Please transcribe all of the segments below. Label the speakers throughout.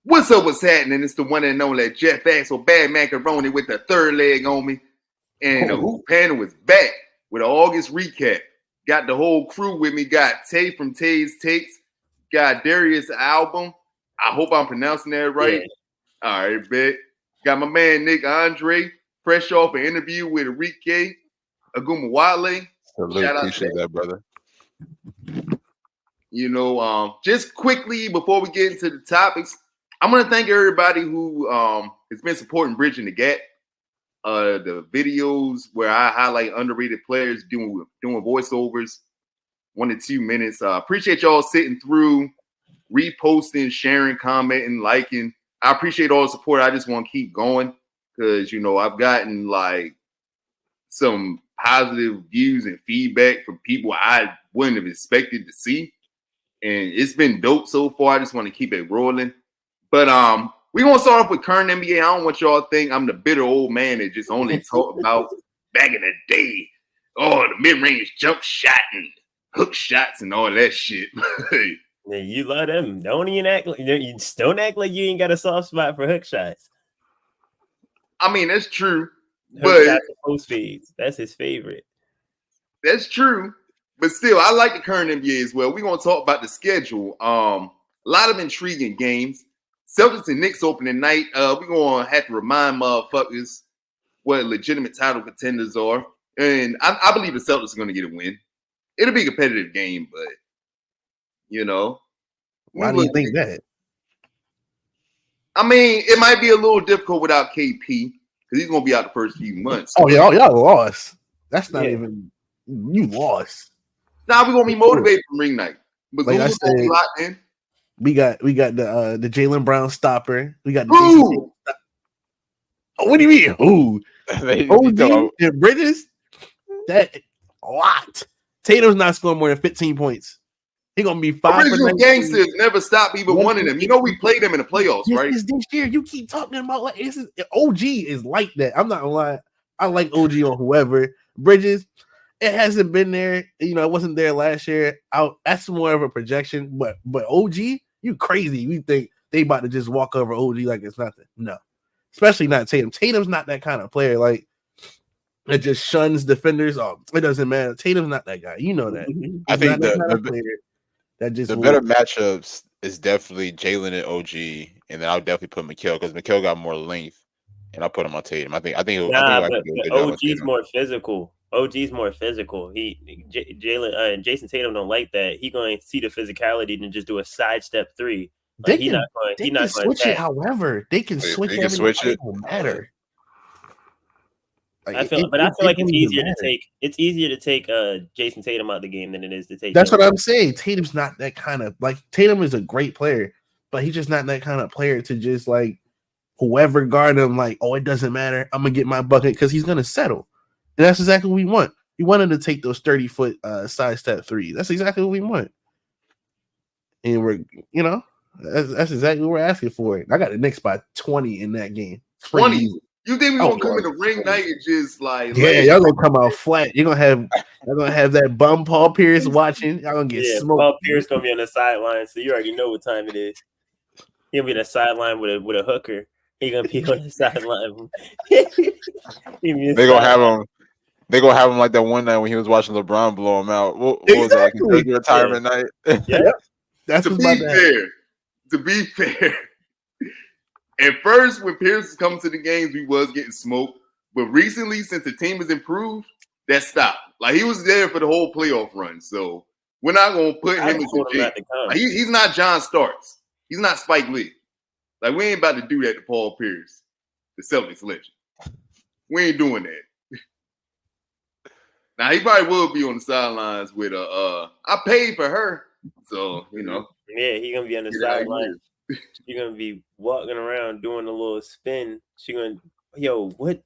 Speaker 1: What's up? What's happening? It's the one and only Jeff Axel, Bad Macaroni with the third leg on me. And the Hoop Panel is back with an August recap. Got the whole crew with me. Got Tay from Tay's Takes. Got Darius Album. I hope I'm pronouncing that right. Yeah. All right, bet. Got my man Nick Andre, fresh off an interview with Enrique Agumawale.
Speaker 2: Appreciate that, brother.
Speaker 1: You know, just quickly before we get into the topics, I'm going to thank everybody who has been supporting Bridging the Gap. The videos where I highlight underrated players doing voiceovers, 1 to 2 minutes. Appreciate y'all sitting through, reposting, sharing, commenting, liking. I appreciate all the support. I just want to keep going because, you know, I've gotten like some positive views and feedback from people I wouldn't have expected to see. And it's been dope so far. I just want to keep it rolling. But we're going to start off with current NBA. I don't want y'all to think I'm the bitter old man that just only talk about back in the day. Oh, the mid-range jump shot and hook shots and all that shit.
Speaker 3: Yeah, you love them. Don't even act like you don't act like you ain't got a soft spot for hook shots.
Speaker 1: I mean, that's true.
Speaker 3: Hook shots and post fades. That's his favorite.
Speaker 1: That's true. But still, I like the current NBA as well. We're going to talk about the schedule. A lot of intriguing games. Celtics and Knicks opening night. We're going to have to remind motherfuckers what legitimate title contenders are. And I believe the Celtics are going to get a win. It'll be a competitive game, but, you know.
Speaker 4: Why do you think that?
Speaker 1: I mean, it might be a little difficult without KP because he's going to be out the first few months.
Speaker 4: Oh, y'all lost. That's not even – you lost.
Speaker 1: Now we're going to be motivated from ring night. But
Speaker 4: like I said,
Speaker 1: locked in.
Speaker 4: We got the Jaylen Brown stopper. We got the
Speaker 1: Who?
Speaker 4: What do you mean? Who? OG and Bridges? That a lot. Tatum's not scoring more than 15 points. He gonna be 5.
Speaker 1: Original gangsters never stop either one of them. You know we played them in the playoffs, right?
Speaker 4: This year, you keep talking about like OG is like that. I'm not gonna lie. I like OG on whoever. Bridges, it hasn't been there. You know, it wasn't there last year. That's more of a projection. But OG, you crazy. You think they about to just walk over OG like it's nothing. No. Especially not Tatum. Tatum's not that kind of player. Like, it just shuns defenders. Oh, it doesn't matter. Tatum's not that guy. You know that.
Speaker 2: I think the better matchups is definitely Jaylen and OG, and then I'll definitely put Mikal because Mikal got more length, and I'll put him on Tatum. I think
Speaker 3: OG's more physical. OG's more physical. Jaylen and Jason Tatum don't like that. He going to see the physicality and just do a sidestep three. Like,
Speaker 4: they can switch it. However, they can switch it. It won't matter. Like,
Speaker 3: I feel like it's easier to take Jason Tatum out of the game than it is to take.
Speaker 4: That's what I'm saying. Tatum's not that kind of like. Tatum is a great player, but he's just not that kind of player to just like whoever guard him. Like, oh, it doesn't matter. I'm gonna get my bucket because he's gonna settle. And that's exactly what we want. We want him to take those 30-foot sidestep threes. That's exactly what we want. And we're, you know, that's exactly what we're asking for. I got the Knicks by 20 in that game.
Speaker 1: 20. You think we're gonna come in the ring night and just like
Speaker 4: y'all gonna come out flat. You're gonna have that bum Paul Pierce watching. Y'all gonna get smoked.
Speaker 3: Paul Pierce gonna be on the sideline, so you already know what time it is. He'll be on the sideline with a hooker. He gonna be on the sideline.
Speaker 2: They're gonna have him like that one night when he was watching LeBron blow him out. What was it, like his retirement night?
Speaker 4: Yeah. That's
Speaker 1: to be fair. At first, when Pierce was coming to the games, we was getting smoked. But recently, since the team has improved, that stopped. Like, he was there for the whole playoff run. So we're not going to put him in the jail. Like, he's not John Starks. He's not Spike Lee. Like, we ain't about to do that to Paul Pierce, the Celtics legend. We ain't doing that. Now, he probably will be on the sidelines with I paid for her. So, you know.
Speaker 3: Yeah, he's going to be on the sideline. You're gonna be walking around doing a little spin. What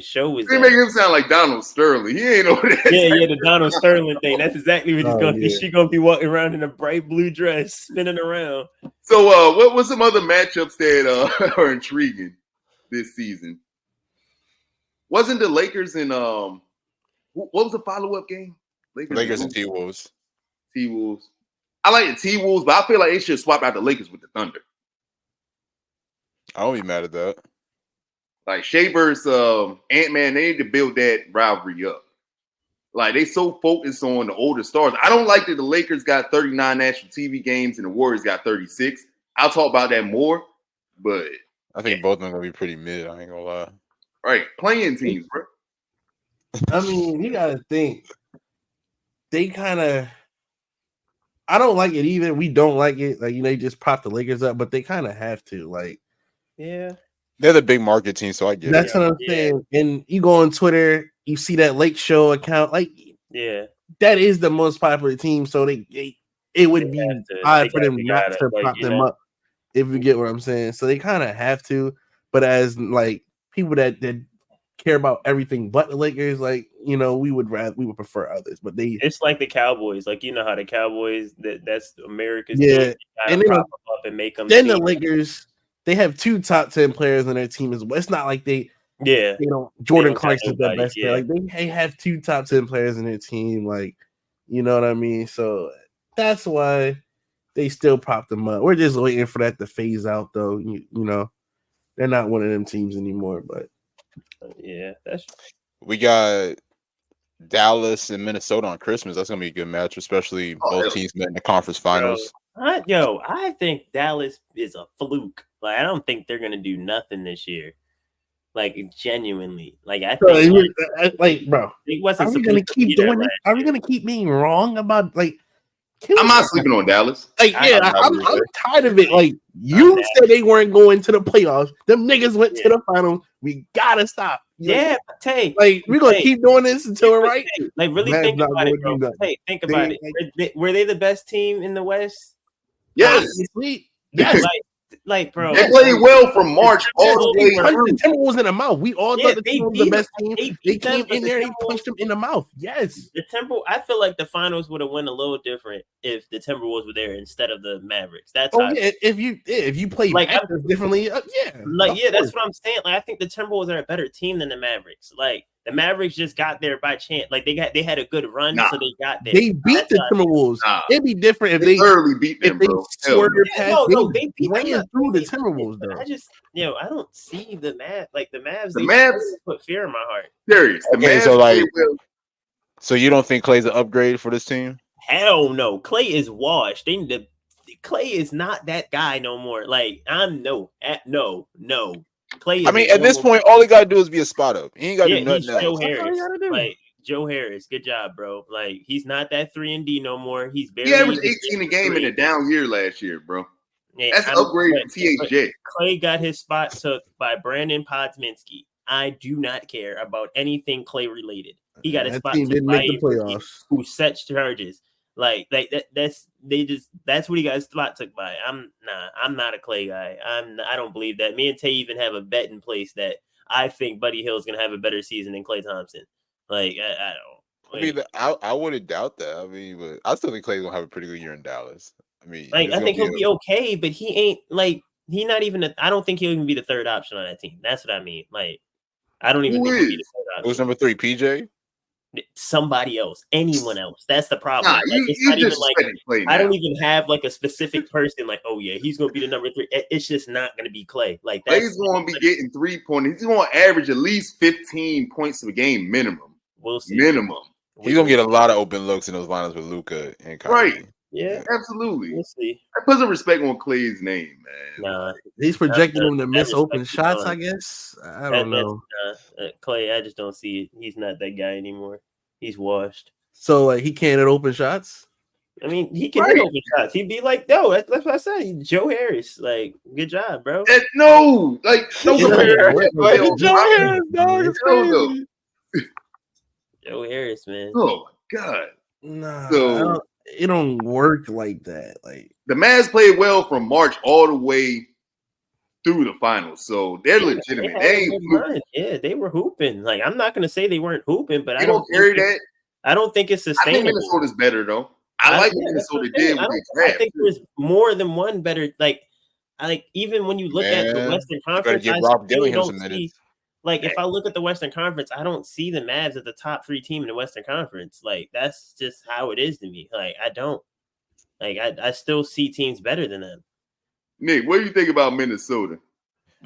Speaker 3: show was that?
Speaker 1: They make him sound like Donald Sterling. He ain't over there.
Speaker 3: Yeah, the Donald Sterling thing. That's exactly what he's gonna be. She's gonna be walking around in a bright blue dress, spinning around.
Speaker 1: So what was some other matchups that are intriguing this season? Wasn't the Lakers in what was the follow-up game?
Speaker 2: Lakers and T-Wolves.
Speaker 1: T-Wolves. I like the T-Wolves, but I feel like they should swap out the Lakers with the Thunder.
Speaker 2: I don't be mad at that.
Speaker 1: Like Shea versus Ant-Man, they need to build that rivalry up. Like they so focused on the older stars. I don't like that the Lakers got 39 national TV games and the Warriors got 36. I'll talk about that more, but
Speaker 2: I think both of them gonna be pretty mid. I ain't gonna lie.
Speaker 1: Right, playing teams, bro.
Speaker 4: I mean, you gotta think. They kind of. I don't like it either. We don't like it. Like, they just prop the Lakers up, but they kind of have to. Like,
Speaker 3: yeah,
Speaker 2: they're the big market team, so I get
Speaker 4: that's
Speaker 2: it.
Speaker 4: what I'm saying. And you go on Twitter, you see that Lake Show account. Like, that is the most popular team. So it would be odd for them not to prop them up, if you get what I'm saying. So they kind of have to. But as like people that care about everything but the Lakers, like, we would prefer others, but it's
Speaker 3: like the Cowboys. Like, how the Cowboys, that's America's
Speaker 4: team.
Speaker 3: And then prop them up and make them.
Speaker 4: Then the Lakers, they have 2 top 10 players on their team as well. It's not like Jordan Clarkson's the best player. Like, they have 2 top 10 players in their team. Like, you know what I mean? So that's why they still prop them up. We're just waiting for that to phase out, though. They're not one of them teams anymore, but.
Speaker 3: Yeah,
Speaker 2: we got Dallas and Minnesota on Christmas. That's gonna be a good match, especially both teams met in the conference finals.
Speaker 3: I think Dallas is a fluke. Like, I don't think they're gonna do nothing this year. Like, genuinely, like I think,
Speaker 4: bro,
Speaker 3: it wasn't.
Speaker 4: Are we gonna keep doing it? Are we gonna keep being wrong about like?
Speaker 1: I'm not sleeping on Dallas.
Speaker 4: Like, I'm tired of it. Like, you said they weren't going to the playoffs. Them niggas went to the finals. We gotta stop.
Speaker 3: Like,
Speaker 4: we're gonna keep doing this until we're right.
Speaker 3: Like, really think about it, bro. Think about it. Were they the best team in the West?
Speaker 1: Yes.
Speaker 4: Yes.
Speaker 3: Like, bro,
Speaker 1: they played well from March all the way through.
Speaker 4: The Timberwolves in the mouth. We all thought the Timberwolves were the best team. They came in there and punched them in the mouth. Yes.
Speaker 3: I feel like the finals would have went a little different if the Timberwolves were there instead of the Mavericks. That's
Speaker 4: if you play differently,
Speaker 3: that's what I'm saying. Like, I think the Timberwolves are a better team than the Mavericks. Like, the Mavericks just got there by chance. Like, they had a good run, so they got there.
Speaker 4: They beat the Timberwolves. It'd be different if they
Speaker 1: early beat them, bro.
Speaker 4: They beat them through the Timberwolves, though.
Speaker 3: I just, I don't see the Mavs. Like, the Mavs,
Speaker 1: the Mavs
Speaker 3: put fear in my heart.
Speaker 1: Serious. The Mavs.
Speaker 2: So you don't think Clay's an upgrade for this team?
Speaker 3: Hell no. Clay is washed. Clay is not that guy no more. Like, no. Clay.
Speaker 2: I mean, at this point, all he gotta do is be a spot up. He ain't gotta do nothing else.
Speaker 3: Joe Harris. Like, Joe Harris, good job, bro. Like, he's not that 3-and-D no more. He
Speaker 1: averaged 18 a game in a down year last year, bro. That's an upgrade from THJ.
Speaker 3: Clay got his spot took by Brandon Podziemski. I do not care about anything Clay related. He got his spot took by a who sets charges. Like that's what he got his spot took by. I'm not a Clay guy. I don't believe that. Me and Tay even have a bet in place that I think Buddy Hill is gonna have a better season than Klay Thompson. Like, I don't.
Speaker 2: I mean, I wouldn't doubt that. I mean, but I still think Clay's gonna have a pretty good year in Dallas. I mean,
Speaker 3: like, I think he'll be okay, but he ain't like he not even. I don't think he'll even be the third option on that team. That's what I mean. Like, I don't even think he'll be the third option.
Speaker 2: Who's number 3? PJ.
Speaker 3: Somebody else, anyone else. That's the problem.
Speaker 1: Nah,
Speaker 3: like, it's not even like I don't even have like a specific person. Like, oh yeah, he's gonna be the number 3. It's just not gonna be Clay. Like,
Speaker 1: Clay's gonna be getting 3-pointers. He's gonna average at least 15 points a game minimum.
Speaker 3: We'll see.
Speaker 1: Minimum.
Speaker 2: He's gonna get a lot of open looks in those lineups with Luka and Kyrie.
Speaker 1: Right.
Speaker 3: Yeah,
Speaker 1: absolutely.
Speaker 3: We'll see.
Speaker 1: I put some respect on Clay's name, man.
Speaker 3: Nah,
Speaker 4: he's projecting him to miss open shots. I guess I don't know.
Speaker 3: Clay, I just don't see it. He's not that guy anymore. He's washed.
Speaker 4: So, like, he can't hit open shots?
Speaker 3: I mean, he can hit open shots. He'd be like, no, that's what I said. Joe Harris, like, good job, bro.
Speaker 1: No Joe Harris, dog.
Speaker 3: It's crazy. Joe Harris, man.
Speaker 1: Oh my god.
Speaker 4: Nah, so it don't work like that. Like,
Speaker 1: the Mavs played well from March all the way through the finals, so they're legitimate.
Speaker 3: They were hooping. Like, I'm not gonna say they weren't hooping, but
Speaker 1: I don't carry that.
Speaker 3: I don't think it's sustainable.
Speaker 1: I think Minnesota's better though. I like what Minnesota did with the draft.
Speaker 3: I think there's more than one better. Like even when you look at the Western Conference, I still don't see. Like, if I look at the Western Conference, I don't see the Mavs as the top 3 team in the Western Conference. Like, that's just how it is to me. Like, I don't. Like, I still see teams better than them.
Speaker 1: Nick, what do you think about Minnesota?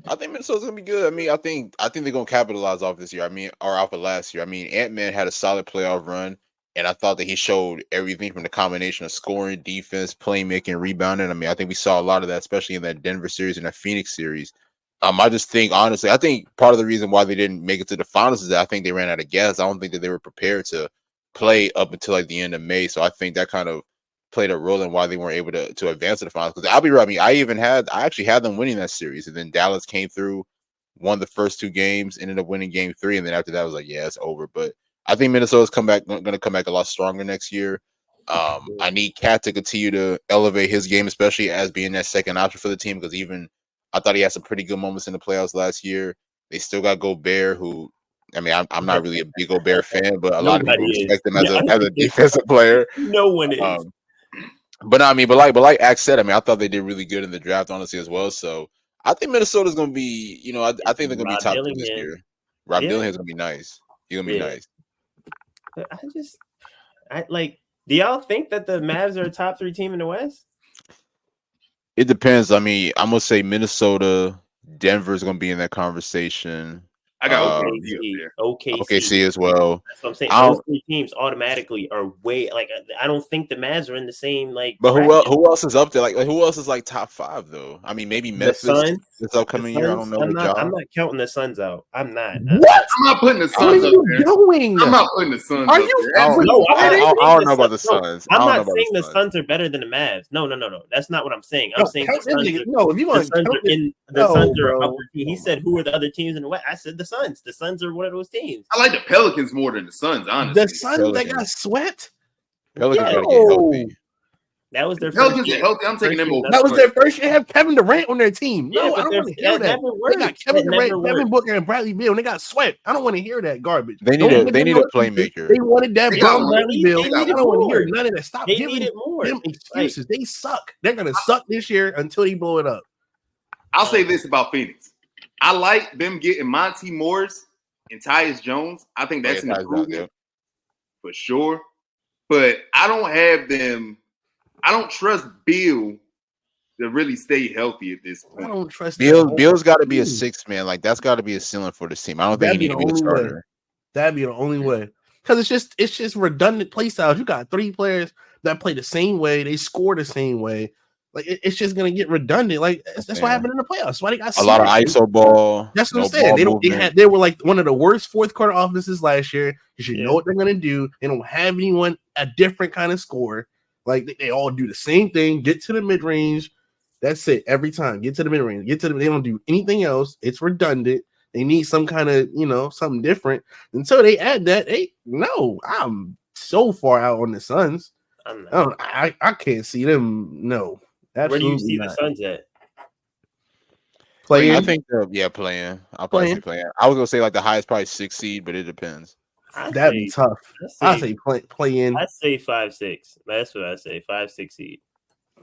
Speaker 2: I think Minnesota's gonna be good. I mean, I think they're gonna capitalize off this year. I mean, or off of last year. I mean, Ant-Man had a solid playoff run, and I thought that he showed everything from the combination of scoring, defense, playmaking, rebounding. I mean, I think we saw a lot of that, especially in that Denver series and that Phoenix series. I just think, honestly, I think part of the reason why they didn't make it to the finals is that I think they ran out of gas. I don't think that they were prepared to play up until like the end of May. So I think that kind of played a role in why they weren't able to advance to the finals. Because I'll be right. I mean, I actually had them winning that series, and then Dallas came through, won the first 2 games, ended up winning game 3, and then after that I was like, yeah, it's over. But I think Minnesota's going to come back a lot stronger next year. I need Cat to continue to elevate his game, especially as being that second option for the team. Because even I thought he had some pretty good moments in the playoffs last year. They still got Gobert, who, I mean, I'm not really a big Gobert fan, but a lot of people respect him as a defensive player.
Speaker 3: No one is.
Speaker 2: But I mean, but like Axe said, I mean, I thought they did really good in the draft, honestly, as well. So I think Minnesota's going to be, I think they're going to be top 2 this year. Rob Dillingham's going to be nice. He's going to be nice.
Speaker 3: Do y'all think that the Mavs are a top 3 team in the West?
Speaker 2: It depends. I mean, I'm gonna say Minnesota, Denver is gonna be in that conversation.
Speaker 1: I got
Speaker 2: OKC as well.
Speaker 3: That's what I'm saying. Those 3 teams automatically are way I don't think the Mavs are in the same
Speaker 2: But who else is up there? Like who else is like top 5 though? I mean, maybe Memphis this upcoming year. I don't know.
Speaker 3: I'm not counting the Suns out. I'm not.
Speaker 4: What?
Speaker 1: I'm not putting the Suns up there.
Speaker 4: Doing?
Speaker 1: I'm not putting the Suns.
Speaker 4: Are you?
Speaker 2: I don't know about the Suns.
Speaker 3: I'm not saying the Suns are better than the Mavs. No. That's not what I'm saying. I'm saying the Suns are upper team. He said, "Who are the other teams in the West?" I said the Suns. The Suns are one of those teams.
Speaker 1: I like the Pelicans more than the Suns, honestly.
Speaker 4: The Suns that got swept.
Speaker 2: Pelicans gotta get healthy.
Speaker 3: That was their
Speaker 1: Pelicans get healthy. I'm taking them over.
Speaker 4: That was their first year. They have Kevin Durant on their team.
Speaker 3: No, I don't want to hear that.
Speaker 4: They got Kevin Durant, Devin Booker, and Bradley Beal, and they got swept. I don't want to hear that garbage.
Speaker 2: They need a playmaker.
Speaker 4: They wanted that Bradley Beal. I don't want to hear none of that. Stop giving them excuses. They suck. They're gonna suck this year until they blow it up.
Speaker 1: I'll say this about Phoenix. I like them getting Monty Morris and Tyus Jones. I think that's an improvement for sure. But I don't have them. I don't trust Beal to really stay healthy at this point.
Speaker 4: I don't trust
Speaker 2: Beal's got to be a 6 man. Like that's got to be a ceiling for the team. I don't think he needs to be a starter.
Speaker 4: That'd be the only way. Because it's just redundant play styles. You got 3 players that play the same way. They score the same way. Like it's just gonna get redundant. Like that's what happened in the playoffs. That's why they got
Speaker 2: a lot of ISO ball.
Speaker 4: That's what I'm saying. They were like one of the worst 4th quarter offenses last year. You should know what they're gonna do. They don't have anyone a different kind of score. Like they all do the same thing. Get to the mid range. That's it every time. Get to the mid range. They don't do anything else. It's redundant. They need some kind of something different. Until they add that, I'm so far out on the Suns. I can't see them. No.
Speaker 3: Where do you see the Suns at?
Speaker 4: Playing?
Speaker 2: I think playing. I'll probably say playing. I was gonna say like the highest probably 6 seed, but it depends.
Speaker 4: That'd be tough. I say play in.
Speaker 3: I say 5-6. That's what I say. 5-6 seed.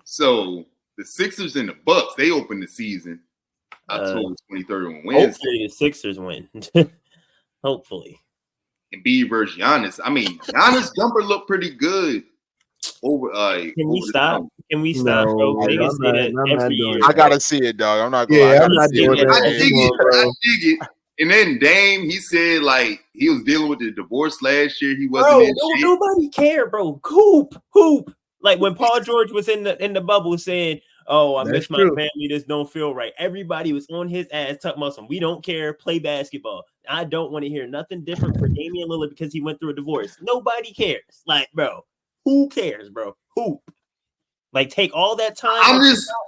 Speaker 1: So the Sixers and the Bucks, they open the season October 23rd on Wednesday.
Speaker 3: Hopefully the Sixers win. Hopefully.
Speaker 1: And B versus Giannis. I mean, Giannis jumper looked pretty good.
Speaker 3: Can we stop? Can we stop, bro?
Speaker 4: I
Speaker 2: gotta see it, dog. I'm not
Speaker 4: going.
Speaker 1: I dig it. And then Dame, he said like he was dealing with the divorce last year. He wasn't.
Speaker 3: Nobody cared, bro. Hoop. Like when Paul George was in the bubble saying, "Oh, I miss my family. This don't feel right." Everybody was on his ass talking about some. We don't care. Play basketball. I don't want to hear nothing different for Damian Lillard because he went through a divorce. Nobody cares. Like, bro. Who cares, bro? Hoop. Like, take all that time.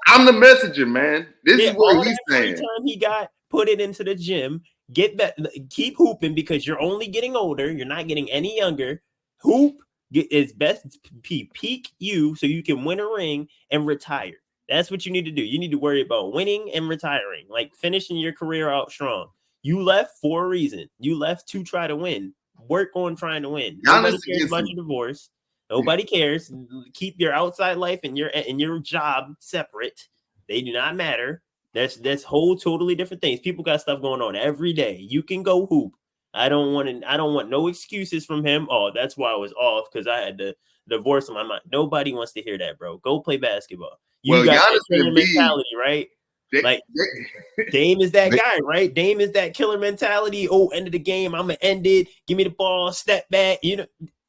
Speaker 1: I'm the messenger, man. This is what he's saying.
Speaker 3: Time he got, put it into the gym. Get back, keep hooping because you're only getting older. You're not getting any younger. Hoop is best peak you so you can win a ring and retire. That's what you need to do. You need to worry about winning and retiring, like finishing your career out strong. You left for a reason. You left to try to win. Work on trying to win. Nobody cares about your divorce. Nobody cares. Keep your outside life and your job separate. They do not matter. That's whole totally different things. People got stuff going on every day. You can go hoop. I don't want no excuses from him. Oh, that's why I was off because I had the divorce in my mind. Nobody wants to hear that, bro. Go play basketball. You got your mentality, right? Dame is that guy, right? Dame is that killer mentality. Oh, end of the game, I'm gonna end it. Give me the ball, step back.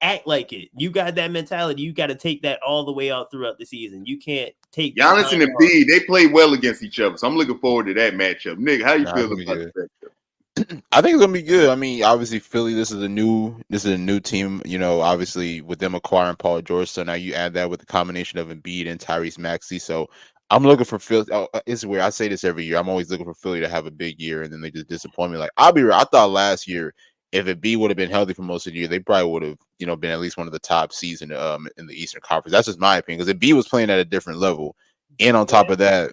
Speaker 3: Act like it. You got that mentality. You got to take that all the way out throughout the season. You can't take
Speaker 1: Giannis and Embiid. They play well against each other, so I'm looking forward to that matchup. Nick, how you feel about that matchup?
Speaker 2: I think it's gonna be good. I mean, obviously, Philly. This is a new team. Obviously, with them acquiring Paul George, so now you add that with the combination of Embiid and Tyrese Maxey. So I'm looking for Philly. It's weird. I say this every year. I'm always looking for Philly to have a big year, and then they just disappoint me. Like I'll be real. I thought last year, if Embiid would have been healthy for most of the year, they probably would have, been at least one of the top seeds in the Eastern Conference. That's just my opinion, because Embiid was playing at a different level, and on top of that,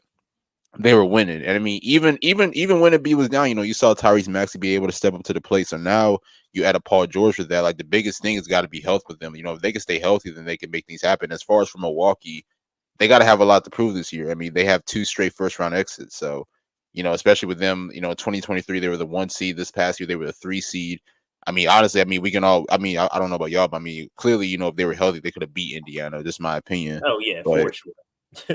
Speaker 2: they were winning. And I mean, even when Embiid was down, you saw Tyrese Maxey be able to step up to the plate. So now you add a Paul George with that. Like the biggest thing has got to be health with them. If they can stay healthy, then they can make things happen. As far as for Milwaukee, they got to have a lot to prove this year. I mean, they have 2 straight first round exits. So, especially with them, 2023, they were the 1 seed. This past year, they were the 3 seed. I mean, honestly, we can all. I mean, I don't know about y'all, but I mean, clearly, if they were healthy, they could have beat Indiana. Just my opinion.
Speaker 3: Oh yeah, for sure.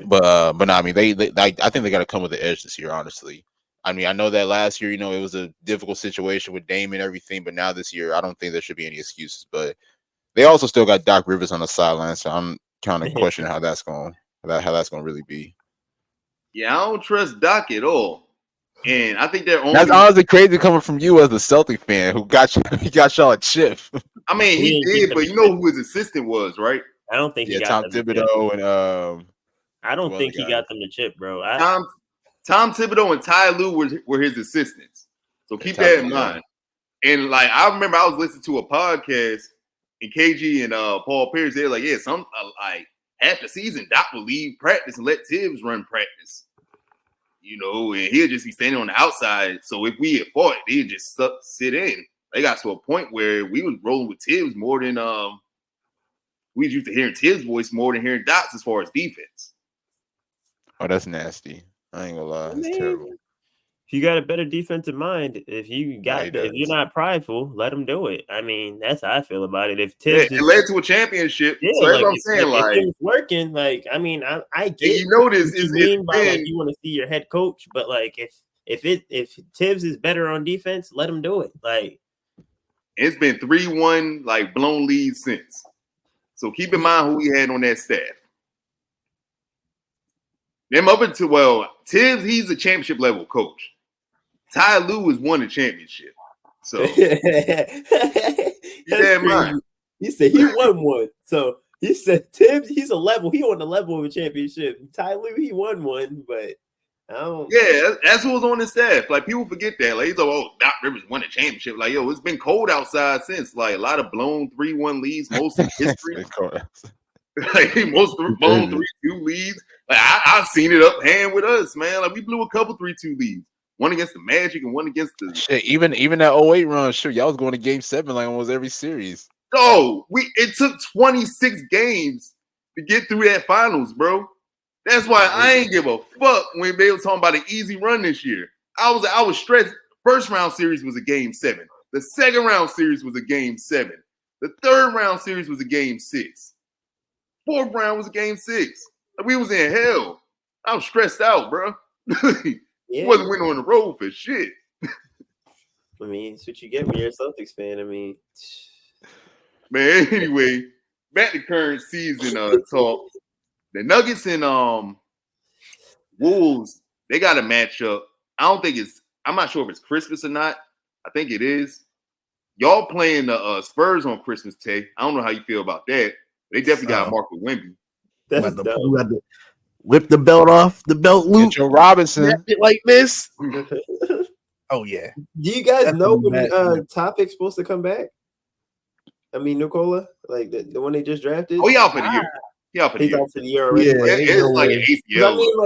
Speaker 2: but no, I mean, I think they got to come with the edge this year. Honestly, I mean, I know that last year, it was a difficult situation with Dame and everything, but now this year, I don't think there should be any excuses. But they also still got Doc Rivers on the sideline, so I'm kind of questioning how that's going to really be.
Speaker 1: Yeah, I don't trust Doc at all. And I think
Speaker 2: that's honestly crazy coming from you as a Celtic fan who got y'all a chip.
Speaker 1: I mean, he did, but you know who his assistant was, right?
Speaker 3: I don't think he got
Speaker 2: Tom Thibodeau and
Speaker 3: I don't think he got them the chip, bro.
Speaker 1: Tom Thibodeau and Ty Lue were his assistants. So keep that in mind. And like I remember I was listening to a podcast and KG and Paul Pierce, they're like, yeah, some like half the season Doc will leave practice and let Tibbs run practice. And he'll just be standing on the outside. So if we had fought, they'd just sit in. They got to a point where we was rolling with Tibbs more than we was used to hearing Tibbs' voice more than hearing Doc's as far as defense.
Speaker 2: Oh, that's nasty. I ain't gonna lie. It's terrible.
Speaker 3: If you got a better defensive mind, if you're not prideful, let them do it. I mean, that's how I feel about it. If Tibbs
Speaker 1: it led to a championship.
Speaker 3: Yeah,
Speaker 1: so that's what I'm saying.
Speaker 3: Like if it's working, like I mean, I get
Speaker 1: this is
Speaker 3: you want to see your head coach, but like if Tibbs is better on defense, let him do it. Like
Speaker 1: it's been 3-1 like blown leads since. So keep in mind who we had on that staff. Them up until Tibbs, he's a championship level coach. Ty Lue has won a championship. So keep that in mind.
Speaker 3: He said he won one. So he said Tibbs, he's on the level of a championship. Ty Lue, he won one, but I don't.
Speaker 1: Yeah, that's who was on the staff. Like people forget that. Like he's like, Doc Rivers won a championship. Like, it's been cold outside since. Like a lot of blown 3-1 leads, most in history. Like most blown 3-2 leads. Like I've seen it up hand with us, man. Like we blew a couple 3-2 leads. One against the Magic and one against the
Speaker 2: shit. Even that 08 run, sure, y'all was going to game 7 like almost every series.
Speaker 1: No, it took 26 games to get through that finals, bro. That's why I ain't give a fuck when they were talking about an easy run this year. I was stressed. First round series was a game 7. The second round series was a game 7. The third round series was a game 6. Fourth round was a game 6. Like we was in hell. I was stressed out, bro.
Speaker 3: Yeah.
Speaker 1: Wasn't winning on the road for shit.
Speaker 3: I mean, it's what you get when you're a Celtics fan. I mean,
Speaker 1: man. Anyway, back to current season talk. The Nuggets and Wolves, they got a matchup. I'm not sure if it's Christmas or not. I think it is. Y'all playing the Spurs on Christmas Day. I don't know how you feel about that. They definitely got Mark with Wemby.
Speaker 4: That's dope. Whip the belt off the belt loop.
Speaker 2: Joe Robinson
Speaker 4: like this. Oh yeah.
Speaker 3: Do you guys know when Topic's supposed to come back? I mean, Nikola, like the one they just drafted.
Speaker 1: Oh, he out for the year. He's out for the year already. Yeah, it's like an ACL.
Speaker 3: I mean,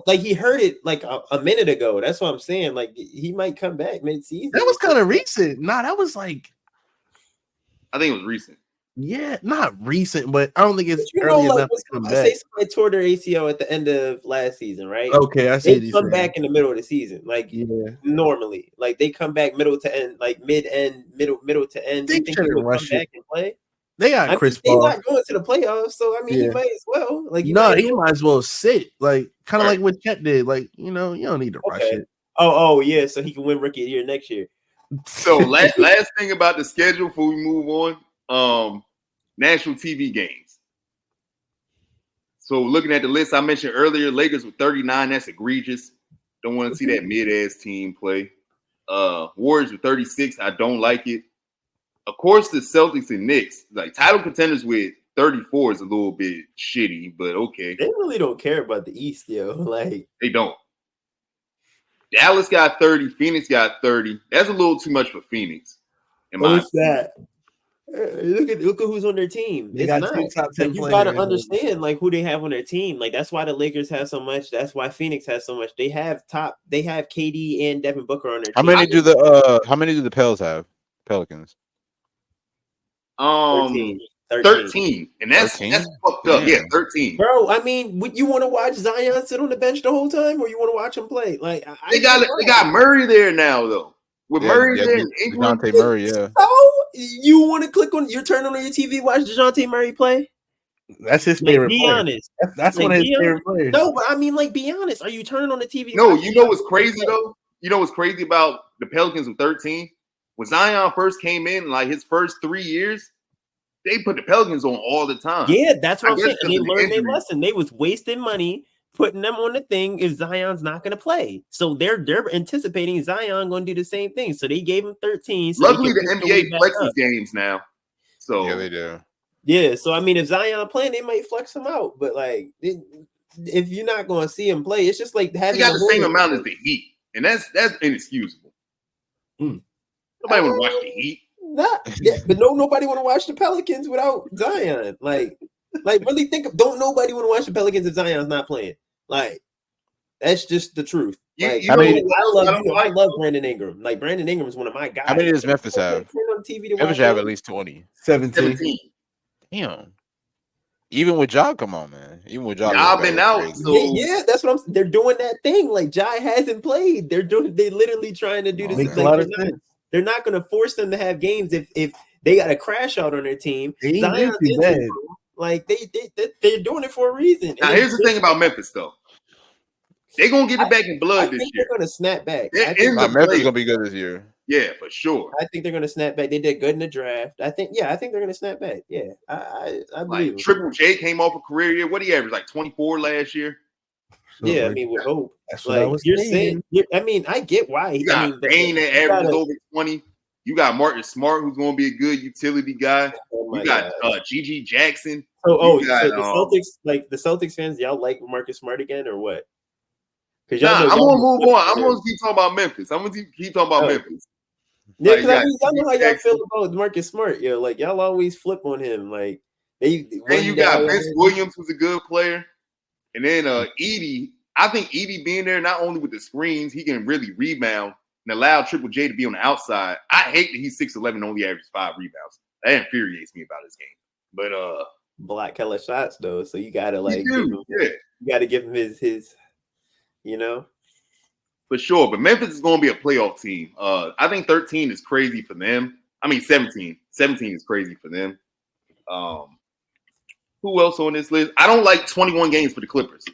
Speaker 3: like he heard it like a minute ago. That's what I'm saying. Like he might come back mid-season.
Speaker 4: That was kind of recent. Nah, that was like.
Speaker 1: I think it was recent.
Speaker 4: Yeah, not recent, but I don't think it's early enough to come back.
Speaker 3: Say somebody tore their ACL at the end of last season, right?
Speaker 4: Okay, I see.
Speaker 3: They come back in the middle of the season, like normally. Like they come back middle to end, like middle to end.
Speaker 4: They
Speaker 3: think they will come back and play?
Speaker 4: They got Chris
Speaker 5: Paul.
Speaker 4: He's
Speaker 5: not going to the playoffs, so I mean, he might as well. Like,
Speaker 4: he might as well sit. Like, kind of like what Chet did. Like, you don't need to rush it.
Speaker 5: Oh, yeah. So he can win Rookie of the Year next year.
Speaker 1: So last thing about the schedule before we move on, national TV games. So looking at the list I mentioned earlier, Lakers with 39. That's egregious. Don't want to see that mid-ass team play. Warriors with 36. I don't like it. Of course, the Celtics and Knicks, like title contenders with 34 is a little bit shitty, but okay.
Speaker 5: They really don't care about the East, yo. Like
Speaker 1: they don't. Dallas got 30. Phoenix got 30. That's a little too much for Phoenix.
Speaker 5: What's that? Look at who's on their team.
Speaker 4: They got two top 10
Speaker 5: players. You got to understand like who they have on their team. Like that's why the Lakers have so much. That's why Phoenix has so much. They have KD and Devin Booker on their team.
Speaker 2: How many do the Pels have? Pelicans.
Speaker 1: 13. And that's fucked up. Yeah, 13.
Speaker 5: Bro, I mean, would you want to watch Zion sit on the bench the whole time, or you want to watch him play? Like
Speaker 1: they got Murray there now though. With Murray there,
Speaker 2: DeJounte Murray, yeah.
Speaker 5: So you want to click on your turn on your TV, watch DeJounte Murray play?
Speaker 4: That's his favorite.
Speaker 5: Be honest.
Speaker 4: That's one of his favorite players.
Speaker 5: No, but I mean, like, be honest. Are you turning on the TV?
Speaker 1: No, you know what's crazy though? You know what's crazy about the Pelicans with 13? When Zion first came in, like his first 3 years, they put the Pelicans on all the time.
Speaker 5: Yeah, that's what I'm saying. And they learned their lesson. They was wasting money putting them on the thing if Zion's not going to play. So they're anticipating Zion going to do the same thing. So they gave him 13. So
Speaker 1: luckily, the NBA flexes games now. So
Speaker 2: yeah, they do.
Speaker 5: Yeah, so I mean, if Zion playing, they might flex him out. But like, if you're not going to see him play, it's just like having.
Speaker 1: He got the same amount as the Heat, and that's inexcusable. Nobody want to watch the Heat.
Speaker 5: But nobody want to watch the Pelicans without Zion. Like really don't nobody want to watch the Pelicans if Zion's not playing. Like, that's just the truth. Like, I love Brandon Ingram. Like, Brandon Ingram is one of my guys.
Speaker 2: How many does Memphis have? Memphis have at least 20.
Speaker 4: 17.
Speaker 2: Damn. Even with Ja, come on, man. Even with Ja,
Speaker 1: I've been out. So.
Speaker 5: Yeah, that's what they're doing that thing. Like, Ja hasn't played. They literally trying to do this.
Speaker 4: Makes a lot of sense.
Speaker 5: They're not going to force them to have games if they got a crash out on their team.
Speaker 4: Zion
Speaker 5: like they're doing it for a reason.
Speaker 1: Now here's the thing about Memphis though. They're gonna get it back in blood this year.
Speaker 5: They're gonna snap back.
Speaker 2: Memphis is gonna be good this year.
Speaker 1: Yeah, for sure.
Speaker 5: I think they're gonna snap back. They did good in the draft. I think they're gonna snap back. Yeah, I believe.
Speaker 1: Like Triple J came off a career year. What he averaged? Like 24 last year.
Speaker 5: Yeah, I mean, with hope.
Speaker 4: That's what I was saying.
Speaker 5: I mean, I get why.
Speaker 1: You got Bane that averages over 20. You got Marcus Smart, who's going to be a good utility guy. You got Gigi Jackson.
Speaker 5: So the Celtics, like the Celtics fans, y'all like Marcus Smart again or what?
Speaker 1: I'm gonna move on. I'm gonna keep talking about Memphis. I'm gonna keep talking about Memphis.
Speaker 5: Yeah, because I mean, y'all know how y'all feel about Marcus Smart. Yo, like y'all always flip on him. Like
Speaker 1: and you got Vince Williams, who's a good player, and then Edie. I think Edie being there not only with the screens, he can really rebound and allow Triple J to be on the outside. I hate that he's 6'11", only averages 5 rebounds. That infuriates me about his game. But
Speaker 5: block hella shots though, so you gotta like
Speaker 1: you
Speaker 5: gotta give him his you know.
Speaker 1: For sure, but Memphis is going to be a playoff team. I think 13 is crazy for them. I mean 17. 17 is crazy for them. Who else on this list? I don't like 21 games for the Clippers.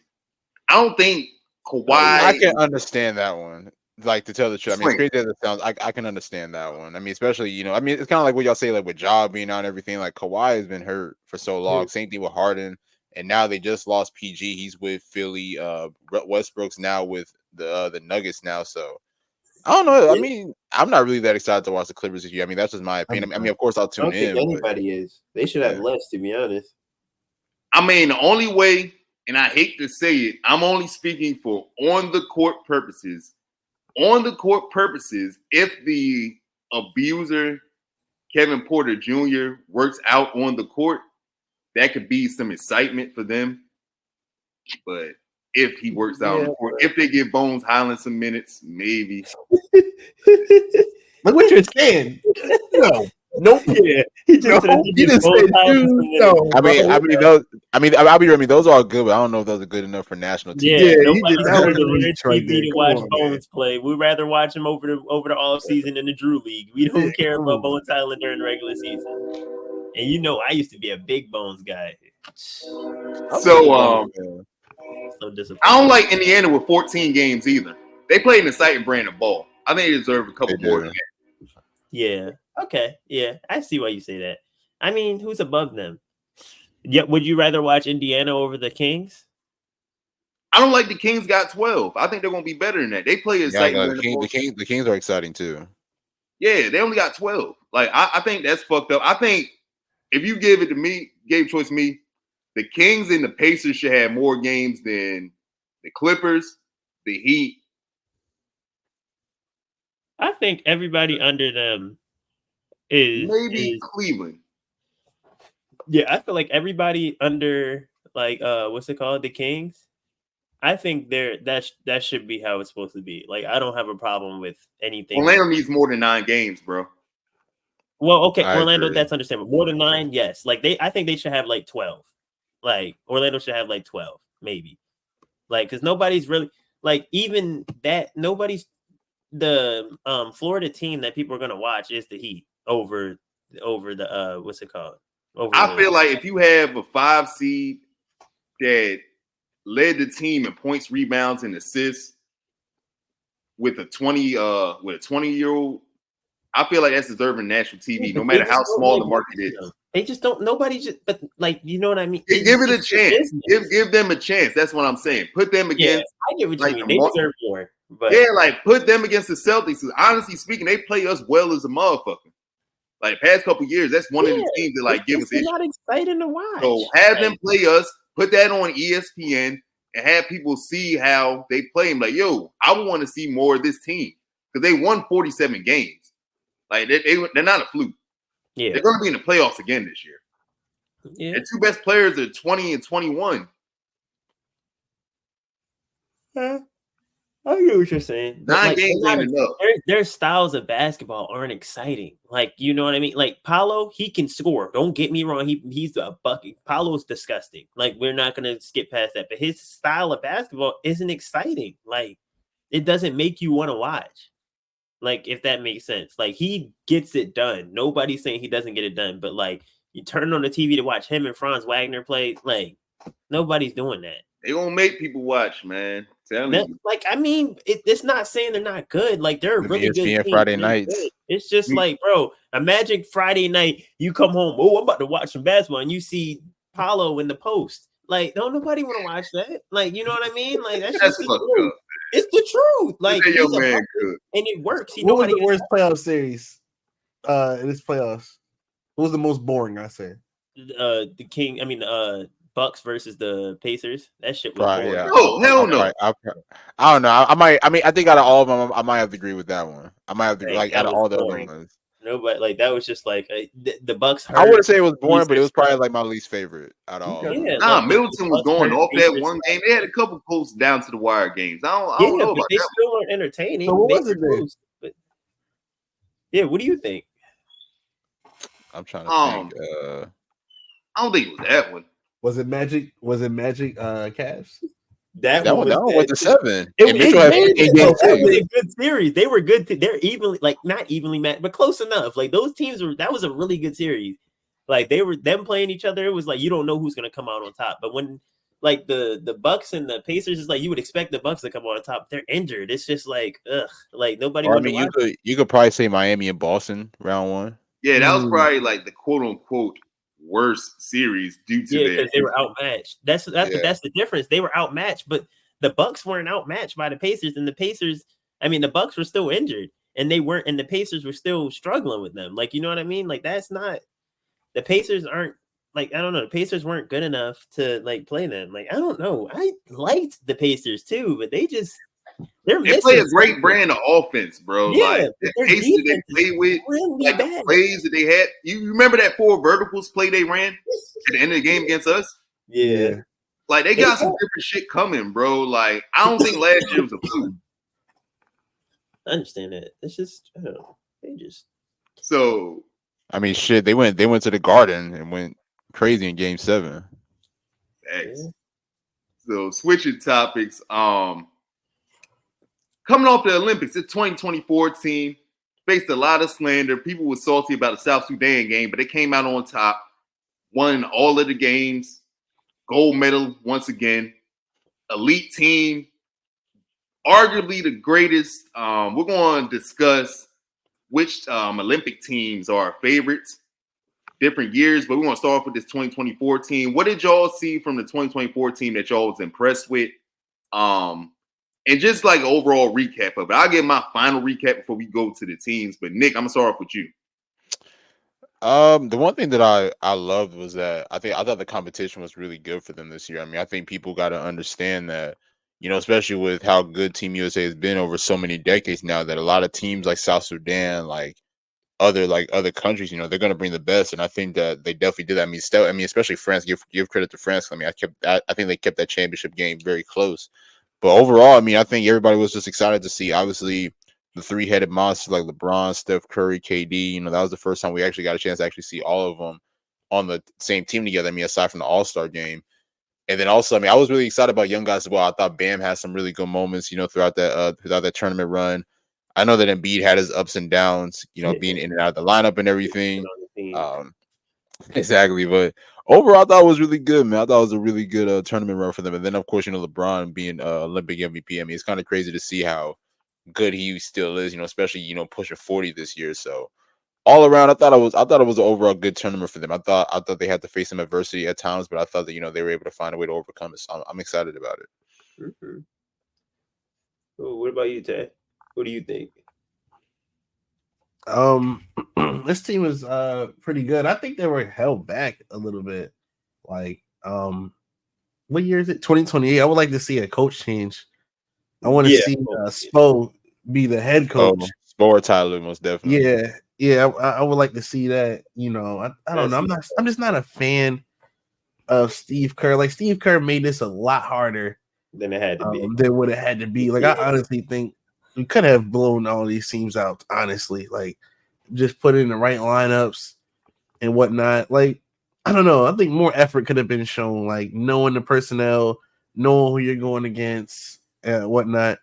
Speaker 1: I don't think Kawhi.
Speaker 2: I can understand that one. Like, to tell the truth, I mean, it's crazy as it sounds. I can understand that one. I mean, especially, you know, I mean, it's kind of like what y'all say, like with Ja being out and everything. Like, Kawhi has been hurt for so long. Mm-hmm. Same thing with Harden, and now they just lost PG. He's with Philly. Westbrook's now with the Nuggets now. So I don't know. I mean, I'm not really that excited to watch the Clippers this year. I mean, that's just my opinion. I mean, of course, I'll tune in.
Speaker 5: I don't think anybody is. They should have less, to be honest.
Speaker 1: I mean, the only way, and I hate to say it, I'm only speaking for on the court purposes. On the court purposes, if the abuser, Kevin Porter Jr., works out on the court, that could be some excitement for them. But if he works out on the court, if they give Bones Highland some minutes, maybe.
Speaker 4: Look what you're saying. No. Nope.
Speaker 5: Yeah, he just
Speaker 4: said no.
Speaker 2: I mean, I'll be. I mean, those are all good, but I don't know if those are good enough for national team.
Speaker 5: Yeah, nobody's going to TV to watch Bones play. We'd rather watch him over the off season in the Drew League. We don't care about Bones Highland during the regular season.
Speaker 3: And you know, I used to be a big Bones guy.
Speaker 1: So disappointed. I don't like Indiana with 14 games either. They play an exciting brand of ball. I think they deserve a couple more than that.
Speaker 3: Yeah. Okay. Yeah. I see why you say that. I mean, who's above them? Yeah. Would you rather watch Indiana over the Kings?
Speaker 1: I don't like the Kings got 12. I think they're going to be better than that. They play exciting.
Speaker 2: The Kings are exciting too.
Speaker 1: Yeah, they only got 12. Like, I think that's fucked up. I think if you give it to me, gave choice to me, the Kings and the Pacers should have more games than the Clippers, the Heat.
Speaker 3: I think everybody under them is
Speaker 1: maybe Cleveland.
Speaker 3: Yeah, I feel like everybody under like what's it called? The Kings. I think that should be how it's supposed to be. Like, I don't have a problem with anything.
Speaker 1: Orlando needs more than 9 games, bro.
Speaker 3: Well, okay, Orlando, that's understandable. More than 9, yes. Like I think they should have like 12. Like Orlando should have like 12, maybe. Like, because nobody's really like even that. Nobody's the Florida team that people are gonna watch is the Heat over the what's it called?
Speaker 1: I feel like if you have a 5 seed that led the team in points, rebounds, and assists with a 20-year-old, I feel like that's deserving national TV, no matter how small the market is.
Speaker 3: They just don't. Nobody just, but like, you know what I mean.
Speaker 1: Give it a chance. Give them a chance. That's what I'm saying. Put them against.
Speaker 3: Yeah, I get what you mean. They deserve more. But
Speaker 1: yeah, like put them against the Celtics. Honestly speaking, they play us well as a motherfucker. Like past couple years, that's one of the teams that like give us issues.
Speaker 3: Not exciting to watch.
Speaker 1: So have them play us. Put that on ESPN and have people see how they play them. Like, yo, I want to see more of this team because they won 47 games. Like they're not a fluke.
Speaker 3: Yeah,
Speaker 1: they're going to be in the playoffs again this year.
Speaker 3: Yeah,
Speaker 1: their 2 best players are 20 and 21.
Speaker 3: I get what you're saying.
Speaker 1: 9 games ain't enough.
Speaker 3: Their styles of basketball aren't exciting. Like, you know what I mean? Like Paolo, he can score. Don't get me wrong. He's a bucket. Paolo's disgusting. Like, we're not gonna skip past that. But his style of basketball isn't exciting. Like, it doesn't make you want to watch. Like, if that makes sense. Like, he gets it done. Nobody's saying he doesn't get it done. But like, you turn on the TV to watch him and Franz Wagner play. Like, nobody's doing that.
Speaker 1: They gonna make people watch, man.
Speaker 3: Like, I mean, it's not saying they're not good. Like, they're really good.
Speaker 2: Friday nights.
Speaker 3: It's just like, bro, imagine Friday night you come home. Oh, I'm about to watch some basketball, and you see Paolo in the post. Like, don't nobody want to watch that. Like, you know what I mean? Like, that's just the truth. It's the truth. Like, and it works.
Speaker 4: What was the worst playoff series in this playoffs? What was the most boring? I say
Speaker 3: the Bucks versus the Pacers. That shit was boring.
Speaker 1: Yeah. Oh, hell no.
Speaker 2: I don't know. I think out of all of them, I might have to agree with that one. I might have to like out of all the other ones.
Speaker 3: Nobody like that was just like the Bucks.
Speaker 2: I wouldn't say it was boring, but it was probably like my least favorite out of all.
Speaker 1: Yeah, Middleton was going off that one game. They had a couple close down to the wire games. I don't know about
Speaker 3: they
Speaker 1: that.
Speaker 3: Still weren't entertaining.
Speaker 4: So what was it close,
Speaker 3: but yeah, what do you think?
Speaker 2: I'm trying to think.
Speaker 1: I don't think it was that one.
Speaker 4: Was it Magic? Cavs?
Speaker 2: That one went to 7.
Speaker 3: It was a good series. They were good. They're evenly, like not evenly matched, but close enough. Like those teams were. That was a really good series. Like they were them playing each other. It was like you don't know who's gonna come out on top. But when like the Bucks and the Pacers is like you would expect the Bucks to come out on top. They're injured. It's just like like nobody.
Speaker 2: I mean, you could probably say Miami and Boston round 1.
Speaker 1: Yeah, that was probably like the quote unquote worst series due to
Speaker 3: because they were outmatched. That's the difference. They were outmatched, but the Bucks weren't outmatched by the Pacers, and the Pacers. I mean, the Bucks were still injured, and they weren't, and the Pacers were still struggling with them. Like, you know what I mean? Like, that's not the Pacers aren't like I don't know. The Pacers weren't good enough to like play them. Like, I don't know. I liked the Pacers too, but they play
Speaker 1: a great brand of offense, bro.
Speaker 3: Yeah,
Speaker 1: like the pace that they play with, really like bad. The plays that they had. You remember that 4 verticals play they ran at the end of the game against us?
Speaker 3: Yeah.
Speaker 1: Like they got some different shit coming, bro. Like I don't think last year was a fluke.
Speaker 3: I understand that. It's just they just.
Speaker 1: So
Speaker 2: I mean, shit. They went to the Garden and went crazy in Game 7.
Speaker 1: Thanks. Yeah. So switching topics. Coming off the Olympics, the 2024 team faced a lot of slander. People were salty about the South Sudan game, but they came out on top. won all of the games, gold medal once again, elite team, arguably the greatest. We're going to discuss which Olympic teams are our favorites, different years, but we're going to start off with this 2024 team. What did y'all see from the 2024 team that y'all was impressed with? And just like overall recap of it. I'll get my final recap before we go to the teams. But Nick, I'm gonna start off with you.
Speaker 2: The one thing that I loved was that I thought the competition was really good for them this year. I mean, I think people got to understand that, especially with how good Team USA has been over so many decades now, that a lot of teams like South Sudan, like other countries, they're going to bring the best, and I think that they definitely did that. I mean, especially France. Give credit to France. I mean, I think they kept that championship game very close. But overall, I mean, I think everybody was just excited to see, obviously, the three-headed monsters like LeBron, Steph Curry, KD. That was the first time we actually got a chance to actually see all of them on the same team together. I mean, aside from the All-Star game. And then also, I mean, I was really excited about young guys as well. I thought Bam had some really good moments, throughout that tournament run. I know that Embiid had his ups and downs, being in and out of the lineup and everything. Exactly, but overall, I thought it was really good, man. I thought it was a really good tournament run for them. And then, of course, LeBron being Olympic MVP. I mean, it's kind of crazy to see how good he still is, especially, pushing 40 this year. So all around, I thought it was an overall good tournament for them. I thought they had to face some adversity at times, but I thought that, they were able to find a way to overcome it. So I'm excited about it.
Speaker 5: Mm-hmm. Well, what about you, Ted? What do you think?
Speaker 4: This team is pretty good. I think they were held back a little bit. Like, what year is it? 2028. I would like to see a coach change. I want to see Spo be the head coach.
Speaker 2: Spo or Tyler, most definitely.
Speaker 4: Yeah. I would like to see that. I don't know. I'm just not a fan of Steve Kerr. Like, Steve Kerr made this a lot harder
Speaker 5: than it had to be.
Speaker 4: Than what it had to be. Like, I honestly think we could have blown all these teams out, honestly. Like, just put in the right lineups and whatnot. Like, I don't know. I think more effort could have been shown, like knowing the personnel, knowing who you're going against, and whatnot.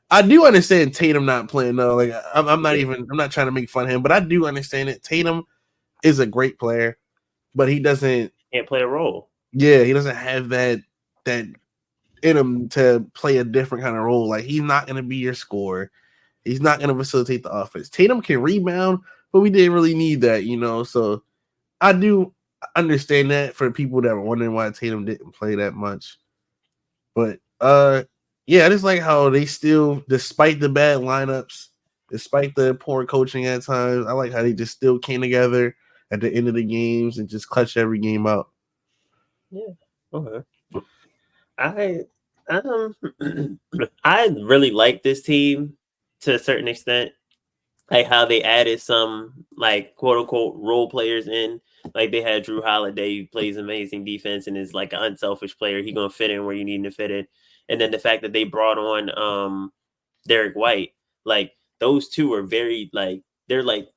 Speaker 4: I do understand Tatum not playing though. Like, I'm not trying to make fun of him, but I do understand it. Tatum is a great player, but he can't
Speaker 3: play a role.
Speaker 4: Yeah, he doesn't have that in him to play a different kind of role. Like, he's not going to be your scorer. He's not going to facilitate the offense. Tatum can rebound, but we didn't really need that, So I do understand that for people that were wondering why Tatum didn't play that much. But I just like how they still, despite the bad lineups, despite the poor coaching at times, I like how they just still came together at the end of the games and just clutch every game out.
Speaker 3: Yeah. Okay. I really like this team to a certain extent, like how they added some like quote unquote role players in. Like, they had Drew Holiday, who plays amazing defense and is like an unselfish player. He's gonna fit in where you need him to fit in. And then the fact that they brought on Derek White, like those two are very like they're like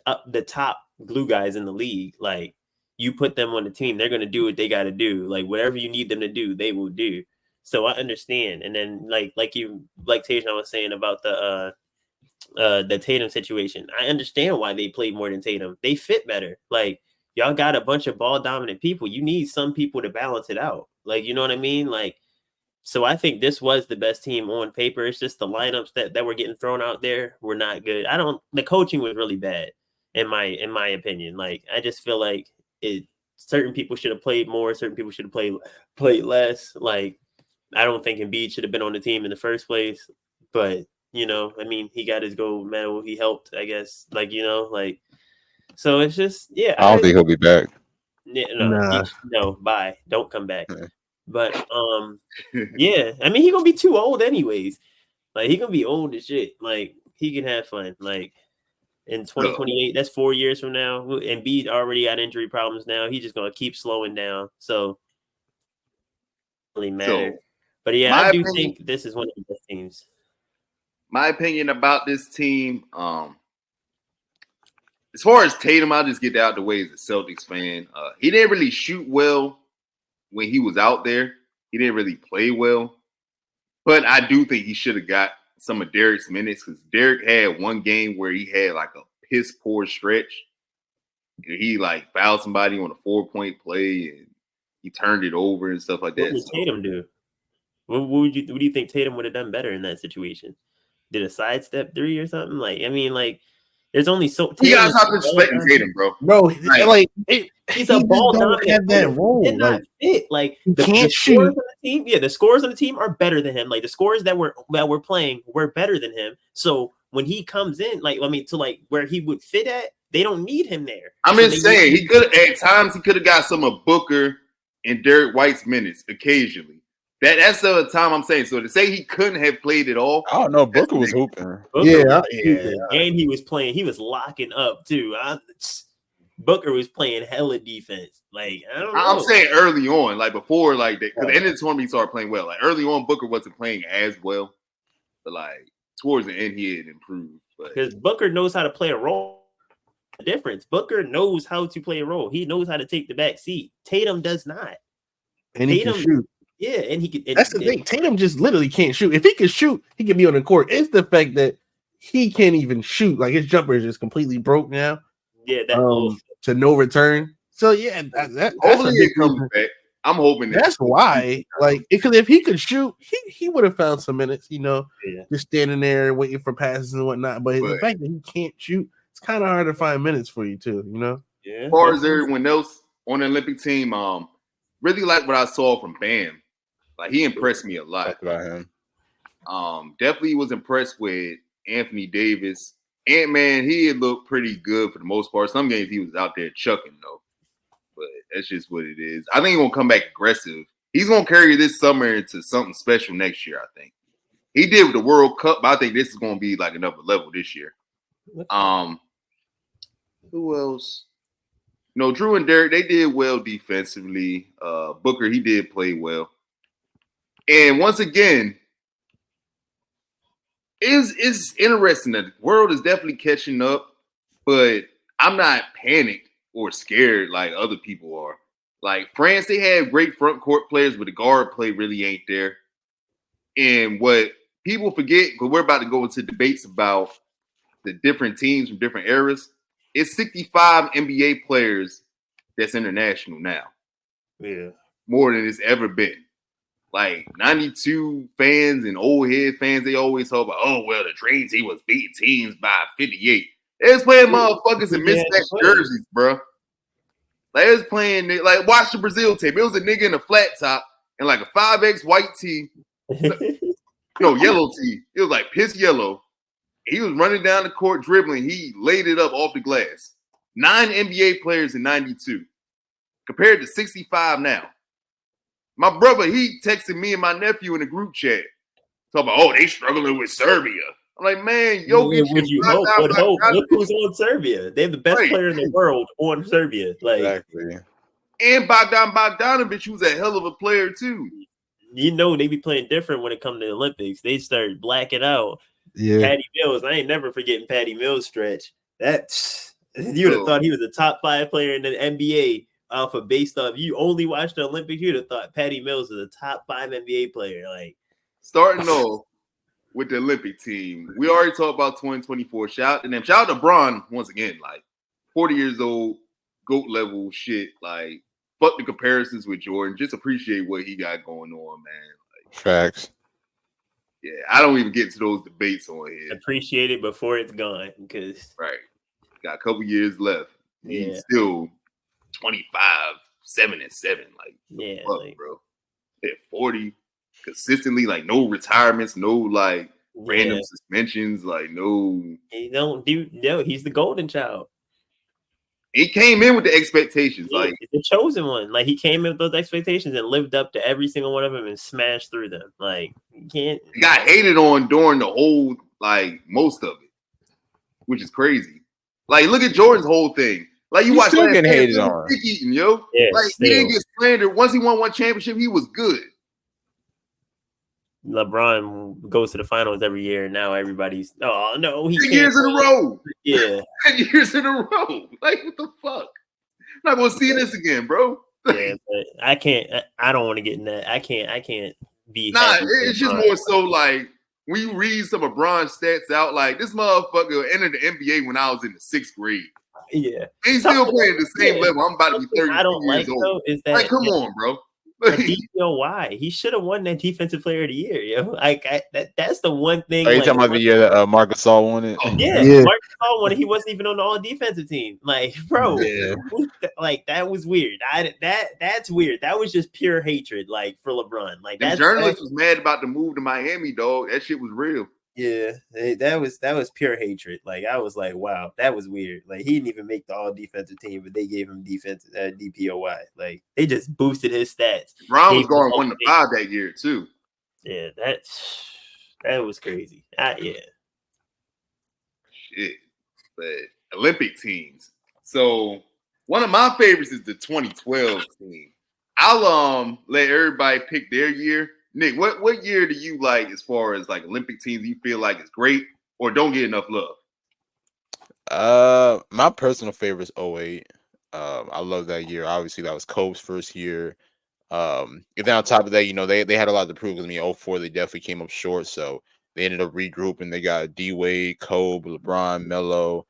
Speaker 3: up the top glue guys in the league. Like, you put them on the team, they're gonna do what they got to do. Like, whatever you need them to do, they will do. So I understand. And then like Tatum was saying about the Tatum situation, I understand why they played more than Tatum. They fit better. Like, y'all got a bunch of ball dominant people. You need some people to balance it out. Like, you know what I mean? Like, so I think this was the best team on paper. It's just the lineups that were getting thrown out there were not good. The coaching was really bad in my opinion. Like, I just feel like certain people should have played more, certain people should have played less. Like, I don't think Embiid should have been on the team in the first place, but I mean, he got his gold medal. He helped, I guess. Like, so it's just, I
Speaker 2: don't think he'll be back.
Speaker 3: Yeah, no, bye. Don't come back. But I mean, he's gonna be too old anyways. Like, he gonna be old as shit. Like, he can have fun. Like, in 2028, that's 4 years from now. Embiid already got injury problems now. He's just gonna keep slowing down. So, it really matter. But I do think this is one of the best teams.
Speaker 1: My opinion about this team, as far as Tatum, I'll just get that out the way as a Celtics fan. He didn't really shoot well when he was out there. He didn't really play well. But I do think he should have got some of Derek's minutes, because Derek had one game where he had like a piss poor stretch he like fouled somebody on a 4-point play and he turned it over and stuff like that.
Speaker 3: What would Tatum do? What do you think Tatum would have done better in that situation? Did a sidestep 3 or something? Like, I mean, like, there's only so.
Speaker 1: You gotta stop disrespecting Tatum, bro.
Speaker 4: Bro,
Speaker 3: he's a ball dominant.
Speaker 4: Have that role.
Speaker 3: Did not fit. Like,
Speaker 4: the scores
Speaker 3: on the team. Yeah, the scores on the team are better than him. Like, the scores that were playing were better than him. So when he comes in, like, I mean, to like where he would fit at, they don't need him there.
Speaker 1: I'm just saying he could at times he could have got some of Booker and Derek White's minutes occasionally. That's the time I'm saying. So to say he couldn't have played at all,
Speaker 2: I don't know. Booker was hooping.
Speaker 4: Yeah,
Speaker 3: and he was playing. He was locking up too. Booker was playing hella defense. Like, I don't know.
Speaker 1: I'm saying early on, like before, like because the end of the tournament he started playing well. Like early on, Booker wasn't playing as well, but like towards the end he had improved.
Speaker 3: Because Booker knows how to play a role. The difference, Booker knows how to play a role. He knows how to take the back seat. Tatum does not.
Speaker 4: And he can shoot.
Speaker 3: Yeah, and he could.
Speaker 4: That's the thing. Tatum just literally can't shoot. If he could shoot, he can be on the court. It's the fact that he can't even shoot. Like his jumper is just completely broke now.
Speaker 3: Yeah, that
Speaker 4: to no return. So yeah,
Speaker 1: hopefully it comes back. I'm hoping
Speaker 4: that's why. Like, because if he could shoot, he would have found some minutes. You know, just standing there waiting for passes and whatnot. But the fact that he can't shoot, it's kind of hard to find minutes for you too. You know.
Speaker 3: Yeah.
Speaker 1: As far as everyone else on the Olympic team, really like what I saw from Bam. Like he impressed me a lot.
Speaker 2: About him.
Speaker 1: Definitely was impressed with Anthony Davis. Ant-Man, he had looked pretty good for the most part. Some games he was out there chucking though. But that's just what it is. I think he's gonna come back aggressive. He's gonna carry this summer into something special next year, I think. He did with the World Cup, but I think this is gonna be like another level this year. Who else? No, Drew and Derek, they did well defensively. Booker, he did play well. And once again, it's interesting that the world is definitely catching up, but I'm not panicked or scared like other people are. Like France, they had great front court players, but the guard play really ain't there. And what people forget, because we're about to go into debates about the different teams from different eras, it's 65 NBA players that's international now.
Speaker 3: Yeah.
Speaker 1: More than it's ever been. Like 92 fans and old head fans, they always talk about, oh, well, the Dream Team was beating teams by 58. They was playing motherfuckers in mismatched jerseys, bro. Like, they was playing, like, watch the Brazil tape. It was a nigga in a flat top and like a 5X white tee. No, yellow tee. It was like piss yellow. He was running down the court dribbling. He laid it up off the glass. 9 NBA players in 92 compared to 65 now. My brother, he texted me and my nephew in a group chat. Talking about, oh, they struggling with Serbia. I'm like, man, Jokic.
Speaker 3: Look who's on Serbia. They have the best player in the world on Serbia. Like,
Speaker 2: exactly.
Speaker 1: And Bogdan Bogdanovic, who's a hell of a player too.
Speaker 3: You know they be playing different when it comes to the Olympics. They start blacking out.
Speaker 4: Yeah.
Speaker 3: Patty Mills. I ain't never forgetting Patty Mills stretch. That's you would have thought he was a top 5 player in the NBA. Based off you only watched the Olympics, you'd have thought Patty Mills is a top 5 NBA player. Like
Speaker 1: starting off with the Olympic team, we already talked about 2024. Shout out to them. Shout out to Bron once again. Like 40 years old, GOAT level shit. Like fuck the comparisons with Jordan. Just appreciate what he got going on, man. Like,
Speaker 2: facts.
Speaker 1: Yeah, I don't even get to those debates on here.
Speaker 3: Appreciate it before it's gone, because
Speaker 1: got a couple years left. He's still 25, 7-7. Like, fuck,
Speaker 3: like,
Speaker 1: bro. At 40, consistently, like no retirements, no like random suspensions, like no.
Speaker 3: He don't do no. He's the golden child.
Speaker 1: He came in with the expectations, like
Speaker 3: the chosen one. Like he came in with those expectations and lived up to every single one of them and smashed through them. Like you can't.
Speaker 1: He got hated on during the whole, like most of it, which is crazy. Like look at Jordan's whole thing. Like you watch,
Speaker 2: getting hated on.
Speaker 1: Eating, yo.
Speaker 3: Yeah,
Speaker 1: like he didn't get slandered. Once he won one championship, he was good.
Speaker 3: LeBron goes to the finals every year, and now everybody's he
Speaker 1: 10 years in a row.
Speaker 3: Yeah,
Speaker 1: 10 years in a row. Like what the fuck? I'm not gonna see this again, bro.
Speaker 3: Yeah, but I can't. I don't want to get in that. I can't be.
Speaker 1: Nah, it's just more so like when you read some of Bron's stats out, like this motherfucker entered the NBA when I was in the 6th grade.
Speaker 3: Yeah,
Speaker 1: he's still playing the same level. I'm about to be 32
Speaker 3: I don't
Speaker 1: years
Speaker 3: like
Speaker 1: old.
Speaker 3: though is that
Speaker 1: like, come on, bro.
Speaker 3: DPOY, he should have won that Defensive Player of the Year. Yo, that's the one thing.
Speaker 2: Are you talking about the year that Marc Gasol won it?
Speaker 3: Yeah, Marc Gasol won it. He wasn't even on the all defensive team. Like, bro, like that was weird. That's weird. That was just pure hatred, like for LeBron. Like
Speaker 1: that journalist was mad about the move to Miami, dog. That shit was real.
Speaker 3: Yeah, that was pure hatred. Like I was like, wow, that was weird. Like he didn't even make the all defensive team, but they gave him defensive DPOY. Like they just boosted his stats.
Speaker 1: Brown was going 1-5 that year too.
Speaker 3: Yeah, that was crazy. Yeah.
Speaker 1: Shit, but Olympic teams. So one of my favorites is the 2012 team. I'll let everybody pick their year. Nick, what year do you like as far as like Olympic teams you feel like is great or don't get enough love?
Speaker 2: My personal favorite is 08. I love that year. Obviously, that was Kobe's first year. And then on top of that, they had a lot to prove. Because 04 they definitely came up short, so they ended up regrouping. They got D Wade, Kobe, LeBron, Melo,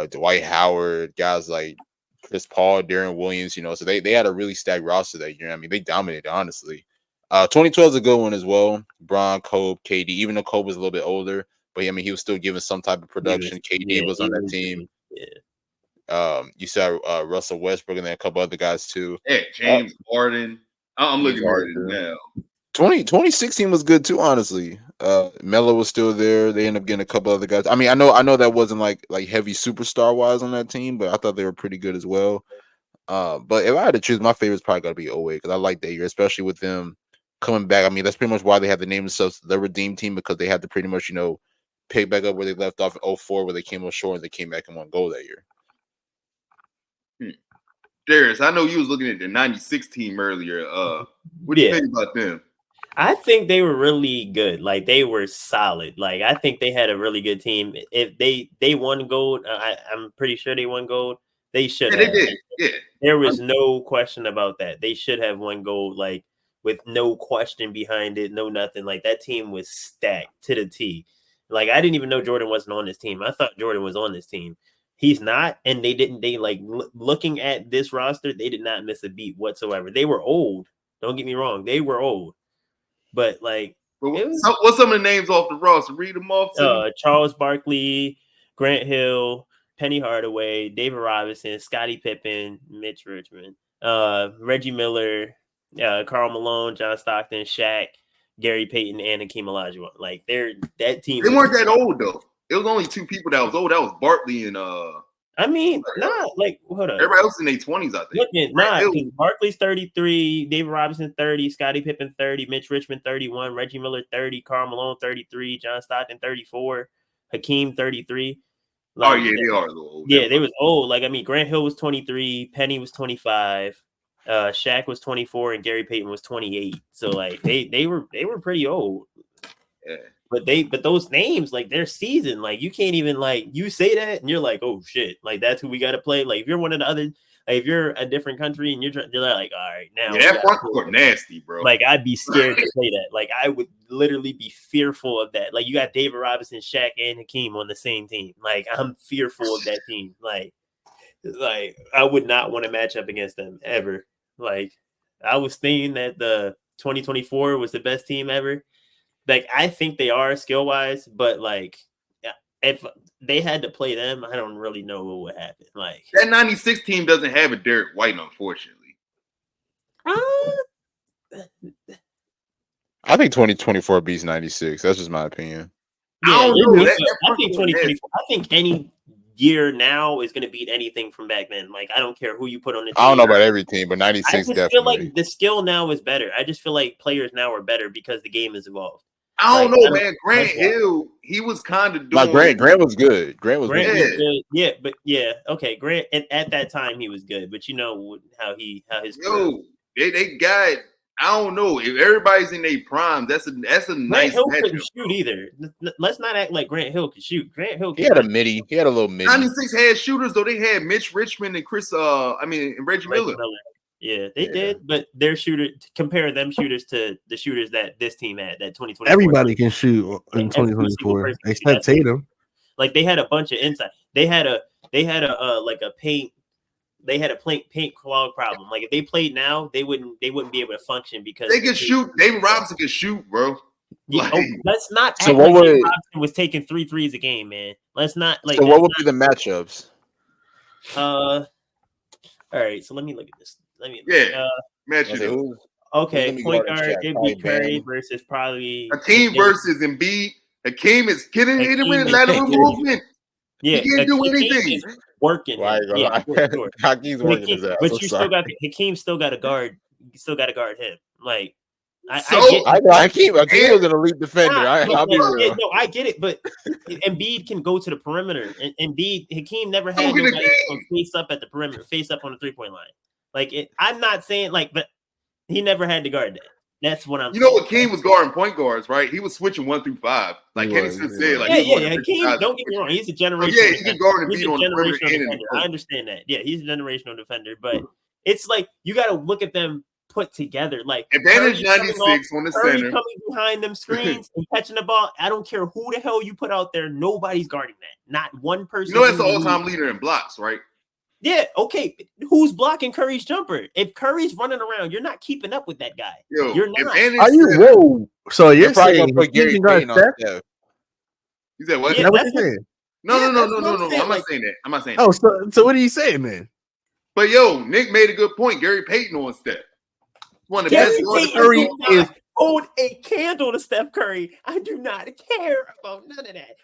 Speaker 2: Dwight Howard, guys like Chris Paul, Darren Williams. So they had a really stacked roster that year. I mean, they dominated, honestly. 2012 is a good one as well. Bron, Kobe, KD. Even though Kobe was a little bit older, but I mean, he was still giving some type of production. KD was on that team. Yeah. You saw Russell Westbrook and then a couple other guys too.
Speaker 1: Yeah, James Harden. I'm looking at it now.
Speaker 2: 2016 was good too, honestly. Melo was still there. They ended up getting a couple other guys. I mean, I know that wasn't like heavy superstar wise on that team, but I thought they were pretty good as well. But if I had to choose, my favorite's probably got to be 08 because I like that year, especially with them coming back. I mean, that's pretty much why they had to name themselves the Redeem Team, because they had to pretty much, pick back up where they left off in 04, where they came up short and they came back and won gold that year.
Speaker 1: Darius, I know you was looking at the 96 team earlier. What do you think about them?
Speaker 3: I think they were really good. Like they were solid. Like I think they had a really good team. If they won gold, I'm pretty sure they won gold. They should have.
Speaker 1: They did. Yeah.
Speaker 3: There was no question about that. They should have won gold, like with no question behind it, no nothing. Like that team was stacked to the T. Like I didn't even know Jordan wasn't on this team. I thought Jordan was on this team. He's not, and looking at this roster, they did not miss a beat whatsoever. They were old. Don't get me wrong, they were old, but like,
Speaker 1: what's some of the names off the roster? Read them off.
Speaker 3: Charles Barkley, Grant Hill, Penny Hardaway, David Robinson, Scottie Pippen, Mitch Richmond, Reggie Miller, Karl Malone, John Stockton, Shaq, Gary Payton, and Hakeem Olajuwon. Like that team.
Speaker 1: They weren't that old though. It was only two people that was old. That was Barkley and
Speaker 3: I mean, hold on.
Speaker 1: Everybody else in their 20s, I think.
Speaker 3: Barkley's 33, David Robinson 30, Scottie Pippen 30, Mitch Richmond 31, Reggie Miller 30, Karl Malone 33, John Stockton 34, Hakeem 33.
Speaker 1: They are a little old.
Speaker 3: Yeah, they was old. Like I mean, Grant Hill was 23, Penny was 25, Shaq was 24, and Gary Payton was 28. So like they were pretty old.
Speaker 1: Yeah.
Speaker 3: But those names, like they're seasoned. Like you can't even you say that and you're like, oh shit, like that's who we got to play. Like if you're one of the other, like, if you're a different country and you're like, all right, now
Speaker 1: that front court nasty, bro.
Speaker 3: Like I'd be scared to play that. Like I would literally be fearful of that. Like you got David Robinson, Shaq, and Hakeem on the same team. Like I'm fearful of that team. Like I would not want to match up against them ever. Like I was thinking that the 2024 was the best team ever. Like I think they are skill wise, but like if they had to play them, I don't really know what would happen. Like
Speaker 1: that 96 team doesn't have a Derek White, unfortunately.
Speaker 2: I think 2024 beats 96. That's just my opinion.
Speaker 3: Yeah, I think 2024. I think any year now is going to beat anything from back then. Like I don't care who you put on the team.
Speaker 2: I don't know about every team, but 96
Speaker 3: I just
Speaker 2: definitely.
Speaker 3: feel like the skill now is better. I just feel like players now are better because the game has evolved.
Speaker 1: I don't know, man. Grant Hill, he was kind of doing.
Speaker 2: Like Grant was good. Grant was good.
Speaker 3: Yeah, but yeah, okay. Grant at that time he was good, but you know how his
Speaker 1: they got. I don't know if everybody's in their prime. That's a nice.
Speaker 3: Grant Hill couldn't shoot either. Let's not act like Grant Hill could shoot. Grant Hill.
Speaker 2: He had a midi. He had a little midi.
Speaker 1: 96 had shooters though. They had Mitch Richmond and and Reggie Miller.
Speaker 3: Yeah, they did, but their compare them shooters to the shooters that this team had, that 2024.
Speaker 4: Everybody can shoot in 2024, except Tatum.
Speaker 3: Like they had a bunch of inside. They had they had a paint clog problem. Like if they played now, they wouldn't be able to function because
Speaker 1: they could shoot. David Robinson could shoot, bro.
Speaker 3: Yeah, let's not act
Speaker 2: So
Speaker 3: like David Robinson was taking 3 threes a game, man. Let's not like.
Speaker 2: So what would be the matchups?
Speaker 3: All right, so let me look at this.
Speaker 1: Matchups.
Speaker 3: Okay, point guard, it'd be Curry versus probably
Speaker 1: Hakeem versus Embiid. Hakeem is getting hit with lateral movement.
Speaker 3: Yeah,
Speaker 1: he can't do anything.
Speaker 3: Working.
Speaker 2: Yeah, Hakeem's working his ass.
Speaker 3: But Hakeem still got to guard. You still got to guard him. Like
Speaker 2: Hakeem was an elite defender. I'll be real.
Speaker 3: Yeah, no, I get it, but Embiid can go to the perimeter. And Hakeem never had nobody face up at the perimeter, face up on the 3-point line. Like I'm not saying but he never had to guard that. That's what I'm.
Speaker 1: You know, Hakeem was guarding point guards, right? He was switching 1 through 5, like Kenny Smith said. Like
Speaker 3: Hakeem. Don't get me wrong, he's a generational.
Speaker 1: Yeah, he can guard and beat on the
Speaker 3: defender. I understand that. Yeah, he's a generational defender, but it's like you got to look at them put together. Like
Speaker 1: advantage 96 on the center,
Speaker 3: coming behind them screens and catching the ball. I don't care who the hell you put out there. Nobody's guarding that. Not one person.
Speaker 1: You know, that's the all-time leader in blocks, right?
Speaker 3: Yeah, okay. Who's blocking Curry's jumper? If Curry's running around, you're not keeping up with that guy. You're not.
Speaker 4: Are you? Whoa. So you're
Speaker 2: probably
Speaker 4: saying
Speaker 2: gonna put Gary Payton on Steph?
Speaker 1: You said what?
Speaker 3: Yeah,
Speaker 4: what you saying?
Speaker 1: No. I'm not saying that. I'm not saying that.
Speaker 4: Oh, so what are you saying, man?
Speaker 1: But Nick made a good point. Gary Payton on Steph. One of the best.
Speaker 3: Curry is hold a candle to Steph Curry. I do not care about none of that.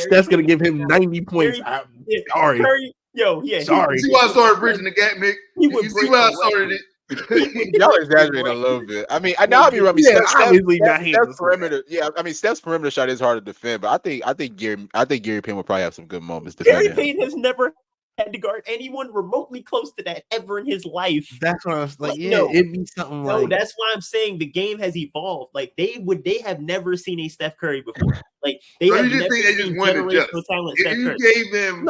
Speaker 4: Steph's gonna give him 90 points. Sorry.
Speaker 3: Curry,
Speaker 4: sorry.
Speaker 1: You see why I started bridging the gap, Nick? You see why I started it?
Speaker 2: Y'all exaggerating a little bit. I mean, now I'll be running. Steph's perimeter. Yeah, I mean, Steph's perimeter shot is hard to defend, but I think Gary Payton will probably have some good moments defending.
Speaker 3: Gary Payton has never had to guard anyone remotely close to that ever in his life.
Speaker 4: That's what I was like. It'd be something like.
Speaker 3: No, that's why I'm saying the game has evolved. Like they have never seen a Steph Curry before. Like they have never seen generational talent.
Speaker 1: If you gave them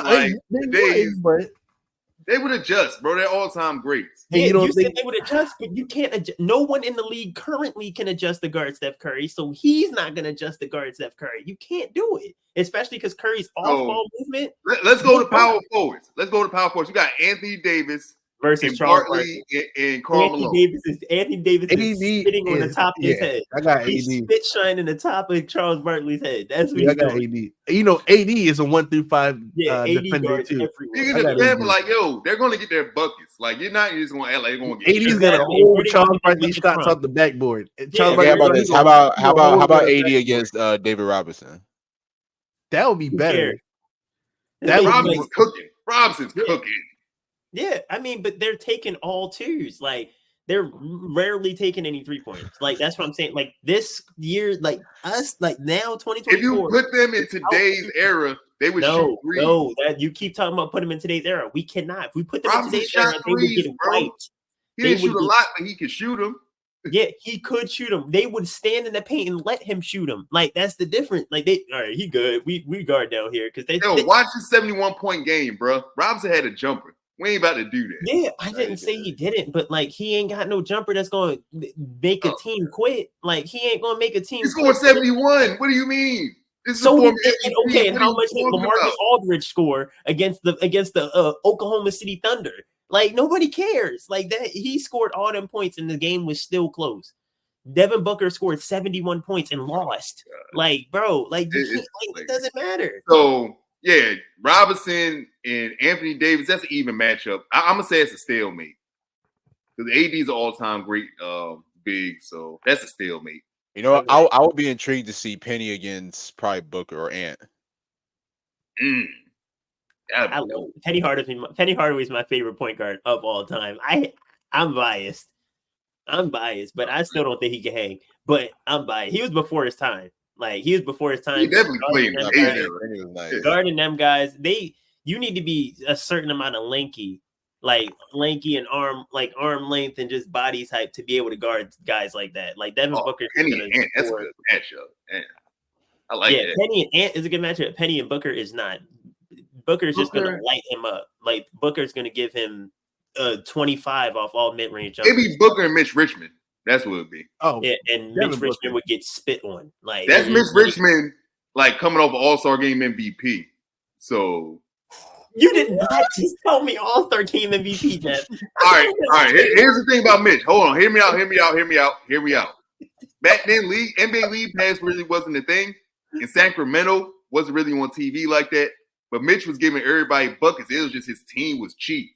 Speaker 1: they would adjust, bro. They're all-time greats.
Speaker 3: Yeah, you said they would adjust, but you can't adjust. No one in the league currently can adjust the guard Steph Curry, so he's not going to adjust the guard Steph Curry. You can't do it, especially because Curry's off-ball movement.
Speaker 1: Let's go to power forwards. You got Anthony Davis
Speaker 3: versus Charles Barkley
Speaker 1: and Karl Malone.
Speaker 3: Anthony Davis is spitting on the top of his head.
Speaker 4: I got
Speaker 3: He's
Speaker 4: AD.
Speaker 3: spit shining the top of Charles Barkley's head. That's what
Speaker 4: I got
Speaker 3: doing.
Speaker 4: AD. You know, AD is a 1 through 5
Speaker 3: AD
Speaker 4: defender too.
Speaker 1: You can defend, like, they're going to get their buckets. Like, you're not just going to act like they're going to get.
Speaker 4: AD's gonna hold Charles Barkley shots off the backboard.
Speaker 2: How about this? How about AD against David Robinson?
Speaker 4: That would be better.
Speaker 1: Robinson's cooking. Cooking.
Speaker 3: Yeah, I mean, but they're taking all twos. Like they're rarely taking any 3 points. Like that's what I'm saying. Like this year, like us, like now 2024.
Speaker 1: If you put them in today's era, they would shoot threes.
Speaker 3: No, that you keep talking about put them in today's era. We cannot. If we put them in today's era, they would get wiped.
Speaker 1: He didn't shoot a lot, but he could shoot them.
Speaker 3: Yeah, he could shoot them. They would stand in the paint and let him shoot them. Like that's the difference. Like all right, he good. We guard down here because they.
Speaker 1: Watch the 71-point game, bro. Robinson had a jumper. We ain't about to do that.
Speaker 3: Yeah, I didn't say he didn't, but like he ain't got no jumper that's going to make a team quit. Like he ain't going to make a team.
Speaker 1: He scored 71. What do you mean?
Speaker 3: And how much did LaMarcus Aldridge score against the Oklahoma City Thunder? Like nobody cares. Like that, he scored all them points and the game was still close. Devin Booker scored 71 points and lost. Like, bro, like it doesn't matter.
Speaker 1: So. Yeah, Robinson and Anthony Davis, that's an even matchup. I'm going to say it's a stalemate. Because AD is an all-time great big, so that's a stalemate.
Speaker 2: You know, I would be intrigued to see Penny against probably Booker or Ant.
Speaker 3: I love Penny Hardaway is my favorite point guard of all time. I'm biased. But I still don't think he can hang. But I'm biased. He was before his time. Like he was before his time.
Speaker 1: He definitely played
Speaker 3: guarding them guys. You need to be a certain amount of lanky and arm length and just body type to be able to guard guys like that. Like Devin Booker.
Speaker 1: Penny and Ant, that's a good matchup. Man. I like that.
Speaker 3: Penny and Ant is a good matchup. Penny and Booker is not. Booker's just gonna light him up. Like Booker's gonna give him 25 off all mid-range jumpers.
Speaker 1: Maybe Booker and Mitch Richmond. That's what it would be.
Speaker 3: Oh, yeah, and Mitch Richmond would get spit on. Like
Speaker 1: that's Mitch Richmond, like coming off an All-Star Game MVP. So
Speaker 3: You did not just tell me all 13 MVP, Jeff.
Speaker 1: All right. Here's the thing about Mitch. Hold on. Hear me out. Back then, NBA League Pass really wasn't a thing. In Sacramento, wasn't really on TV like that. But Mitch was giving everybody buckets. It was just his team was cheap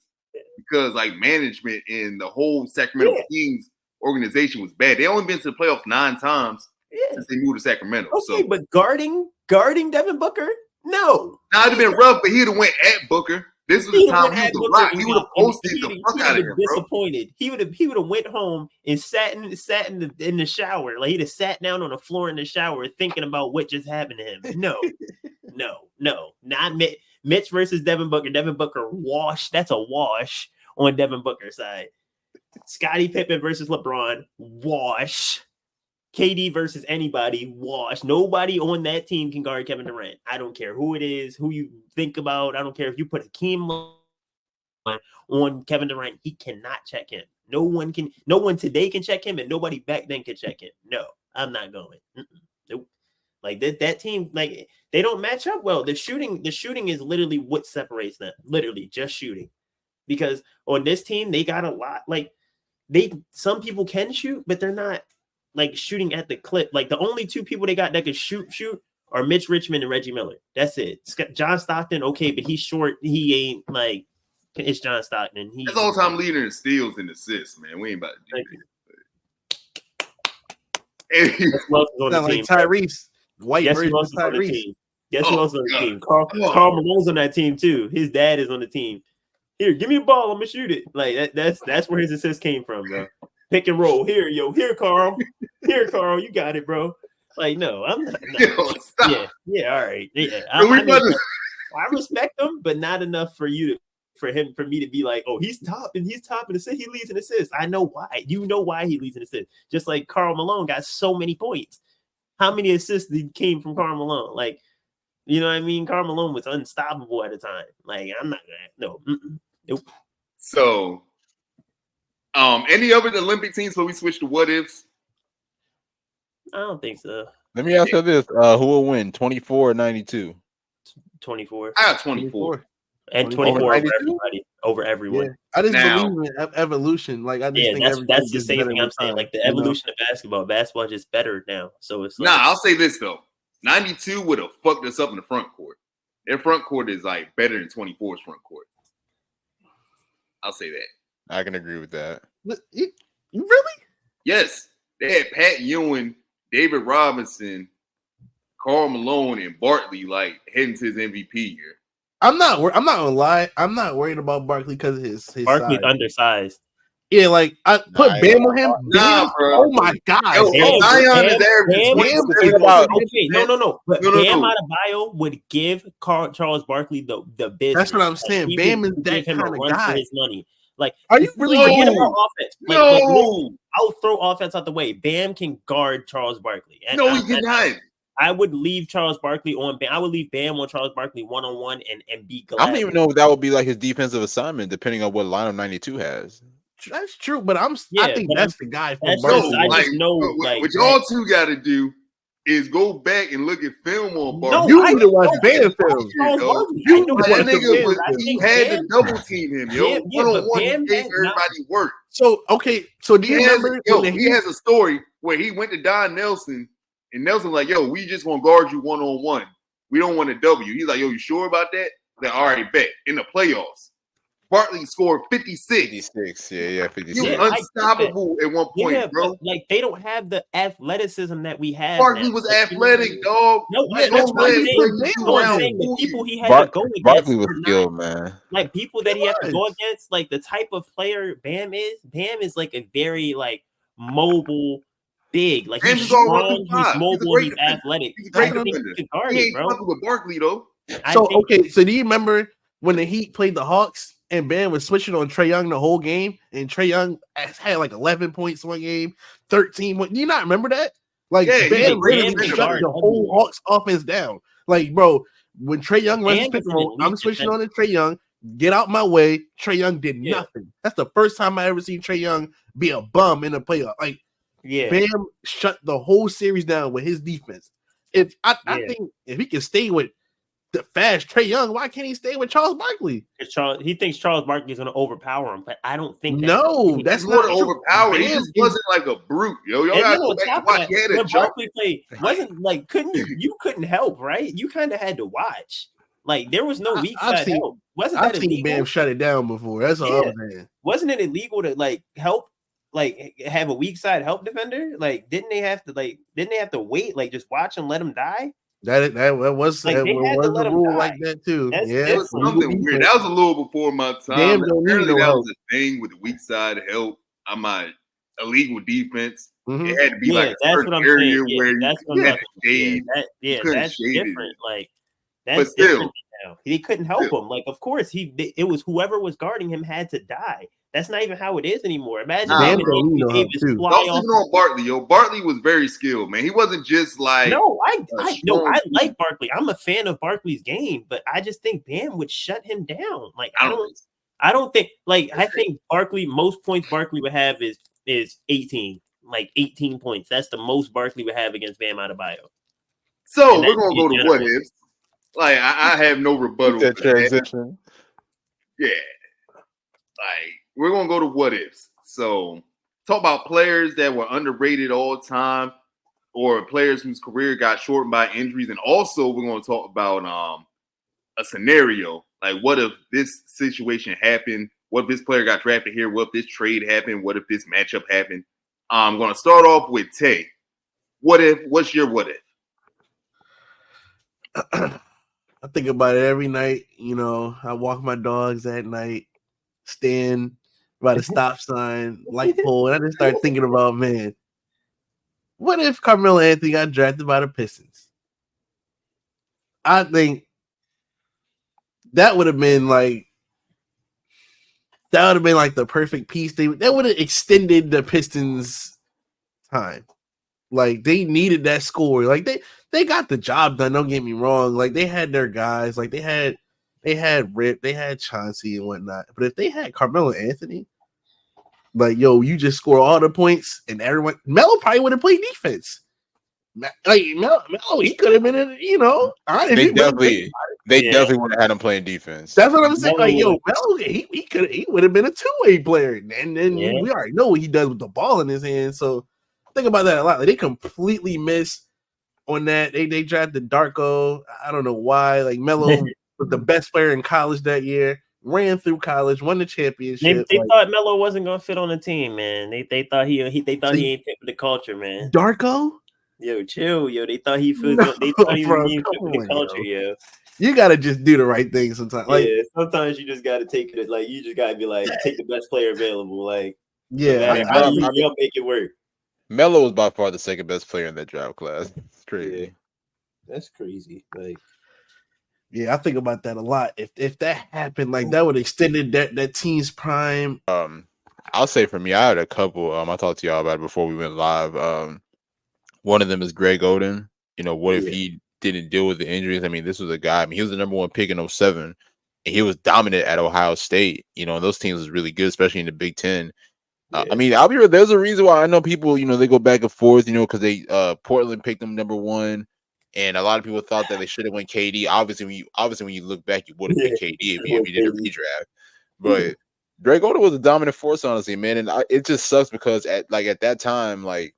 Speaker 1: because like management and the whole Sacramento Kings organization was bad. They only been to the playoffs 9 times since they moved to Sacramento.
Speaker 3: Okay, but guarding Devin Booker, no.
Speaker 1: Now it'd have been rough, but he'd have went at Booker. This was the time he was a rock. He would have posted the fuck out of him, bro.
Speaker 3: Disappointed. He would have went home and sat in the shower. Like he'd have sat down on the floor in the shower thinking about what just happened to him. No, not Mitch versus Devin Booker. Devin Booker wash. That's a wash on Devin Booker's side. Scottie Pippen versus LeBron, wash. KD versus anybody, wash. Nobody on that team can guard Kevin Durant. I don't care who it is, who you think about. I don't care if you put Hakeem on Kevin Durant. He cannot check him. No one today can check him, and nobody back then could check him. No, I'm not going. Nope. Like that team, like they don't match up well. The shooting is literally what separates them. Literally just shooting. Because on this team, they got a lot. Like some people can shoot, but they're not like shooting at the clip. Like the only 2 people they got that could shoot are Mitch Richmond and Reggie Miller. That's it. John Stockton, okay, but he's short. He ain't like it's John Stockton.
Speaker 1: He's all-time leader in steals and assists, man. We ain't about to do
Speaker 3: that.
Speaker 4: Like Tyrese. White version of
Speaker 3: Tyrese. Guess who else on the team? Karl Malone's on that team too. His dad is on the team. Here, give me a ball. I'm gonna shoot it. Like that's where his assist came from, bro. Pick and roll. Here, Carl. Here, Carl. You got it, bro. Like, no, I'm not.
Speaker 1: Yo, stop.
Speaker 3: Yeah, all right. Yeah, I respect him, but not enough for me to be like, oh, he's top in assist. He leads in assists. I know why. You know why he leads in assists. Just like Karl Malone got so many points. How many assists came from Karl Malone? Like, you know what I mean? Karl Malone was unstoppable at the time. Like, I'm not gonna. No. Nope.
Speaker 1: So. Any other Olympic teams where we switch to what ifs?
Speaker 3: I don't think so.
Speaker 2: Let me ask you this: who will win, 24 or 92?
Speaker 3: 24.
Speaker 1: I got 24.
Speaker 3: And 24 over everyone.
Speaker 4: Yeah. I just believe in evolution. Like I just think
Speaker 3: that's the same thing I'm saying. Like the evolution of basketball. Basketball is just better now. So it's like,
Speaker 1: I'll say this though: 92 would have fucked us up in the front court. Their front court is like better than 24's front court. I'll say that.
Speaker 2: I can agree with that.
Speaker 4: You really?
Speaker 1: Yes. They had Pat Ewing, David Robinson, Karl Malone, and Barkley like heading to his MVP year.
Speaker 4: I'm not gonna lie. I'm not worried about Barkley because of his
Speaker 3: Barkley's
Speaker 4: size.
Speaker 3: Undersized.
Speaker 4: Yeah, like I put Bam on him.
Speaker 1: Nah, bro.
Speaker 4: Oh my god.
Speaker 1: Zion is averaging.
Speaker 3: No. But Bam Adebayo would give Charles Barkley the business.
Speaker 4: That's what I'm saying. Bam is that kind of guy.
Speaker 3: For his money. Like,
Speaker 4: are you really
Speaker 3: forget about offense? Like, I'll throw offense out the way. Bam can guard Charles Barkley.
Speaker 1: No, he cannot.
Speaker 3: I would leave Charles Barkley on Bam. I would leave Bam on Charles Barkley one-on-one and be glad.
Speaker 2: I don't even know if that would be like his defensive assignment, depending on what lineup 92 has.
Speaker 4: That's true, but I think that's the guy for
Speaker 3: Barkley. I just know.
Speaker 1: What y'all two got to do is go back and look at film on Barkley.
Speaker 4: No, you need to watch Bam film.
Speaker 1: You had to double team him, yo. One-on-one, he gave everybody work.
Speaker 4: So do you remember?
Speaker 1: He has a story where he went to Don Nelson, and Nelson like, yo, we just gonna guard you one-on-one. We don't want a W. He's like, yo, you sure about that? Like, all right, bet. In the playoffs, Barkley scored 56.
Speaker 2: 56, yeah, 56.
Speaker 1: He was unstoppable at one point, bro.
Speaker 3: Like, they don't have the athleticism that we have.
Speaker 1: Barkley was athletic, dog.
Speaker 3: No, that's what I'm saying. The people he had to go against.
Speaker 2: Barkley was skilled, man.
Speaker 3: Like, people that he had to go against, like, the type of player Bam is like a very, like, mobile, big. Like, he's strong, he's mobile, he's athletic.
Speaker 1: He's a great defender. He ain't fucking with Barkley, though.
Speaker 4: So do you remember when the Heat played the Hawks? And Bam was switching on Trae Young the whole game, and Trae Young had like 11 points one game, 13. Do you not remember that? Like, Bam really shut the whole Hawks offense down. Like, bro, when Trae Young runs pick and roll, I'm switching on to Trae Young. Get out my way. Trae Young did nothing. That's the first time I ever seen Trae Young be a bum in a playoff. Like, Bam shut the whole series down with his defense. I think if he can stay with fast Trae Young. Why can't he stay with Charles Barkley?
Speaker 3: He thinks Charles Barkley is going to overpower him, but I don't think
Speaker 4: that's
Speaker 1: not
Speaker 4: not
Speaker 1: overpower. He just wasn't like a brute, yo. Y'all got to go back and watch. He had a
Speaker 3: Barkley played wasn't like you couldn't help, right? You kind of had to watch. Like there was no weak side help.
Speaker 4: I've seen Bam shut it down before. That's all I'm saying.
Speaker 3: Wasn't it illegal to like help? Like have a weak side help defender? Like didn't they have to wait? Like just watch and let him die?
Speaker 4: That was like, a rule like that too.
Speaker 1: It was something weird. That was a little before my time. Apparently that was a thing with the weak side help. I'm a illegal defense. Mm-hmm. It had to be like a certain area where you had to shade.
Speaker 3: That's different. Like that's different now. He couldn't help him. Like of course it was whoever was guarding him had to die. That's not even how it is anymore. Imagine
Speaker 1: don't sleep on Barkley, yo. Barkley was very skilled, man. He wasn't just like
Speaker 3: I like Barkley. I'm a fan of Barkley's game, but I just think Bam would shut him down. Like I don't think like I think Barkley, most points Barkley would have is 18, like 18 points. That's the most Barkley would have against Bam Adebayo.
Speaker 1: So we're gonna go to what ifs. Like I have no rebuttal
Speaker 2: that transition.
Speaker 1: Yeah, like. We're going to go to what ifs. So talk about players that were underrated all the time or players whose career got shortened by injuries. And also we're going to talk about a scenario. Like what if this situation happened? What if this player got drafted here? What if this trade happened? What if this matchup happened? I'm going to start off with Tay. What's your what if?
Speaker 4: I think about it every night. You know, I walk my dogs at night, stand by the stop sign, light pole, and I just start thinking about, man, what if Carmelo Anthony got drafted by the Pistons? I think that would have been like the perfect piece. That would have extended the Pistons' time. Like they needed that score. Like they got the job done. Don't get me wrong. Like they had their guys. Like they had Rip, they had Chauncey and whatnot. But if they had Carmelo Anthony, like, yo, you just score all the points and everyone, Melo probably would have played defense. Like Melo, he could have been in, you know.
Speaker 2: They definitely would have had him playing defense.
Speaker 4: That's what I'm saying. Like, yo, Melo, he would have been a two-way player. And then we already know what he does with the ball in his hand. So think about that a lot. Like, they completely missed on that. They drafted Darko. I don't know why. Like Melo was the best player in college that year. Ran through college, won the championship.
Speaker 3: They thought Melo wasn't gonna fit on the team, man. They thought he ain't fit with the culture, man.
Speaker 4: Darko,
Speaker 3: yo, chill, yo. They thought he fit. They thought he was fit with the culture, yo.
Speaker 4: You gotta just do the right thing sometimes. Like,
Speaker 3: sometimes you just gotta take it. Like you just gotta be like, take the best player available. Like,
Speaker 2: you'll
Speaker 3: make it work.
Speaker 2: Melo was by far the second best player in that draft class. It's crazy.
Speaker 3: Yeah. That's crazy. Like.
Speaker 4: Yeah, I think about that a lot. If that happened, like that would extended that team's prime.
Speaker 2: I'll say for me, I had a couple. I talked to y'all about it before we went live. One of them is Greg Oden. You know, what if he didn't deal with the injuries? I mean, this was a guy. I mean, he was the number one pick in 2007, and he was dominant at Ohio State. You know, and those teams was really good, especially in the Big Ten. I mean, I'll be real. There's a reason why I know people. You know, they go back and forth. You know, because they Portland picked him number one. And a lot of people thought that they should have went KD. Obviously, when you look back, you would have picked KD if you did a redraft. But Greg Oden was a dominant force, honestly, man. And it just sucks because at that time, like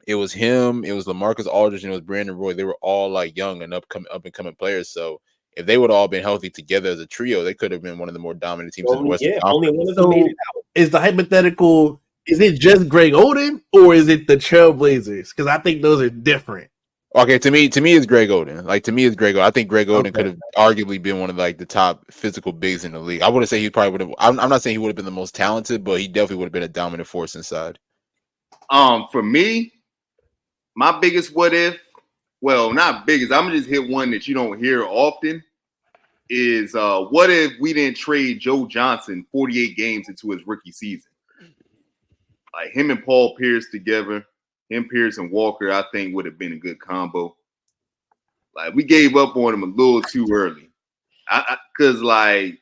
Speaker 2: it was him, it was LaMarcus Aldridge, and it was Brandon Roy. They were all like young and up and coming players. So if they would have all been healthy together as a trio, they could have been one of the more dominant teams in the Western Conference.
Speaker 3: Only one of them made it out.
Speaker 4: Is the hypothetical? Is it just Greg Oden or is it the Trailblazers? Because I think those are different.
Speaker 2: Okay, to me, it's Greg Oden. Like to me, it's Greg Oden. I think Greg Oden could have arguably been one of like the top physical bigs in the league. I wouldn't say he probably would have. I'm not saying he would have been the most talented, but he definitely would have been a dominant force inside.
Speaker 1: For me, my biggest what if, well, not biggest. I'm gonna just hit one that you don't hear often. Is what if we didn't trade Joe Johnson 48 games into his rookie season? Like him and Paul Pierce together. Him, Pierce, and Walker, I think would have been a good combo. Like we gave up on him a little too early, because I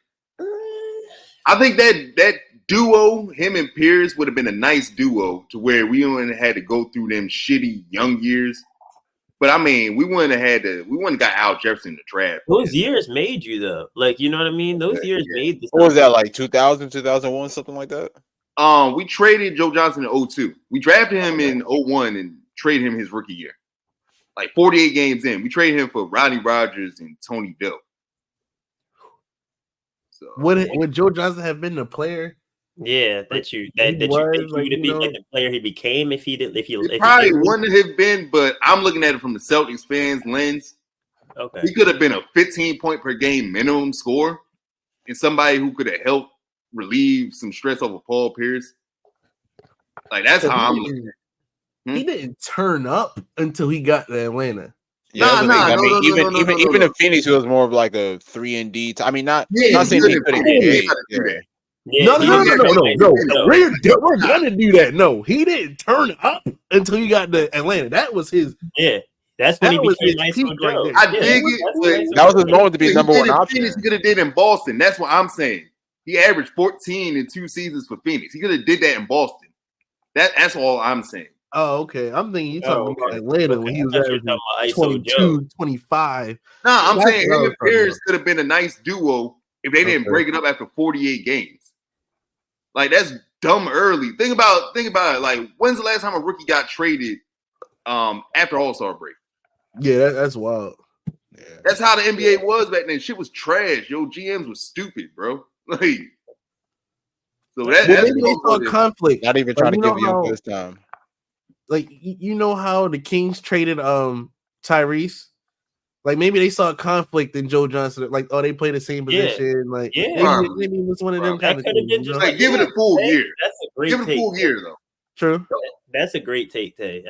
Speaker 1: think that duo, him and Pierce, would have been a nice duo to where we only had to go through them shitty young years. But I mean, we wouldn't have got Al Jefferson to draft.
Speaker 3: Those years made you though. Like, you know what I mean? Those years made the
Speaker 2: What was that, like 2000, 2001, something like that?
Speaker 1: We traded Joe Johnson in 2002. We drafted him in 2001 and traded him his rookie year. Like 48 games in. We traded him for Rodney Rogers and Tony Doe. So
Speaker 4: would Joe Johnson have been the player?
Speaker 3: Yeah, that you think he would be like the player he became if he
Speaker 1: probably wouldn't have been, but I'm looking at it from the Celtics fans' lens.
Speaker 3: Okay.
Speaker 1: He could have been a 15-point per game minimum score and somebody who could have helped relieve some stress over Paul Pierce. Like, that's how I'm looking at it.
Speaker 4: He didn't turn up until he got to Atlanta.
Speaker 2: Yeah, even in Phoenix, he was more of like a 3-and-D. I mean, not saying he couldn't do that.
Speaker 4: No. We're gonna do that. No, he didn't turn up until he got to Atlanta. That was his.
Speaker 3: Yeah, that's when he became nice
Speaker 1: right there. I dig it.
Speaker 2: That was his moment to be number one option.
Speaker 1: He could have did in Boston. That's what I'm saying. He averaged 14 in 2 seasons for Phoenix. He could have did that in Boston. That's all I'm saying.
Speaker 4: Oh, okay. I'm thinking you talking about Atlanta when he was averaging 22, 25.
Speaker 1: No, I'm saying him and Pierce could have been a nice duo if they didn't break it up after 48 games. Like, that's dumb early. Think about it. Like, when's the last time a rookie got traded after All-Star break?
Speaker 4: Yeah, that's wild.
Speaker 1: Yeah. That's how the NBA was back then. Shit was trash. Yo, GMs was stupid, bro. Like, so that's
Speaker 4: maybe they saw conflict.
Speaker 2: Not even trying to give you this time.
Speaker 4: Like, you know how the Kings traded Tyrese? Like, maybe they saw conflict in Joe Johnson. Like, they play the same position.
Speaker 3: Yeah.
Speaker 4: Like, maybe it was one of them kind of things.
Speaker 1: Like, give it a full year.
Speaker 3: That's a great
Speaker 1: give it a full year, though.
Speaker 4: True.
Speaker 3: That's a great take, Tay.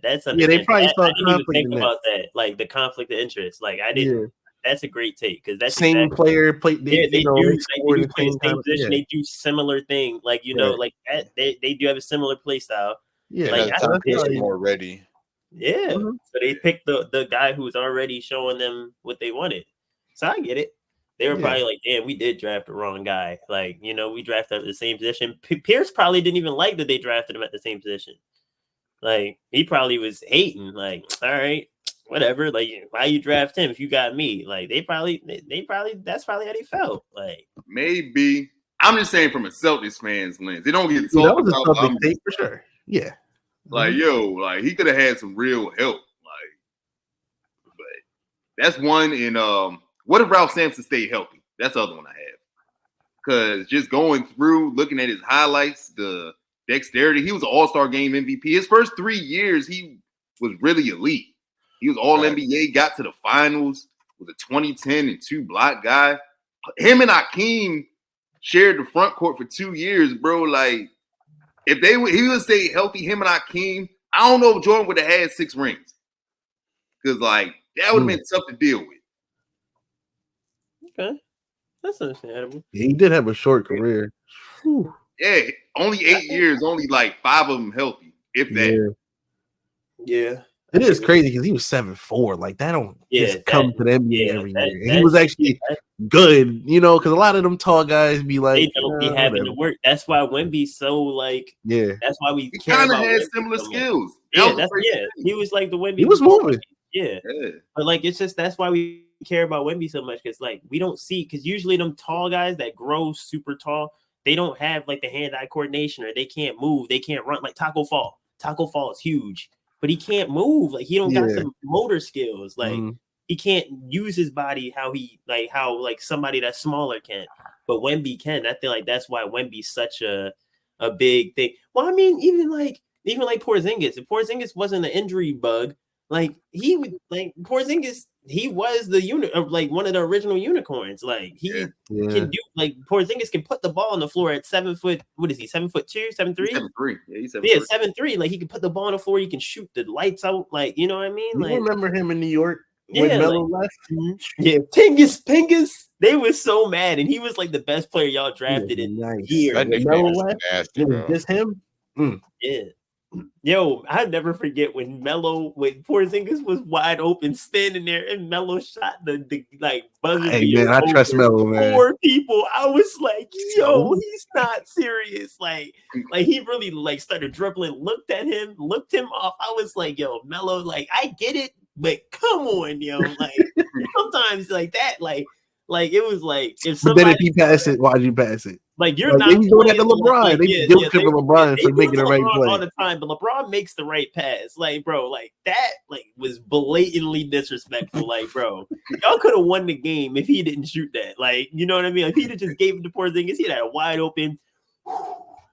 Speaker 3: That's
Speaker 4: they probably saw conflict.
Speaker 3: I didn't even think about that. Like, the conflict of interest. Like, I didn't. Yeah. That's a great take because that's
Speaker 4: same player play. They
Speaker 3: do play the same position. Yeah. They do similar thing. Like, like that. They do have a similar play style.
Speaker 2: Yeah,
Speaker 3: like
Speaker 2: that's more ready.
Speaker 3: Yeah, so they picked the guy who's already showing them what they wanted. So I get it. They were probably like, "Damn, we did draft the wrong guy." Like, we drafted at the same position. Pierce probably didn't even like that they drafted him at the same position. Like, he probably was hating. Like, all right, whatever. Like, why you draft him if you got me? Like, they probably that's probably how they felt. Like,
Speaker 1: maybe. I'm just saying from a Celtics fan's lens, they don't get talked about
Speaker 4: for sure. Yeah.
Speaker 1: Like, like he could have had some real help. Like, but that's one. And what if Ralph Sampson stayed healthy? That's the other one I have. Because just going through, looking at his highlights, the dexterity, he was an All-Star Game MVP. His first 3 years, he was really elite. He was All-NBA, got to the finals, was a 2010 and 2 block guy. Him and Hakeem shared the front court for 2 years, bro. Like, if he would stay healthy, him and Hakeem, I don't know if Jordan would have had 6 rings. Because, like, that would have been tough to deal with.
Speaker 3: Okay. That's understandable.
Speaker 4: Yeah, he did have a short career.
Speaker 1: Whew. Yeah, only 8 years, only like 5 of them healthy, if that.
Speaker 3: Yeah.
Speaker 4: It is crazy because he was 7'4". Like, that don't just come to the NBA every year. And he was actually good, because a lot of them tall guys be like,
Speaker 3: they don't be having to work. That's why Wemby's so like, that's why we
Speaker 1: kind of had similar skills.
Speaker 3: He was like the Wemby.
Speaker 4: He was moving.
Speaker 3: Yeah. But like, it's just that's why we care about Wemby so much because like we don't see because usually them tall guys that grow super tall, they don't have like the hand-eye coordination or they can't move, they can't run. Like Taco Fall. Taco Fall is huge. But he can't move. Like, he don't got some motor skills. Like, he can't use his body how somebody that's smaller can. But Wemby can. I feel like that's why Wemby's such a big thing. Well, I mean, even like Porzingis. If Porzingis wasn't an injury bug, like Porzingis, he was the one of the original unicorns. Like he can do Porzingis can put the ball on the floor at 7 foot. What is he? 7'2", 7'3"?
Speaker 1: 7'3". Yeah, he's 7'3".
Speaker 3: Yeah, 7'3". Like he can put the ball on the floor. He can shoot the lights out. Like, you know what I mean? Like,
Speaker 4: you remember him in New York when Melo left?
Speaker 3: Yeah, Pingus. They were so mad, and he was like the best player y'all drafted in years.
Speaker 4: Melo left. It was just him.
Speaker 3: Yeah. Yo, I never forget when Porzingis was wide open, standing there, and Melo shot the like buzzer.
Speaker 4: Hey man, I trust Melo, man.
Speaker 3: 4 people. I was like, yo, he's not serious. Like he really like started dribbling, looked him off. I was like, yo, Melo, like I get it, but come on, yo, like sometimes like that, like it was like if somebody.
Speaker 4: But then if you pass it, why'd you pass it?
Speaker 3: Like you're not
Speaker 4: doing that to LeBron. They guilt trip LeBron for making the right play
Speaker 3: all the time, but LeBron makes the right pass. Like, bro, like that, like was blatantly disrespectful. Like, bro, y'all could have won the game if he didn't shoot that. Like, you know what I mean? If he'd have just gave it to Porzingis, he'd had a wide open,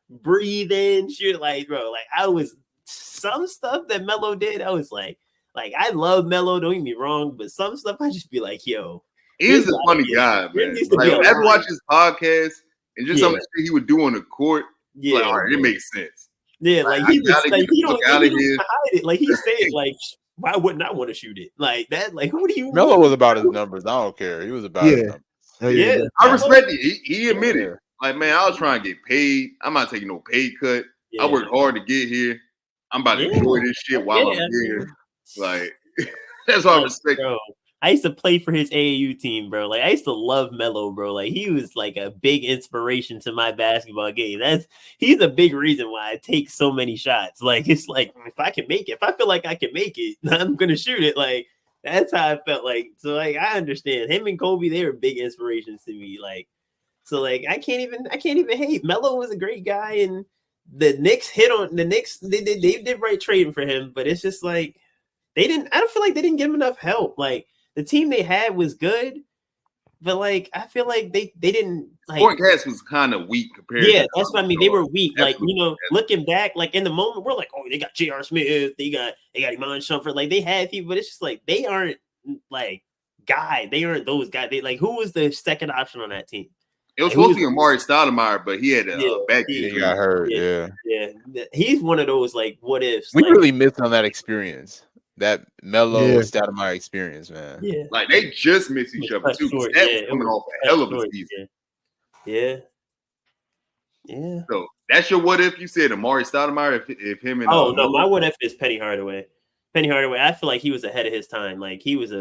Speaker 3: breathe in, shoot. Like, bro, like I was some stuff that Melo did. I was like I love Melo. Don't get me wrong, but some stuff I just be like, yo,
Speaker 1: he's a funny guy, man. Like, I've watched his podcast. And just some of the shit he would do on the court, like, all right, it makes sense.
Speaker 3: Yeah, like he was like, he don't hide it. Like he said, like, why wouldn't I want to shoot it? Like that, like who do you
Speaker 2: Melo was about his numbers. I don't care. He was about his numbers.
Speaker 3: Yeah.
Speaker 1: I respect it. He admitted, like, man, I was trying to get paid. I'm not taking no pay cut. I worked hard to get here. I'm about to enjoy this shit while I'm here. Like, that's why I respect it.
Speaker 3: I used to play for his AAU team, bro. Like I used to love Melo, bro. Like he was like a big inspiration to my basketball game. He's a big reason why I take so many shots. Like it's like if I can make it, if I feel like I can make it, I'm gonna shoot it. Like that's how I felt. Like so, like I understand him and Kobe. They were big inspirations to me. Like so, like I can't even hate. Melo was a great guy, and the Knicks hit on the Knicks. They did right trading for him, but it's just like they didn't. I don't feel like they didn't give him enough help. Like. The team they had was good, but like I feel like they didn't like.
Speaker 1: Point Cats was kind of weak compared.
Speaker 3: Yeah, that's what I mean. They were weak. Like looking back, like in the moment, we're like, oh, they got J.R. Smith, they got Iman Shumpert. Like they had people, but it's just like they aren't like they aren't those guys. They like who was the second option on that team?
Speaker 1: It was supposed to be Amari Stoudemire, but he had a back injury.
Speaker 2: He got hurt. Yeah.
Speaker 3: He's one of those like what ifs.
Speaker 2: We really missed on that experience. That Melo Stoudemire experience, man.
Speaker 3: Yeah,
Speaker 1: like they just miss each other too. That's coming off a hell of a season.
Speaker 3: Yeah.
Speaker 1: So that's your what if you said Amari Stoudemire if him and
Speaker 3: no, my what if is Penny Hardaway. Penny Hardaway, I feel like he was ahead of his time. Like he was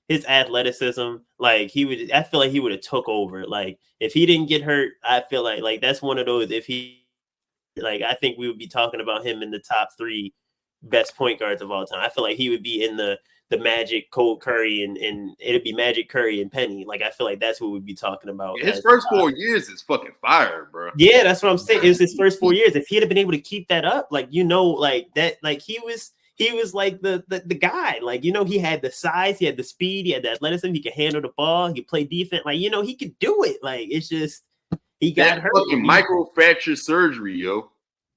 Speaker 3: his athleticism, like I feel like he would have took over. Like if he didn't get hurt, I feel like that's one of those. If he like, I think we would be talking about him in the top 3 best point guards of all time. I feel like he would be in the Magic, Cold Curry, and it'd be Magic, Curry, and Penny. Like I feel like that's what we'd be talking about.
Speaker 1: His first 4 years is fucking fire, bro.
Speaker 3: Yeah, that's what I'm saying. It was his first 4 years. If he had been able to keep that up, like like that, like he was like the guy. Like he had the size, he had the speed, he had the athleticism, he could handle the ball, he could play defense. Like he could do it. Like it's just he got hurt.
Speaker 1: Fucking microfracture surgery, yo.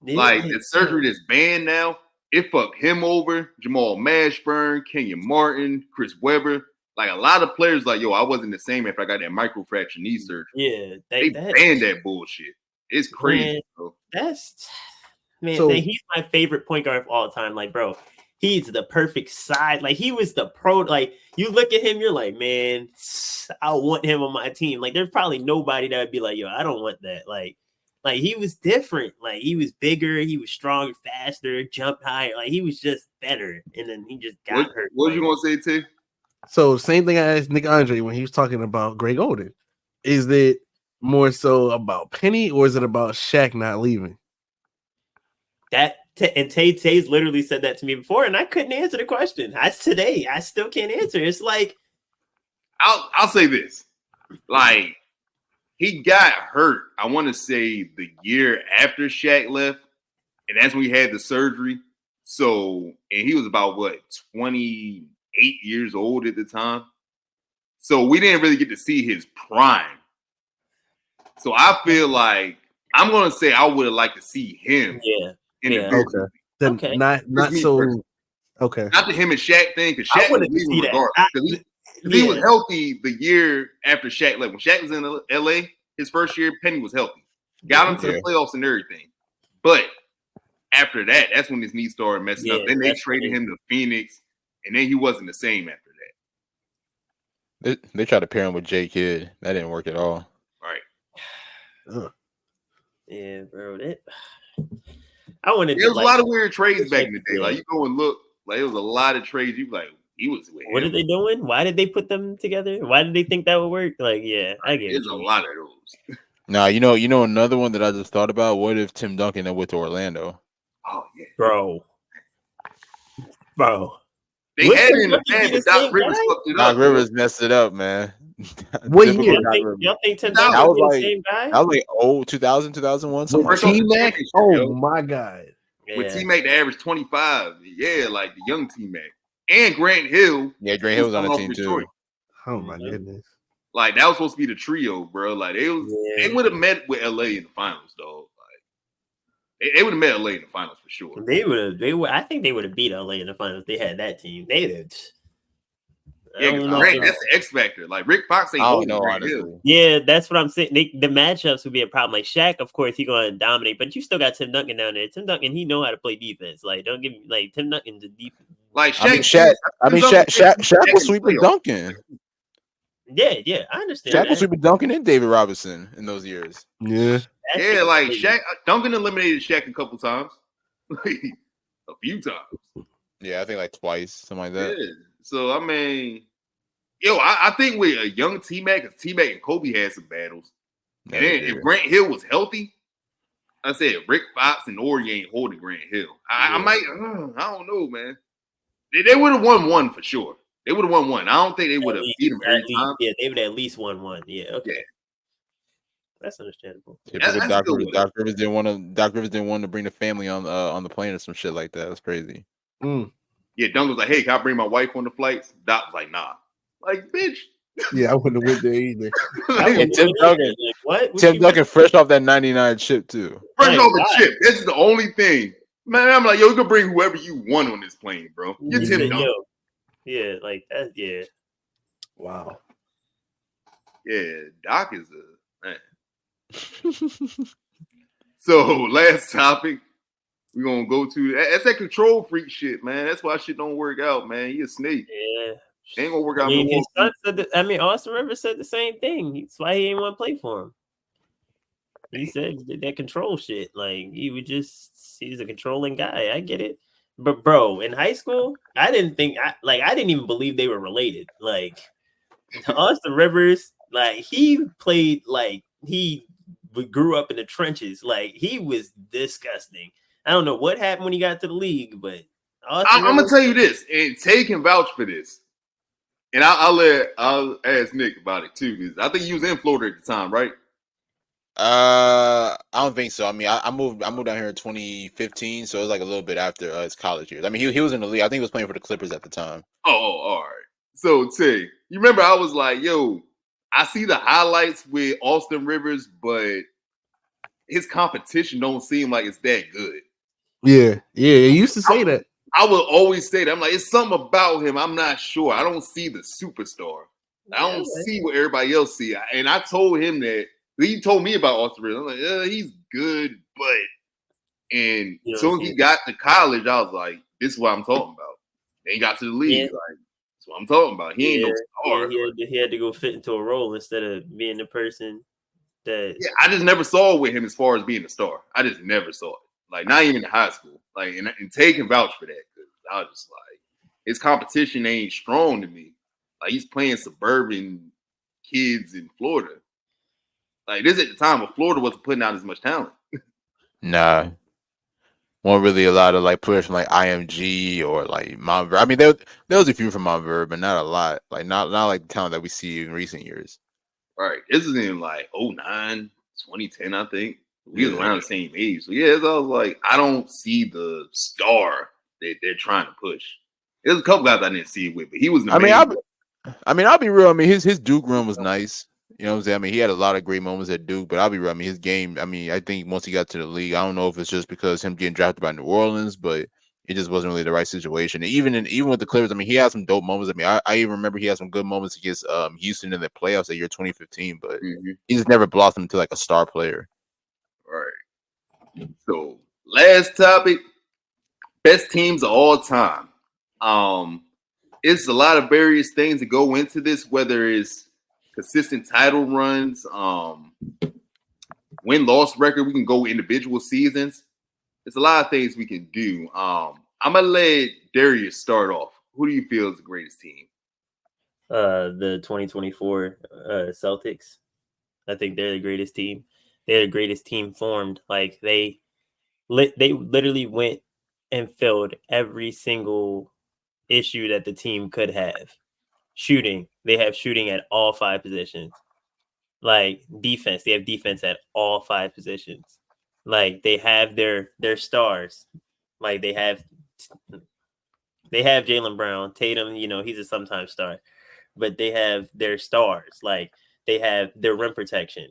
Speaker 1: Yeah, like the surgery that's banned now. It fucked him over, Jamal Mashburn, Kenyon Martin, Chris Webber. Like a lot of players, like, yo, I wasn't the same after I got that microfracture knee surgery.
Speaker 3: Yeah.
Speaker 1: They banned that bullshit. It's crazy, bro.
Speaker 3: He's my favorite point guard of all time. Like, bro, he's the perfect size. Like, he was the pro. Like, you look at him, you're like, man, I want him on my team. Like, there's probably nobody that would be like, yo, I don't want that. Like he was different. Like he was bigger, he was stronger, faster, jumped higher. Like he was just better. And then he just got hurt.
Speaker 1: What was you gonna say, T?
Speaker 4: So same thing I asked Nick Andre when he was talking about Greg Oden. Is it more so about Penny or is it about Shaq not leaving?
Speaker 3: And Tay's literally said that to me before, and I couldn't answer the question. I still can't answer. It's like
Speaker 1: I'll say this. Like he got hurt, I want to say the year after Shaq left, and that's when he had the surgery. So, and he was about 28 years old at the time. So we didn't really get to see his prime. So I feel like I'm gonna say I would have liked to see him.
Speaker 4: Okay. Then not so. Personally. Okay.
Speaker 1: Not the him and Shaq thing, because Shaq was leaving regardless. He was healthy the year after Shaq left. When Shaq was in LA, his first year, Penny was healthy. Got him to the playoffs and everything. But after that, that's when his knee started messing up. Then they traded him to Phoenix, and then he wasn't the same after
Speaker 2: that. They tried to pair him with Jay Kidd. That didn't work at all.
Speaker 1: Right.
Speaker 3: Yeah, bro. I wanted.
Speaker 1: There was a lot of weird trades back in the day. Like you go and look, like it was a lot of trades. You like he was with
Speaker 3: what
Speaker 1: him.
Speaker 3: are they doing? Why did they put them together? Why did they think that would work? Like, yeah, I get it.
Speaker 1: There's a lot of those.
Speaker 2: Nah, you know another one that I just thought about. What if Tim Duncan went to Orlando?
Speaker 1: Oh yeah,
Speaker 3: bro.
Speaker 1: They had it in the bag, but Doc Rivers fucked it up.
Speaker 2: Doc Rivers messed it up, man.
Speaker 4: What year?
Speaker 3: Y'all think Tim Duncan was the same guy?
Speaker 2: I was like 2000, 2001.
Speaker 4: With T-Mac? Oh my God.
Speaker 1: Yeah. With T-Mac, the average 25. Yeah, like the young T-Mac. And Grant Hill.
Speaker 2: Yeah, Grant Hill was on the team too.
Speaker 4: Oh my goodness.
Speaker 1: Like that was supposed to be the trio, bro. Like they would have met with LA in the finals, though. Like they would have met LA in the finals for sure.
Speaker 3: They would. I think they would have beat LA in the finals. They had that team. They did.
Speaker 1: Yeah, Grant, that's the X factor. Like Rick Fox ain't holding Grant Hill.
Speaker 3: Yeah, that's what I'm saying. The matchups would be a problem. Like Shaq, of course, he's going to dominate, but you still got Tim Duncan down there. Tim Duncan, he know how to play defense. Like, don't give me like Tim Duncan's a defense.
Speaker 1: Like
Speaker 2: Shaq was sweeping Duncan.
Speaker 3: Yeah, I understand.
Speaker 2: Shaq was sweeping Duncan and David Robinson in those years.
Speaker 4: Yeah,
Speaker 1: like Shaq, Duncan eliminated Shaq a couple times, a few times.
Speaker 2: Yeah, I think like twice, something like that.
Speaker 1: Yeah. So I mean, I think with a young T-Mac, because T-Mac and Kobe had some battles, and then if Grant Hill was healthy, I said Rick Fox and Ori ain't holding Grant Hill. I don't know, man. They would have won one for sure. They would have won one. I don't think they would have beat him every time.
Speaker 3: Yeah, they would have at least won one. Yeah, okay. Yeah. That's understandable.
Speaker 2: Yeah, Doc Rivers didn't want to bring the family on the plane or some shit like that. That's crazy.
Speaker 1: Yeah, Duncan was like, "Hey, can I bring my wife on the flights?" Doc was like, "Nah." Like, bitch.
Speaker 4: Yeah, I wouldn't have went there either.
Speaker 2: And Tim Duncan, Tim Duncan, fresh off that '99 chip too.
Speaker 1: Fresh off the chip. This is the only thing, man. I'm like, yo, you can bring whoever you want on this plane, bro. Get Tim Duncan.
Speaker 3: Yeah, like that. Yeah.
Speaker 4: Wow.
Speaker 1: Yeah, Doc is a man. So last topic. We're gonna go to that's that control freak shit, man. That's why shit don't work out, man. He a snake.
Speaker 3: Yeah.
Speaker 1: Ain't gonna work out.
Speaker 3: Austin Rivers said the same thing. That's why he ain't want to play for him. He said that control shit. Like he's a controlling guy. I get it. But bro, in high school, I didn't even believe they were related. Like Austin Rivers, like he played like he grew up in the trenches. Like he was disgusting. I don't know what happened when he got to the league, but
Speaker 1: I'm gonna tell you this, and Tay can vouch for this. And I'll ask Nick about it too, because I think he was in Florida at the time, right?
Speaker 2: I don't think so. I mean, I moved down here in 2015, so it was like a little bit after his college years. I mean, he was in the league. I think he was playing for the Clippers at the time.
Speaker 1: Oh, all right. So Tay, you remember I was like, yo, I see the highlights with Austin Rivers, but his competition don't seem like it's that good.
Speaker 4: Yeah. He used to say that.
Speaker 1: I will always say that. I'm like, it's something about him. I'm not sure. I don't see the superstar. I don't see what everybody else see. And I told him that. He told me about Austin Rivers. I'm like, he's good, but and as soon as he got to college, I was like, this is what I'm talking about. And he got to the league. Like, that's what I'm talking about. He ain't no star.
Speaker 3: He had to go fit into a role instead of being the person that.
Speaker 1: Yeah, I just never saw it with him as far as being a star. I just never saw it. Like, not even in high school. Like, and Tay can vouch for that. Because I was just like, his competition ain't strong to me. Like, he's playing suburban kids in Florida. Like, this at the time when Florida wasn't putting out as much talent.
Speaker 2: Nah. Weren't really a lot of, like, players from, like, IMG or, like, Mount Verb. I mean, there was a few from Mount Verb, but not a lot. Like, not like the talent that we see in recent years.
Speaker 1: Right. This is in, like, 2009, 2010, I think. We was around the same age. So, yeah, so I was like, I don't see the star that they're trying to push. There's a couple guys I didn't see it with, but he was the main.
Speaker 2: I'll be real. I mean, his Duke run was nice. You know what I'm saying? I mean, he had a lot of great moments at Duke, but I'll be real. I mean, his game, I think once he got to the league, I don't know if it's just because him getting drafted by New Orleans, but it just wasn't really the right situation. And even with the Clippers, I mean, he had some dope moments. I mean, I even remember he had some good moments against Houston in the playoffs that year 2015, but he just never blossomed into like a star player.
Speaker 1: Right. So, last topic, best teams of all time. It's a lot of various things that go into this, whether it's consistent title runs, win-loss record. We can go individual seasons. There's a lot of things we can do. I'm gonna let Darius start off. Who do you feel is the greatest team?
Speaker 3: The 2024 Celtics. I think they're the greatest team. They're the greatest team formed. Like they literally went and filled every single issue that the team could have. Shooting, they have shooting at all 5 positions. Like defense, they have defense at all 5 positions. Like they have their stars. Like they have Jaylen Brown, Tatum. You know, he's a sometime star, but they have their stars. Like they have their rim protection.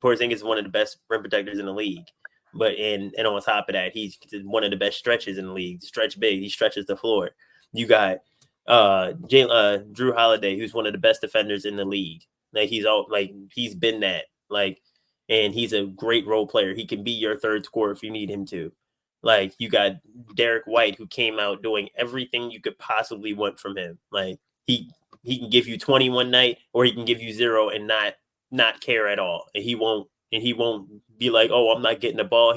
Speaker 3: Porzingis is one of the best rim protectors in the league. But and on top of that, he's one of the best stretches in the league. Stretch big, he stretches the floor. You got Drew Holiday, who's one of the best defenders in the league. Like he's been that. Like, and he's a great role player. He can be your third scorer if you need him to. Like you got Derek White, who came out doing everything you could possibly want from him. Like he can give you 20 one night, or he can give you 0 and not care at all. And he won't be like, oh, I'm not getting the ball.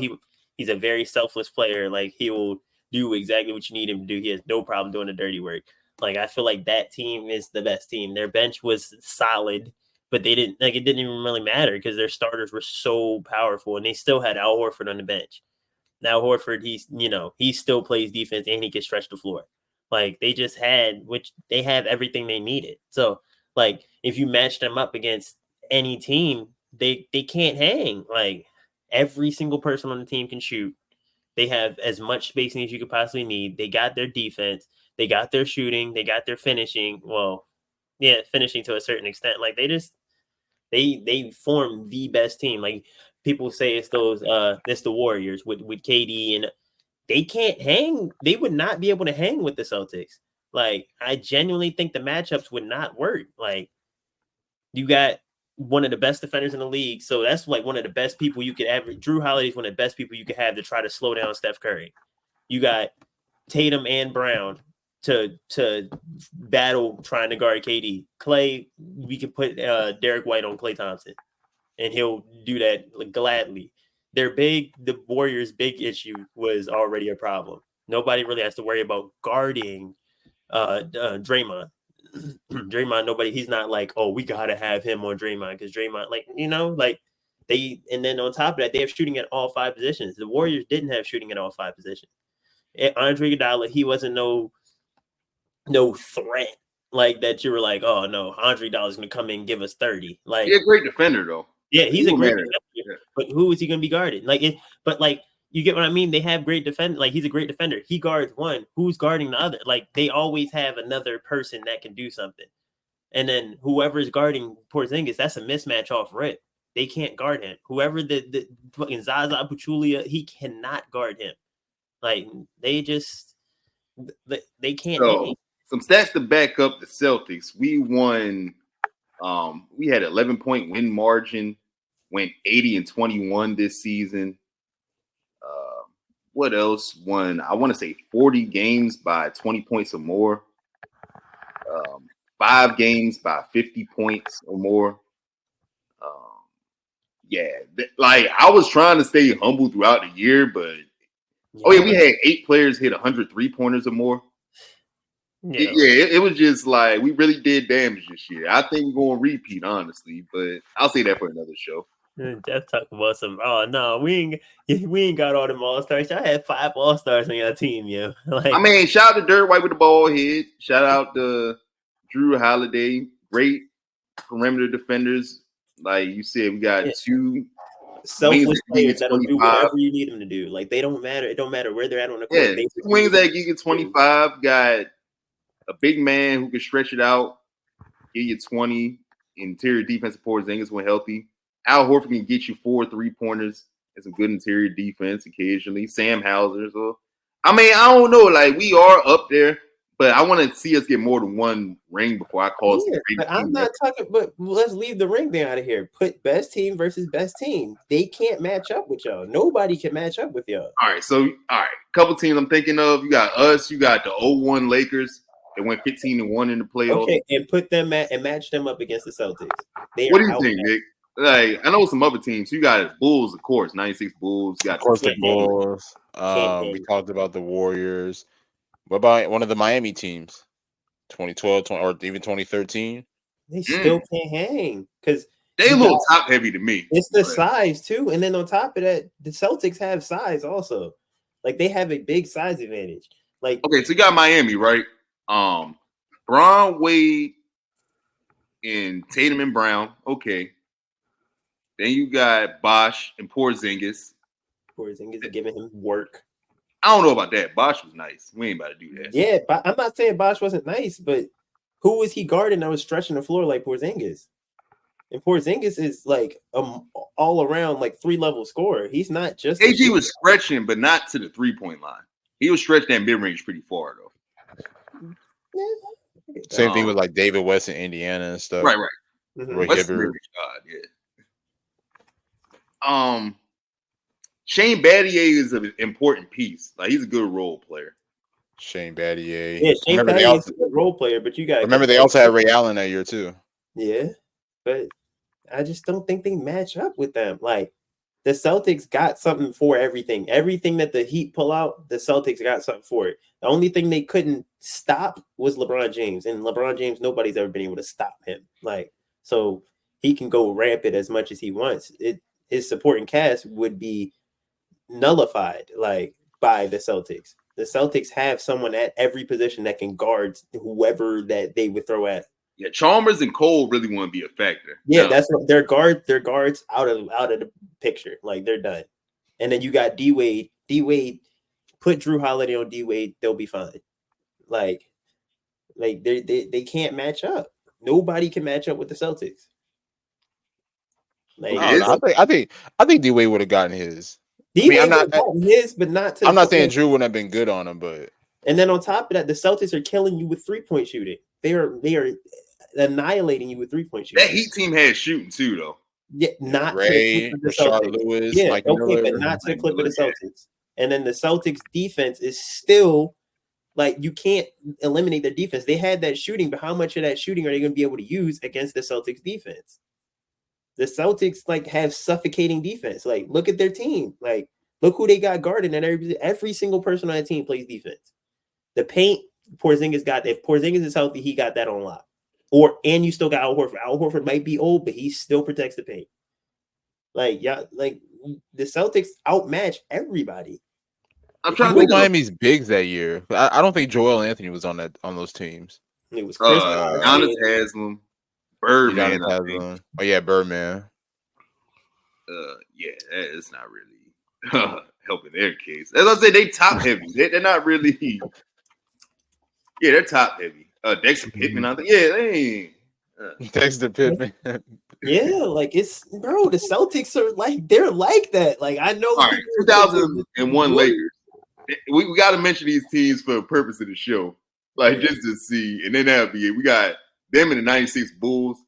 Speaker 3: He's a very selfless player. Like he will do exactly what you need him to do. He has no problem doing the dirty work. Like I feel like that team is the best team. Their bench was solid, but it didn't even really matter because their starters were so powerful, and they still had Al Horford on the bench. Now Horford, he still plays defense and he can stretch the floor. Like they have everything they needed. So like if you match them up against any team, they can't hang. Like every single person on the team can shoot. They have as much spacing as you could possibly need. They got their defense. They got their shooting. They got their finishing. Well, yeah, finishing to a certain extent. Like they form the best team. Like people say it's the Warriors with KD, and they can't hang. They would not be able to hang with the Celtics. Like I genuinely think the matchups would not work. Like you got one of the best defenders in the league. So that's like one of the best people you could ever. Drew Holiday is one of the best people you could have to try to slow down Steph Curry. You got Tatum and Brown to battle trying to guard KD. Clay, we could put Derek White on Klay Thompson, and he'll do that gladly. The Warriors' big issue was already a problem. Nobody really has to worry about guarding Draymond. Draymond, he's not like, oh, we gotta have him on Draymond because Draymond, and then on top of that, they have shooting at all 5 positions. The Warriors didn't have shooting at all 5 positions. Andre Iguodala, he wasn't no threat like that. You were like, oh no, Andre Iguodala's gonna come in and give us 30. Like
Speaker 1: he's a great defender though.
Speaker 3: Yeah, he's a great defender. Yeah. But who is he gonna be guarded? You get what I mean? They have great defend. Like he's a great defender. He guards one. Who's guarding the other? Like they always have another person that can do something. And then whoever's guarding Porzingis, that's a mismatch off rip. They can't guard him. Whoever the fucking Zaza Pachulia, he cannot guard him. Like they can't.
Speaker 1: So, some stats to back up the Celtics. We won. We had 11-point win margin. Went 80-21 this season. What else? Won, I want to say 40 games by 20 points or more. 5 games by 50 points or more. I was trying to stay humble throughout the year, but we had 8 players hit 100 3-pointers or more. Yeah, it was just like we really did damage this year. I think we're gonna repeat, honestly, but I'll say that for another show.
Speaker 3: Jeff talking about some. Oh no, we ain't got all them all-stars. I had 5 all-stars on your team, yo.
Speaker 1: Shout out to Derek White with the ball head. Shout out to Drew Holiday. Great perimeter defenders. Like you said, we got 2
Speaker 3: selfless players that'll do whatever you need them to do. Like they don't matter. It don't matter where they're at on the court.
Speaker 1: Yeah, wings that give you 25. Got a big man who can stretch it out, give you 20. Interior defensive Porzingis when healthy. Al Horford can get you 4 3-pointers and some good interior defense occasionally. Sam Hauser. So, I don't know. Like, we are up there, but I want to see us get more than 1 ring before I call it.
Speaker 5: But I'm not talking, but let's leave the ring thing out of here. Put best team versus best team. They can't match up with y'all. Nobody can match up with y'all.
Speaker 1: All right. Couple teams I'm thinking of. You got us. You got the 0-1 Lakers. They went 15-1 in the playoffs.
Speaker 5: Okay, and put them and match them up against the Celtics.
Speaker 1: What do you think, Nick? Like I know some other teams. You got Bulls, of course, 96 Bulls. You got
Speaker 2: of course the Bulls. We talked about the Warriors. What about one of the Miami teams? 2012 or even 2013?
Speaker 5: They still can't hang because
Speaker 1: they a little top heavy to me.
Speaker 5: It's the size too, and then on top of that, the Celtics have size also. Like they have a big size advantage. Like
Speaker 1: okay, so you got Miami, right? Bron, Wade, and Tatum and Brown. Okay. Then you got Bosh and Porzingis.
Speaker 5: Porzingis giving him work.
Speaker 1: I don't know about that. Bosh was nice. We ain't about to do that.
Speaker 5: Yeah, but I'm not saying Bosh wasn't nice, but who was he guarding that was stretching the floor like Porzingis? And Porzingis is like all around like 3-level scorer. He's not just
Speaker 1: AG was stretching, but not to the 3-point line. He was stretching that mid range pretty far though.
Speaker 5: Yeah.
Speaker 2: Same thing with like David West in Indiana and stuff.
Speaker 1: Right.
Speaker 5: Mm-hmm.
Speaker 1: Roy Hibbert. Shane Battier is an important piece. Like he's a good role player.
Speaker 2: Shane Battier.
Speaker 5: Yeah, Shane Battier is a good role player, but you got
Speaker 2: remember they also had Ray Allen that year too.
Speaker 5: Yeah, but I just don't think they match up with them. Like the Celtics got something for everything. Everything that the Heat pull out, the Celtics got something for it. The only thing they couldn't stop was LeBron James, and LeBron James, nobody's ever been able to stop him. Like so, he can go rampant as much as he wants. His supporting cast would be nullified like by the Celtics. The Celtics have someone at every position that can guard whoever that they would throw at.
Speaker 1: Yeah, Chalmers and Cole really want to be a factor.
Speaker 5: Yeah, that's what their guards out of the picture. Like they're done. And then you got D Wade. D Wade, put Drew Holiday on D Wade, they'll be fine. Like they can't match up. Nobody can match up with the Celtics. Like,
Speaker 2: I think D Wade would have gotten his.
Speaker 5: I'm not his, but not to.
Speaker 2: I'm not saying Drew wouldn't have been good on him, but
Speaker 5: and then on top of that, the Celtics are killing you with 3-point shooting. They are annihilating you with 3-point shooting.
Speaker 1: That Heat team had shooting too, though.
Speaker 5: Yeah, not
Speaker 2: Ray, Rashard Lewis,
Speaker 5: yeah,
Speaker 2: Mike
Speaker 5: okay,
Speaker 2: Miller,
Speaker 5: but not to the clip of the Celtics. And then the Celtics defense is still like you can't eliminate their defense. They had that shooting, but how much of that shooting are they going to be able to use against the Celtics defense? The Celtics like have suffocating defense. Like, look at their team. Like, look who they got guarding, and every single person on that team plays defense. The paint Porzingis got. If Porzingis is healthy, he got that on lock. And you still got Al Horford. Al Horford might be old, but he still protects the paint. Like, yeah, like the Celtics outmatch everybody.
Speaker 2: I'm trying to think Miami's bigs that year. I don't think Joel Anthony was on those teams.
Speaker 5: It was Chris
Speaker 1: Giannis Haslam. Birdman.
Speaker 2: Oh yeah, Birdman.
Speaker 1: Yeah, it's not really helping their case. As I said, they top heavy. They're not really. Yeah, they're top heavy. Dexter Pittman, I think. Yeah, they ain't.
Speaker 2: Dexter Pittman.
Speaker 5: Yeah, like it's the Celtics are like they're like that. Like I know.
Speaker 1: All right, 2001 Lakers. We got to mention these teams for the purpose of the show, like just to see, and then that'll be it. We got them in the '96 Bulls,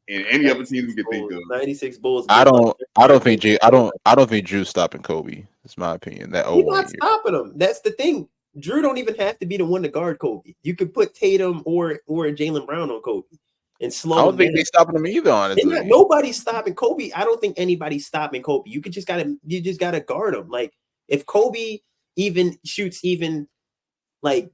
Speaker 1: and any other teams we can think of.
Speaker 5: '96 Bulls.
Speaker 2: I don't think Drew's stopping Kobe. That's my opinion.
Speaker 5: He's not stopping him. That's the thing. Drew don't even have to be the one to guard Kobe. You could put Tatum or Jaylen Brown on Kobe and slow.
Speaker 2: I don't think they're stopping him either. Honestly,
Speaker 5: nobody's stopping Kobe. I don't think anybody's stopping Kobe. You just gotta guard him. Like if Kobe even shoots like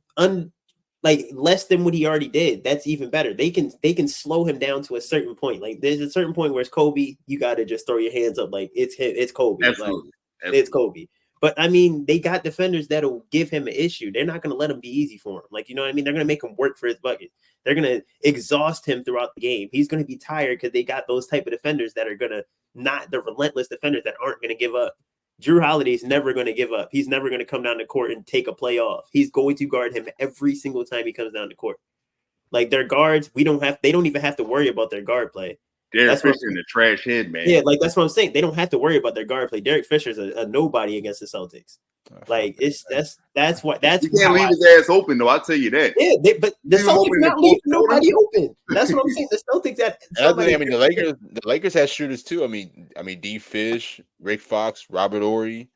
Speaker 5: less than what he already did, that's even better. They can slow him down to a certain point. Like there's a certain point where it's Kobe, you got to just throw your hands up like it's him, it's Kobe.
Speaker 1: Absolutely.
Speaker 5: It's Kobe. But I mean, they got defenders that'll give him an issue. They're not going to let him be easy for him. Like, you know what I mean? They're going to make him work for his bucket. They're going to exhaust him throughout the game. He's going to be tired because they got those type of defenders that are going to not the relentless defenders that aren't going to give up. Drew Holiday's never going to give up. He's never going to come down the court and take a play off. He's going to guard him every single time he comes down the court. Like their guards, they don't even have to worry about their guard play.
Speaker 1: Derek Fisher in the trash head, man.
Speaker 5: Yeah, like that's what I'm saying. They don't have to worry about their guard play. Derek Fisher's a nobody against the Celtics. Like that's what you
Speaker 1: can't leave his ass open though. I'll tell you that.
Speaker 5: Yeah, but the Celtics not leaving nobody open. That's what I'm saying. The Celtics
Speaker 2: the Lakers had shooters too. I mean D Fish, Rick Fox, Robert Horry.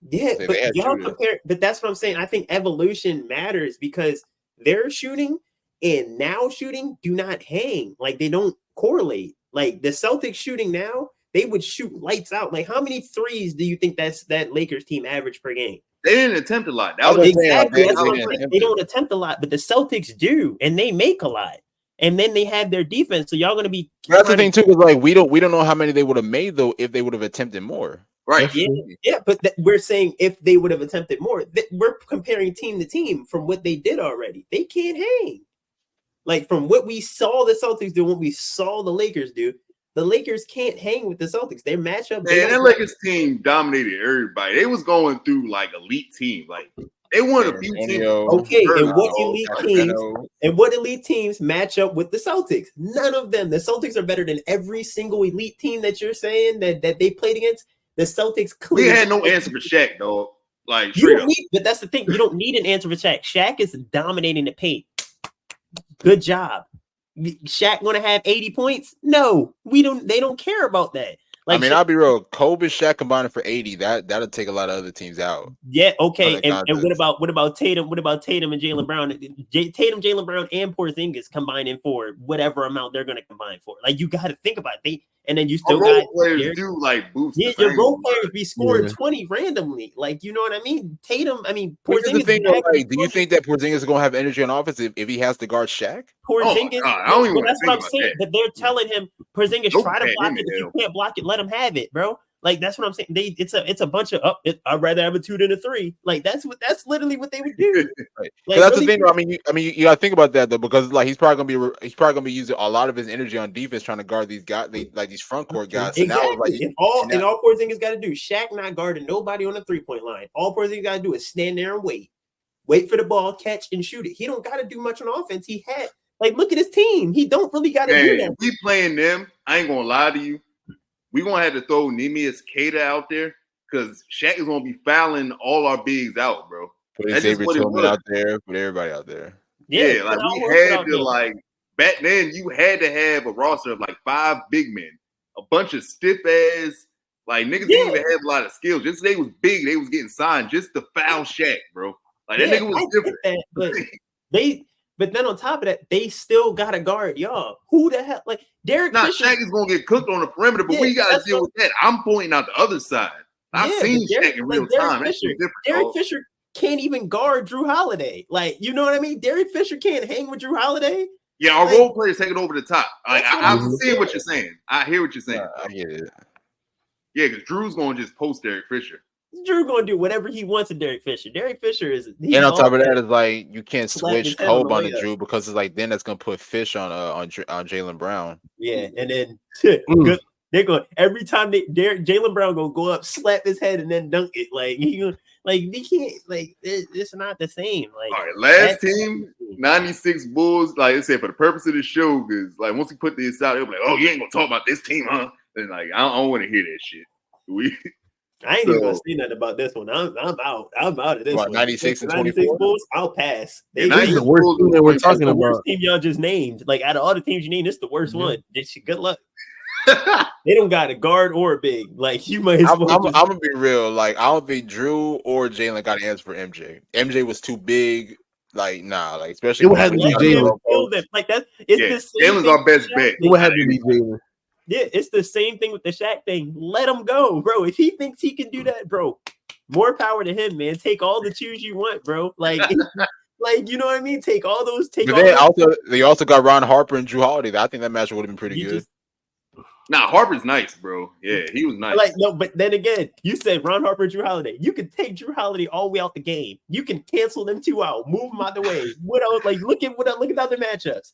Speaker 5: Yeah, but y'all compare. But that's what I'm saying. I think evolution matters because their shooting and now shooting do not hang. Like they don't correlate. Like the Celtics shooting now they would shoot lights out. Like, how many threes do you think that Lakers team average per game?
Speaker 1: They didn't attempt a lot.
Speaker 5: Exactly. They don't attempt a lot, but the Celtics do, and they make a lot. And then they have their defense. So y'all gonna be.
Speaker 2: That's the thing too, is like we don't know how many they would have made though if they would have attempted more.
Speaker 1: Right.
Speaker 5: Yeah, but we're saying if they would have attempted more, we're comparing team to team from what they did already. They can't hang. Like from what we saw the Celtics do, what we saw the Lakers do, the Lakers can't hang with the Celtics. Their matchup.
Speaker 1: Man, that Lakers team dominated everybody. They was going through like elite teams. Like they won a few teams.
Speaker 5: Okay, and what elite teams match up with the Celtics? None of them. The Celtics are better than every single elite team that you're saying that they played against. The Celtics clearly
Speaker 1: had no answer for Shaq, dog. Like,
Speaker 5: but that's the thing. You don't need an answer for Shaq. Shaq is dominating the paint. Good job. Shaq going to have 80 points? No, we don't. They don't care about that. Like,
Speaker 2: I mean, I'll be real. Kobe, Shaq combining for 80. That'll take a lot of other teams out.
Speaker 5: Yeah. Okay. And what about Tatum? What about Tatum and Jaylen Brown? Tatum, Jaylen Brown, and Porzingis combining for whatever amount they're going to combine for. Like, you got to think about it. And then you still got
Speaker 1: players do like boost.
Speaker 5: Yeah, your role players be scoring 20 randomly. Like, you know what I mean? Tatum, I mean,
Speaker 2: Porzingis. Do you think that Porzingis is going to have energy on offense if he has to guard Shaq?
Speaker 5: Porzingis, that's what I'm saying. That they're telling him, Porzingis, try to block it. If you can't block it, let him have it, bro. Like, that's what I'm saying. It's a bunch of I'd rather have a 2 than a 3. Like, that's literally what they would do.
Speaker 2: Right. Like, that's really, the thing. I mean, you gotta think about that though, because like he's probably gonna be using a lot of his energy on defense trying to guard these guys, these front court guys. So
Speaker 5: exactly. Now, all Porzingis got to do, Shaq not guarding nobody on the 3-point line. All Porzingis got to do is stand there and wait for the ball, catch and shoot it. He don't got to do much on offense. Look at his team. He don't really got to do that.
Speaker 1: We playing them. I ain't gonna lie to you. We're going to have to throw Neemias Queta out there because Shaq is going to be fouling all our bigs out, bro.
Speaker 2: Put Xavier Tillman out there. Put everybody out there.
Speaker 1: Yeah, like we had to, like, back then, you had to have a roster of, like, 5 big men. A bunch of stiff-ass, like, niggas didn't even have a lot of skills. Just they was big, they was getting signed just to foul Shaq, bro. Like, that nigga was different.
Speaker 5: But then on top of that, they still got to guard y'all. Who the hell? Like, Derek Fisher.
Speaker 1: Shaq is going to get cooked on the perimeter, but we got to deal with that. I'm pointing out the other side. I've seen Shaq in real time.
Speaker 5: Derek Fisher can't even guard Drew Holiday. Like, you know what I mean? Derek Fisher can't hang with Drew Holiday.
Speaker 1: Yeah, our role players taking over the top. Like, I'm seeing what you're saying. I hear what you're saying.
Speaker 2: I get it.
Speaker 1: Yeah, because Drew's going to just post Derek Fisher.
Speaker 5: Drew going to do whatever he wants to Derek Fisher. Derek Fisher is.
Speaker 2: And on top of that, is like you can't switch Kobe on to Drew because it's like then that's gonna put Fish on Jaylen Brown.
Speaker 5: Yeah, and then they're going every time Jaylen Brown gonna go up, slap his head, and then dunk it. Like they can't. Like it's not the same. Like
Speaker 1: all right, last team 96 Bulls. Like I said, for the purpose of the show, because like once we put this out, they'll be like, "Oh, you ain't gonna talk about this team, huh?" And like I don't want to hear that shit.
Speaker 5: I ain't even gonna say nothing about this one. I'm out. I'm out of this one.
Speaker 2: 96 and 24
Speaker 5: Bulls, I'll pass.
Speaker 4: That's the worst team that we're talking about.
Speaker 5: Worst team y'all just named. Like out of all the teams you named, this is the worst one. Good luck. They don't got a guard or a big. Like you might.
Speaker 2: I'm gonna be real. Like I don't think Drew or Jaylen got an answer for MJ. MJ was too big. Like nah. Like especially
Speaker 4: it would have to be Jaylen.
Speaker 5: Like that. It's
Speaker 1: Jaylen's our best bet.
Speaker 4: It would have to be Jaylen.
Speaker 5: Yeah, it's the same thing with the Shaq thing. Let him go, bro. If he thinks he can do that, bro, more power to him, man. Take all the chews you want, bro. Like, you know what I mean? Take all those.
Speaker 2: They also got Ron Harper and Drew Holiday. I think that match would have been pretty good.
Speaker 1: Harper's nice, bro. Yeah, he was nice.
Speaker 5: Like, no, but then again, you said Ron Harper and Drew Holiday. You can take Drew Holiday all the way out the game. You can cancel them 2 out, move them out the way. What else? Like, look at the other matchups.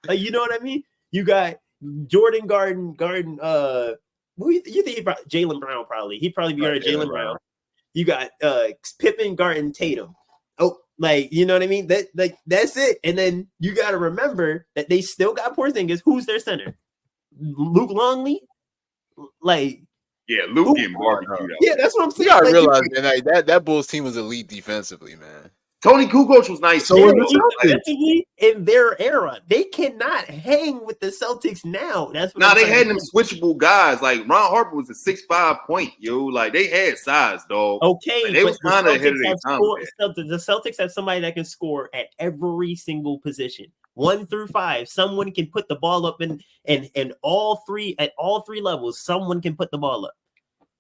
Speaker 5: Like, you know what I mean? You got Jordan Garden. Who you think he brought? Jaylen Brown probably. He'd probably be guarding Jaylen Brown. You got Pippen guarding Tatum. Oh, like you know what I mean? That's it. And then you got to remember that they still got Porzingis. Who's their center? Luke Longley. Like
Speaker 1: yeah, Luke getting barbecued.
Speaker 5: Yeah, that's what I'm saying.
Speaker 2: You gotta realize, man, that Bulls team was elite defensively, man.
Speaker 1: Tony Kukoc was nice.
Speaker 5: So defensively in their era, they cannot hang with the Celtics now. That's what
Speaker 1: they had them switchable guys. Like Ron Harper was a 6'5" point, yo. Like they had size, dog.
Speaker 5: Okay,
Speaker 1: like, they was kind of ahead of their time.
Speaker 5: The Celtics have somebody that can score at every single position.
Speaker 3: 1 through 5, someone can put the ball up and all three levels, someone can put the ball up.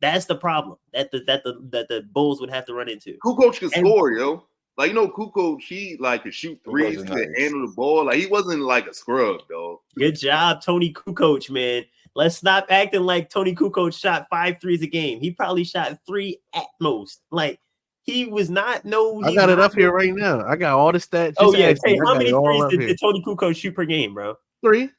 Speaker 3: That's the problem that the Bulls would have to run into.
Speaker 1: Kukoc can score, yo. Like, Kukoc, he like could shoot threes, he could handle the ball. Like, he wasn't like a scrub, though.
Speaker 3: Good job, Tony Kukoc, man. Let's stop acting like Tony Kukoc shot 5 threes a game. He probably shot 3 at most. Like, he was not
Speaker 4: I got it up here right now. I got all the stats.
Speaker 3: Oh, yeah. Hey, how many threes did Tony Kukoc shoot per game, bro?
Speaker 4: 3.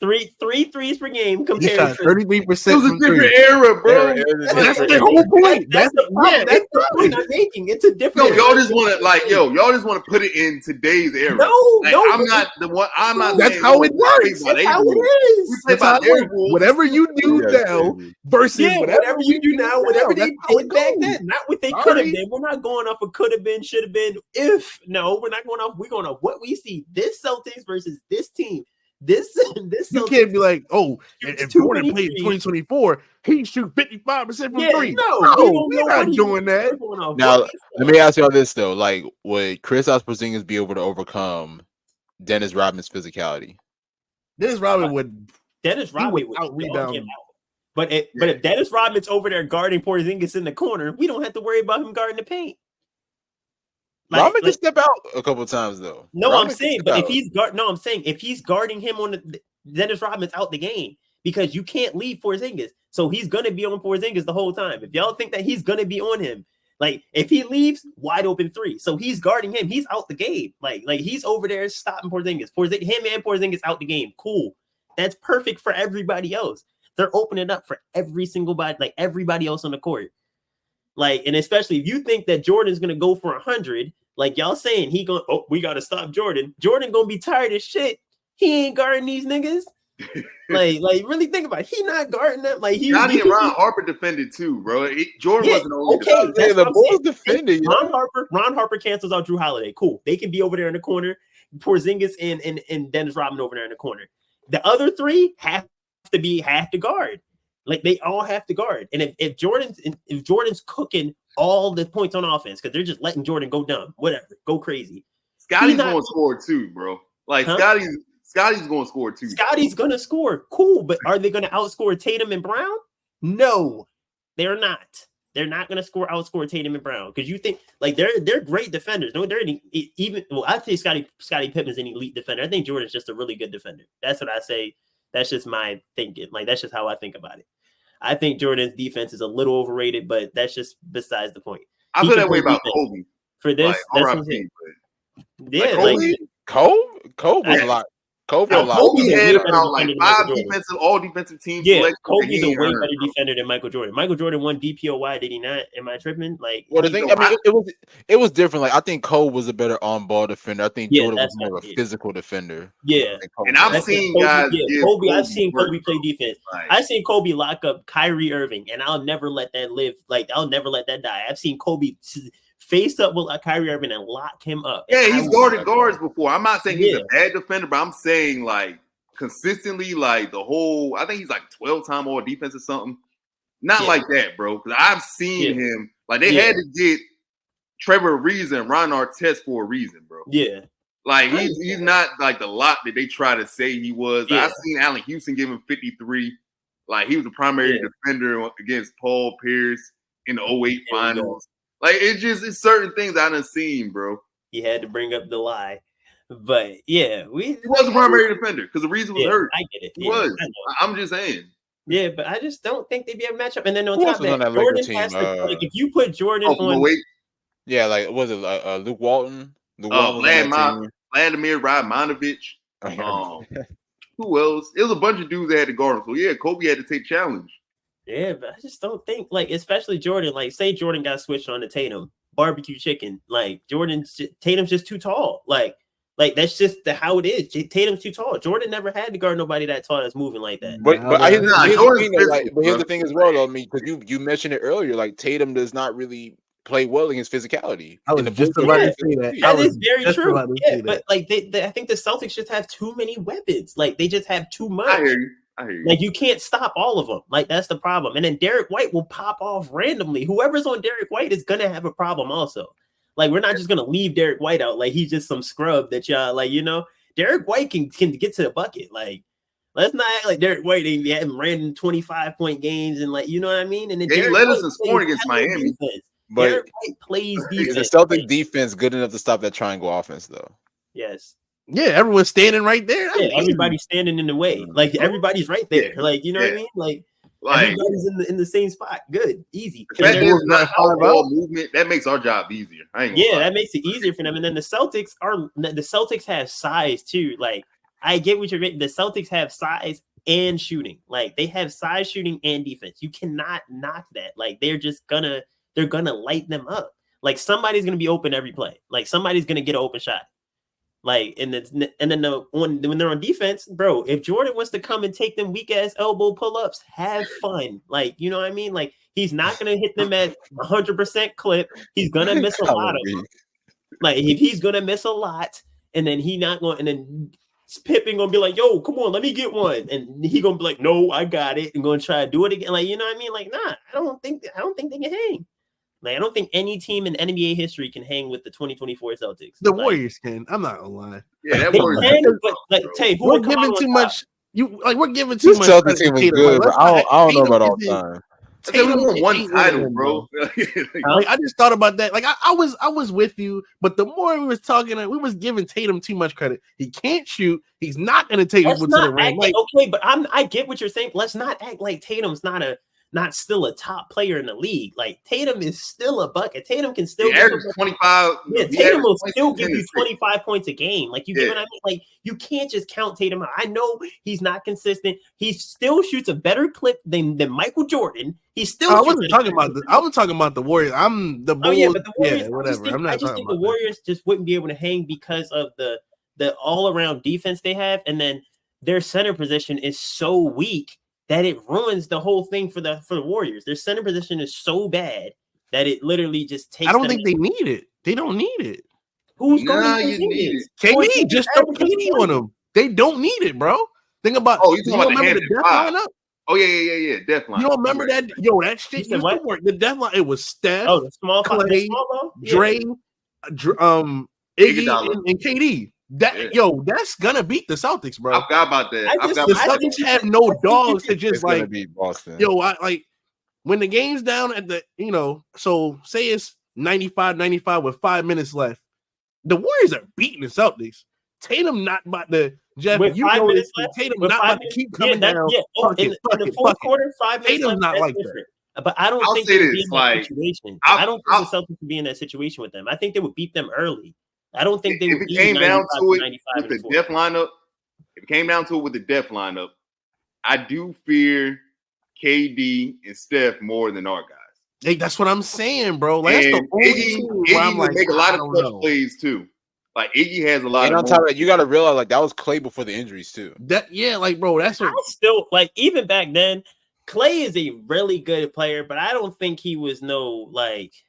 Speaker 3: Three threes per game compared
Speaker 4: to 33%.
Speaker 1: It was a different era, bro.
Speaker 4: That's the whole point.
Speaker 3: That's the point I'm making. It's a different.
Speaker 1: Y'all just want to y'all just want to put it in today's era.
Speaker 3: No,
Speaker 1: I'm not the one. I'm not.
Speaker 4: That's how it works.
Speaker 3: That's how it is.
Speaker 1: We play by their rules.
Speaker 4: Whatever you do now versus whatever you do now,
Speaker 3: whatever they did back then, not what they could have been. We're not going off of could have been, should have been. We're not going off. We're going off what we see. This Celtics versus this team. This
Speaker 4: you can't be like, if Jordan played 2024, he shoot 55% from 3. No, we're not doing that.
Speaker 2: Now, let me ask y'all this though: like, would Kristaps Porzingis be able to overcome Dennis Rodman's physicality?
Speaker 4: Dennis Rodman would
Speaker 3: out rebound him out. But if Dennis Rodman's over there guarding Porzingis in the corner, we don't have to worry about him guarding the paint.
Speaker 2: Rodman can step out a couple of times though.
Speaker 3: No, I'm saying, but if he's guarding him on the Dennis Rodman's out the game because you can't leave Porzingis, so he's gonna be on Porzingis the whole time. If y'all think that he's gonna be on him, like if he leaves, wide open 3, so he's guarding him, he's out the game. Like he's over there stopping Porzingis. Him and Porzingis out the game. Cool, that's perfect for everybody else. They're opening up for every single body, like everybody else on the court. Like, and especially if you think that Jordan's gonna go for 100. Like y'all saying we gotta stop Jordan. Jordan gonna be tired as shit. He ain't guarding these niggas. like really think about it. He not guarding them. Like
Speaker 1: Ron Harper defended too, bro. Jordan wasn't only
Speaker 2: defending. The Bulls defended.
Speaker 3: Ron Harper cancels out Drew Holiday. Cool. They can be over there in the corner. Porzingis and Dennis Rodman over there in the corner. The other 3 have to guard. Like they all have to guard. And if Jordan's cooking all the points on offense because they're just letting Jordan go dumb, whatever, go crazy.
Speaker 1: Scotty's going to score too, bro. Like Scotty's going to score too.
Speaker 3: Scotty's going to score, cool. But are they going to outscore Tatum and Brown? No, they're not. They're not going to outscore Tatum and Brown because you think like they're great defenders. No, they're even. Well, I think Scottie Pippen's an elite defender. I think Jordan's just a really good defender. That's what I say. That's just my thinking. Like that's just how I think about it. I think Jordan's defense is a little overrated, but that's just besides the point.
Speaker 1: I feel that way about Kobe.
Speaker 3: For this, that's
Speaker 2: Kobe was a lot. Kobe
Speaker 1: had about like 5 all defensive teams.
Speaker 3: Yeah, Kobe's a way better defender than Michael Jordan. Michael Jordan won DPOY, did he not? Am I tripping? Like,
Speaker 2: well, the thing, it was different. Like, I think Kobe was a better on-ball defender. I think Jordan was more of a physical defender.
Speaker 3: Yeah,
Speaker 1: and I've seen guys.
Speaker 3: I've seen Kobe play defense. I've seen Kobe lock up Kyrie Irving, and I'll never let that live. Like, I'll never let that die. I've seen Kobe face up with Kyrie Irving and lock him up.
Speaker 1: Yeah, he's guarded guards before. I'm not saying he's a bad defender, but I'm saying like consistently, like the whole. I think he's like 12-time all defense or something. Not like that, bro. Because I've seen him. Like they had to get Trevor Ariza and Ron Artest for a reason, bro.
Speaker 3: Yeah.
Speaker 1: Like he's not like the lot that they try to say he was. Yeah. I've seen Allen Houston give him 53. Like he was the primary defender against Paul Pierce in the 08 finals. Like it's certain things I done seen, bro.
Speaker 3: He had to bring up the lie, but yeah,
Speaker 1: he was a primary defender because the reason was hurt.
Speaker 3: I get it.
Speaker 1: He was. I'm just saying.
Speaker 3: Yeah, but I just don't think they'd be able to match up. And then on top of that, Jordan has to, like if you put Jordan on,
Speaker 2: yeah, like was it Luke Walton?
Speaker 1: Vladimir Radmanovich. Who else? It was a bunch of dudes that had to guard him. So yeah, Kobe had to take challenge.
Speaker 3: Yeah, but I just don't think like, especially Jordan. Like, say Jordan got switched on to Tatum, barbecue chicken. Like Tatum's just too tall. Like that's just how it is. Tatum's too tall. Jordan never had to guard nobody that tall that's moving like that.
Speaker 2: But here's the thing as well, though. I mean, because you mentioned it earlier. Like Tatum does not really play well against physicality.
Speaker 4: I was just about to say that.
Speaker 3: That is very true. Yeah, but like I think the Celtics just have too many weapons. Like they just have too much.
Speaker 1: I hear you.
Speaker 3: Like you can't stop all of them. Like that's the problem. And then Derek White will pop off randomly. Whoever's on Derek White is gonna have a problem also. Like we're not just gonna leave Derek White out like he's just some scrub that y'all like, you know. Derek White can get to the bucket. Like, let's not act like Derek White ain't having random 25-point games and like, you know what I mean? And then
Speaker 1: he led us in scoring against Miami.
Speaker 3: Defense.
Speaker 2: But
Speaker 3: Derek White plays defense.
Speaker 2: Is the Celtic defense good enough to stop that triangle offense, though?
Speaker 3: Yes.
Speaker 4: Yeah, everyone's standing right there.
Speaker 3: Yeah, everybody's standing in the way. Like everybody's right there. Like, you know what I mean? Like everybody's in the same spot. Good, easy.
Speaker 1: That is not ball movement. That makes our job easier.
Speaker 3: That makes it easier for them. And then the Celtics have size too. Like, I get what you're. The Celtics have size and shooting. Like, they have size, shooting, and defense. You cannot knock that. Like, they're gonna light them up. Like, somebody's gonna be open every play. Like, somebody's gonna get an open shot. Like, and then when they're on defense, bro, if Jordan wants to come and take them weak ass elbow pull-ups, have fun. Like, you know what I mean? Like, he's not gonna hit them at 100% clip. He's gonna miss a lot of them. Like, if he's gonna miss a lot, and then he not going, and then Pippen gonna be like, "Yo, come on, let me get one," and he gonna be like, "No, I got it," and gonna try to do it again. Like, you know what I mean? Like, nah, I don't think they can hang. Like, I don't think any team in NBA history can hang with the 2024 Celtics.
Speaker 4: The Warriors can. I'm not gonna lie.
Speaker 1: Yeah, that Warriors
Speaker 3: can, but like, Tay,
Speaker 4: we're giving too much. We're giving too much.
Speaker 2: Celtics team is good, but I don't know about all time.
Speaker 1: Tatum won one title, bro.
Speaker 4: Like, I just thought about that. Like, I was with you, but the more we was talking, we was giving Tatum too much credit. He can't shoot. He's not gonna take people to the ring.
Speaker 3: Like, okay, but I get what you're saying. Let's not act like Tatum's not still a top player in the league. Like, Tatum is still a bucket. Tatum can still
Speaker 1: average 25.
Speaker 3: Yeah, Tatum will still give you 25 points a game. Like, you get what I mean? Like, you can't just count Tatum out. I know he's not consistent. He still shoots a better clip than Michael Jordan. He still.
Speaker 4: I wasn't talking about I was talking about the Warriors. I'm the Bulls.
Speaker 3: Oh yeah, but the Warriors.
Speaker 4: Whatever.
Speaker 3: I just think the Warriors just wouldn't be able to hang because of the all around defense they have, and then their center position is so weak that it ruins the whole thing for the Warriors. Their center position is so bad that it literally just takes.
Speaker 4: I don't think they need it. They don't need it.
Speaker 3: Who's going to need it?
Speaker 4: KD, just throw KD on them. They don't need it, bro. Think about.
Speaker 1: Oh, you talking about the death
Speaker 4: lineup?
Speaker 1: Oh yeah, death line.
Speaker 4: You don't remember that? Yo, that shit used to work. The death line. It was Steph.
Speaker 3: Oh, the small
Speaker 4: Clay, Dre, Iggy, and KD. That's gonna beat the Celtics, bro.
Speaker 1: I forgot about that.
Speaker 4: The Celtics have no dogs to just like
Speaker 2: beat Boston.
Speaker 4: Like when the game's down at the, so say it's 95 with 5 minutes left. The Warriors are beating the Celtics. Tatum not about to
Speaker 3: with 5 minutes left.
Speaker 4: Tatum not about to keep coming down.
Speaker 3: Yeah. Oh, in the fourth quarter, 5 minutes
Speaker 4: Tatum's
Speaker 3: left.
Speaker 4: Not like that.
Speaker 3: But I don't think
Speaker 1: they
Speaker 3: would be in that situation. I don't think the Celtics would be in that situation with them. I think they would beat them early. I don't think they would.
Speaker 1: If it came down to it with the death lineup, I do fear KD and Steph more than our guys.
Speaker 4: Hey, that's what I'm saying, bro. Like, that's the only team where I'm like,
Speaker 1: make a lot of clutch plays too. Like, Iggy has a lot.
Speaker 2: And on top of that, you got to realize like that was Clay before the injuries too.
Speaker 4: Bro, that's what.
Speaker 3: I still like even back then. Clay is a really good player, but I don't think he was
Speaker 1: I'm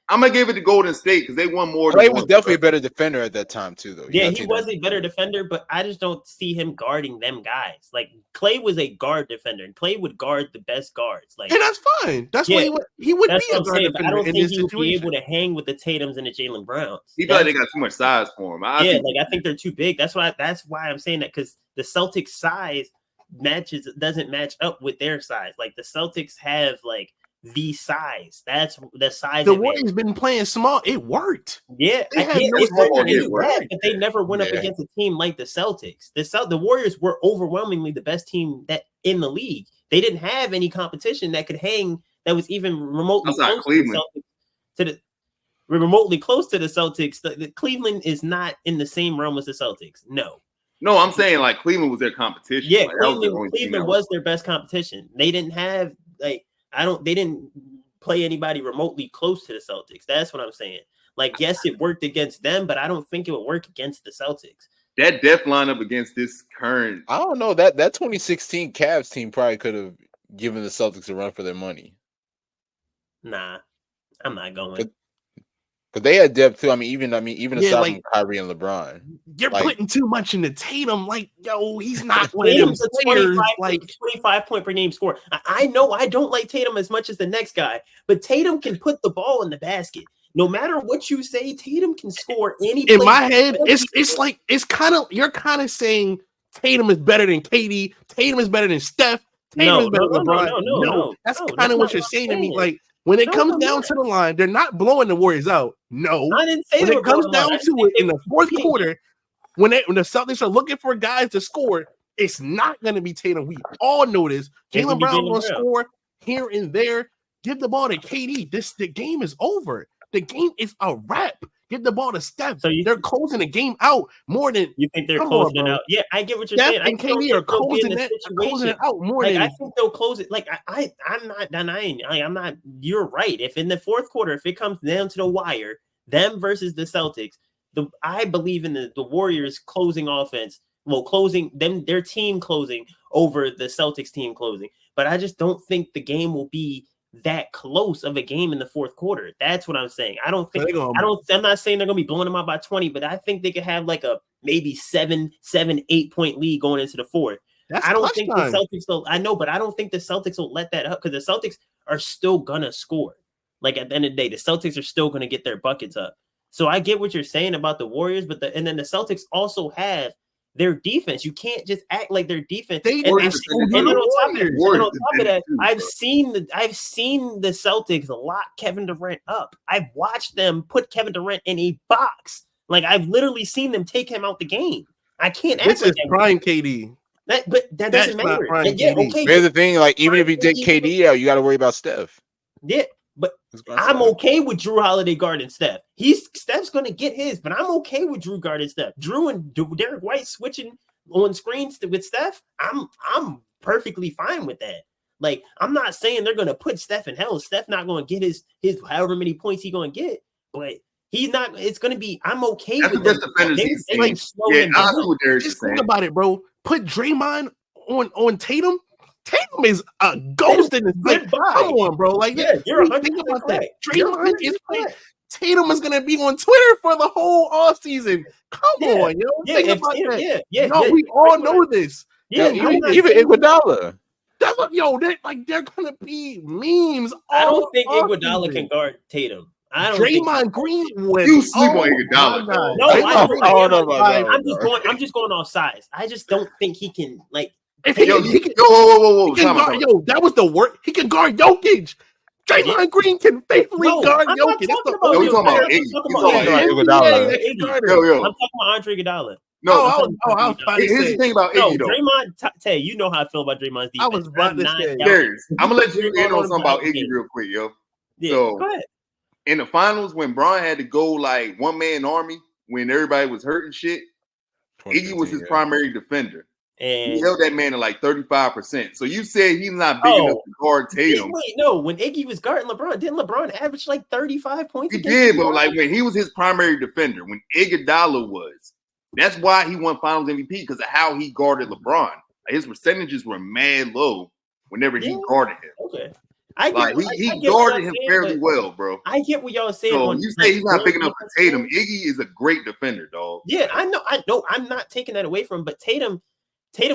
Speaker 1: gonna give it to Golden State because they won more.
Speaker 2: Clay was definitely a better defender at that time too, though.
Speaker 3: Yeah, he was a better defender, but I just don't see him guarding them guys. Like, Clay was a guard defender, and Clay would guard the best guards. Like,
Speaker 4: and that's fine. That's why he would
Speaker 3: that's
Speaker 4: be a guard defender.
Speaker 3: I don't think he would be able to hang with the Tatums and the Jaylen Browns.
Speaker 1: He felt like they got too much size for him.
Speaker 3: I think they're too big. That's why I'm saying that, because the Celtics size doesn't match up with their size. Like, the Celtics have like the size. That's the size.
Speaker 4: The Warriors been playing small. It worked.
Speaker 3: Yeah, it worked, but they never went up against a team like the Celtics. The Warriors were overwhelmingly the best team that in the league. They didn't have any competition that could hang that was even remotely close remotely close to the Celtics. The Cleveland is not in the same realm as the Celtics. No,
Speaker 1: I'm saying like Cleveland was their competition.
Speaker 3: Yeah, Cleveland was their best competition. They didn't have they didn't play anybody remotely close to the Celtics. That's what I'm saying. Like, yes, it worked against them, but I don't think it would work against the Celtics.
Speaker 1: That depth lineup against this current,
Speaker 2: I don't know. That 2016 Cavs team probably could have given the Celtics a run for their money.
Speaker 3: Nah, I'm not going.
Speaker 2: But they had depth too. Even aside from Kyrie and LeBron,
Speaker 4: you're putting too much into Tatum. Like, he's not one of them players.
Speaker 3: 25 point per game score. I know I don't like Tatum as much as the next guy, but Tatum can put the ball in the basket. no matter what you say, Tatum can score any.
Speaker 4: In my head, it's like you're kind of saying Tatum is better than KD. Tatum is better than Steph. Tatum is better than LeBron. No, that's kind of what you're saying to me. Like when it comes down to the line, they're not blowing the Warriors out. No,
Speaker 3: I didn't say
Speaker 4: when it comes down to it in the fourth quarter, when the Celtics are looking for guys to score, it's not going to be Tatum. We all know this. Jaylen Brown will score here and there. Give the ball to KD. The game is over. The game is a wrap. Get the ball to Steph. So they're closing the game out more than
Speaker 3: you think they're closing it out. Yeah, I get what you're saying.
Speaker 4: And KD are closing it out more than
Speaker 3: I think they'll close it. Like I'm not denying. I'm not. You're right. If in the fourth quarter, if it comes down to the wire, them versus the Celtics, I believe in the Warriors closing offense. Well, closing them, their team closing over the Celtics team closing. But I just don't think the game will be that close of a game in the fourth quarter. That's what I'm saying. I'm not saying they're gonna be blowing them out by 20, but I think they could have like a maybe 7-8 point lead going into the fourth. I don't think the Celtics will. I know, but I don't think the Celtics will let that up because the Celtics are still gonna score. Like at the end of the day, the Celtics are still gonna get their buckets up. So I get what you're saying about the Warriors, but then the Celtics also have their defense. You can't just act like their defense. On top of that, I've seen the Celtics lock Kevin Durant up. I've watched them put Kevin Durant in a box. Like I've literally seen them take him out the game. I can't.
Speaker 4: This is prime KD.
Speaker 3: But that doesn't matter.
Speaker 2: Here's the thing: like even if you take KD out, you got to worry about Steph.
Speaker 3: Yeah. But I'm okay with Drew Holiday guarding Steph. Steph's going to get his, but I'm okay with Drew guarding Steph. Drew and Derek White switching on screens with Steph. I'm perfectly fine with that. Like I'm not saying they're going to put Steph in hell. Steph not going to get his however many points he's going to get, but he's not. It's going to be. I'm okay with
Speaker 1: the best defenders.
Speaker 4: Just think about it, bro. Put Draymond on Tatum. Tatum is a ghost in this. Like, come on, bro. Like,
Speaker 3: you're
Speaker 4: think about that. Draymond is playing. Tatum is gonna be on Twitter for the whole off season. Come on, yo. Think about that. We all know this.
Speaker 2: Even Iguodala.
Speaker 4: They're gonna be memes.
Speaker 3: I don't think Iguodala can guard Tatum.
Speaker 4: Draymond Green went.
Speaker 1: You sleep on Iguodala.
Speaker 3: I'm just going off size. I just don't think he can like.
Speaker 1: Whoa!
Speaker 4: That was the work. He can guard Jokic. Draymond Green can faithfully guard Jokic.
Speaker 1: I'm talking about
Speaker 3: Andre Iguodala.
Speaker 1: Here's the thing about Iggy, though.
Speaker 3: Draymond, Tay, you know how I feel about Draymond's defense.
Speaker 4: I was about to say.
Speaker 1: I'm gonna let you in on something about Iggy real quick, yo.
Speaker 3: Yeah, so, go ahead.
Speaker 1: In the finals, when Bron had to go like one man army, when everybody was hurting shit, Iggy was his primary defender. And he held that man to like 35%. So you said he's not big enough to guard Tatum.
Speaker 3: Wait, no. When Iggy was guarding LeBron, didn't LeBron average like 35 points?
Speaker 1: He did, but like when he was his primary defender, when Iguodala was, that's why he won Finals MVP because of how he guarded LeBron. Like his percentages were mad low whenever he guarded him.
Speaker 3: Okay.
Speaker 1: He guarded him fairly well, bro.
Speaker 3: I get what y'all saying.
Speaker 1: So you say he's not big enough for Tatum. Iggy is a great defender, dog.
Speaker 3: Yeah, I know. I'm not taking that away from him, but Tatum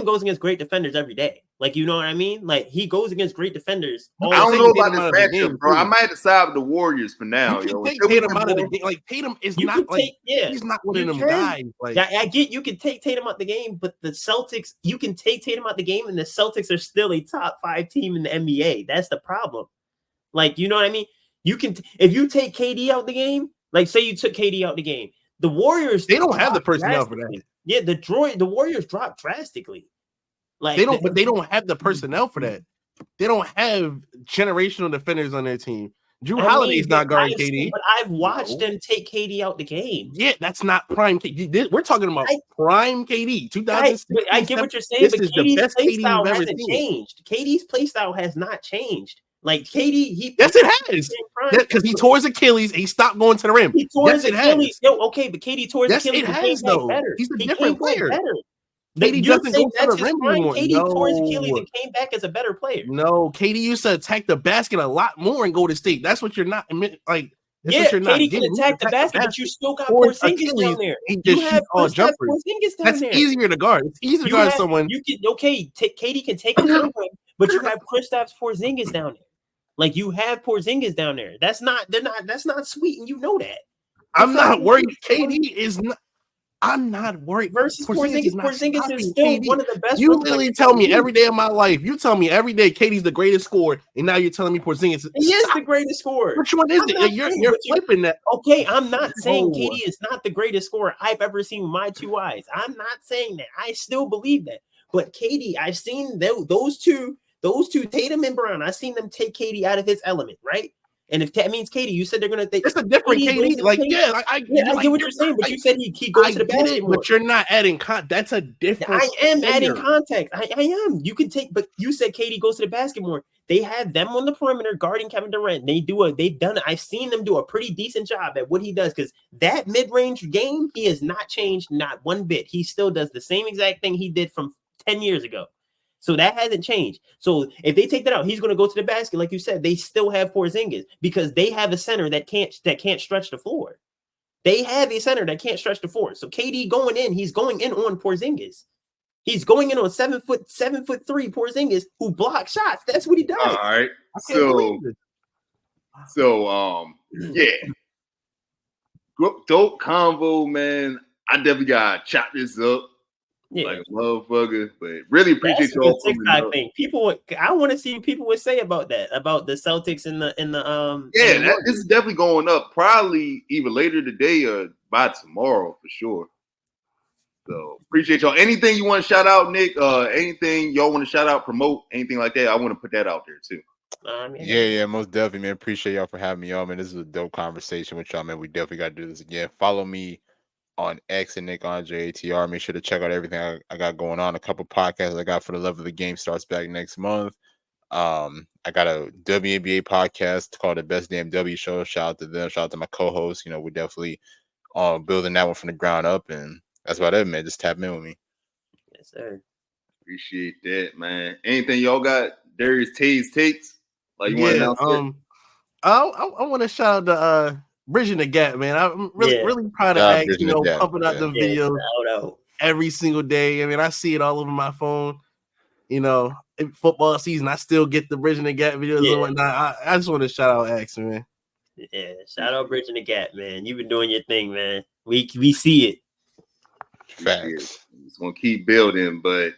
Speaker 3: goes against great defenders every day. Like, you know what I mean? Like, he goes against great defenders.
Speaker 1: I don't know about this matchup, bro. I might decide with the Warriors for now.
Speaker 4: You can take Tatum out of the game. Like, Tatum is not like, he's not one of them guys. Like,
Speaker 3: I get you can take Tatum out the game, but the Celtics, you can take Tatum out the game, and the Celtics are still a top 5 team in the NBA. That's the problem. Like, you know what I mean? You can, if you take KD out the game, like, say you took KD out the game, the Warriors,
Speaker 4: they don't have the personnel for that.
Speaker 3: Yeah, the Warriors dropped drastically. Like
Speaker 4: but they don't have the personnel for that. They don't have generational defenders on their team. Drew Holiday's not guarding KD.
Speaker 3: But I've watched them take KD out the game.
Speaker 4: Yeah, that's not prime KD. We're talking about prime KD. 2016.
Speaker 3: I get what you're saying, but KD's play style hasn't changed. KD's play style has not changed. Like KD,
Speaker 4: yes, it has. Because he tore his Achilles and he stopped going to the rim.
Speaker 3: He tore his Achilles. Okay, but KD tore his Achilles.
Speaker 4: It has, though.
Speaker 3: Better.
Speaker 4: He's a different player.
Speaker 3: KD doesn't go to the rim anymore. KD tore his Achilles and came back as a better player.
Speaker 4: No, KD used to attack the basket a lot more and go to state. That's what you're not like.
Speaker 3: Yeah, KD can attack the basket, but you still got Porzingis down there. You have Porzingis down there.
Speaker 4: That's easier to guard. It's easier to guard someone.
Speaker 3: You can KD can take him to the rim, but you have Kristaps Porzingis down there. Like you have Porzingis down there. That's not sweet, and you know that.
Speaker 4: I'm not worried. KD is not. I'm not worried.
Speaker 3: Versus Porzingis. Porzingis is still KD. One of the best.
Speaker 4: You literally tell me every day of my life. You tell me every day KD's the greatest scorer, and now you're telling me Porzingis.
Speaker 3: He is the greatest scorer.
Speaker 4: Which one is it? You're flipping that.
Speaker 3: Okay, I'm not saying KD is not the greatest scorer I've ever seen with my two eyes. I'm not saying that. I still believe that. But KD, I've seen those two, Tatum and Brown. I've seen them take KD out of his element, right? And if that means KD, you said they're gonna think
Speaker 4: it's a different KD. Like, I
Speaker 3: get what you're saying, but you said he goes to the basket.
Speaker 4: But you're not adding that's a different.
Speaker 3: I am adding context. I am. You can take, but you said KD goes to the basket more. They have them on the perimeter guarding Kevin Durant. They've done it. I've seen them do a pretty decent job at what he does because that mid-range game, he has not changed not one bit. He still does the same exact thing he did from 10 years ago. So that hasn't changed. So if they take that out, he's going to go to the basket. Like you said, they still have Porzingis because they have a center that can't stretch the floor. They have a center that can't stretch the floor. So KD going in, he's going in on Porzingis. He's going in on 7'3" Porzingis who blocks shots. That's what he does.
Speaker 1: All right. Yeah. Dope convo, man. I definitely gotta chop this up. Yeah. Like a motherfucker, but really appreciate y'all.
Speaker 3: TikTok thing. I want to see what people would say about that, about the Celtics in the
Speaker 1: this is definitely going up. Probably either later today or by tomorrow for sure. So appreciate y'all. Anything you want to shout out, Nick? Anything y'all want to shout out, promote, anything like that? I want to put that out there too.
Speaker 2: Yeah, most definitely, man. Appreciate y'all for having me on, man. This is a dope conversation with y'all, man. We definitely got to do this again. Follow me on X and Nick Andre ATR. Make sure to check out everything I got going on. A couple podcasts I got for the Love of the Game starts back next month. I got a WNBA podcast called the Best Damn W Show. Shout out to them. Shout out to my co-host. We're definitely building that one from the ground up, and that's about it, man. Just tap in with me.
Speaker 3: Yes, sir.
Speaker 1: Appreciate that, man. Anything y'all got? Darius Tays takes? Like you want to announce it?
Speaker 4: I want to shout out to Bridging the Gap, man. I'm really proud of X, pumping out the videos every single day. I mean, I see it all over my phone. In football season, I still get the Bridging the Gap videos and whatnot. I just want to shout out X, man.
Speaker 3: Yeah, shout out Bridging the Gap, man. You've been doing your thing, man. We see it.
Speaker 2: Facts.
Speaker 1: Just gonna keep building, but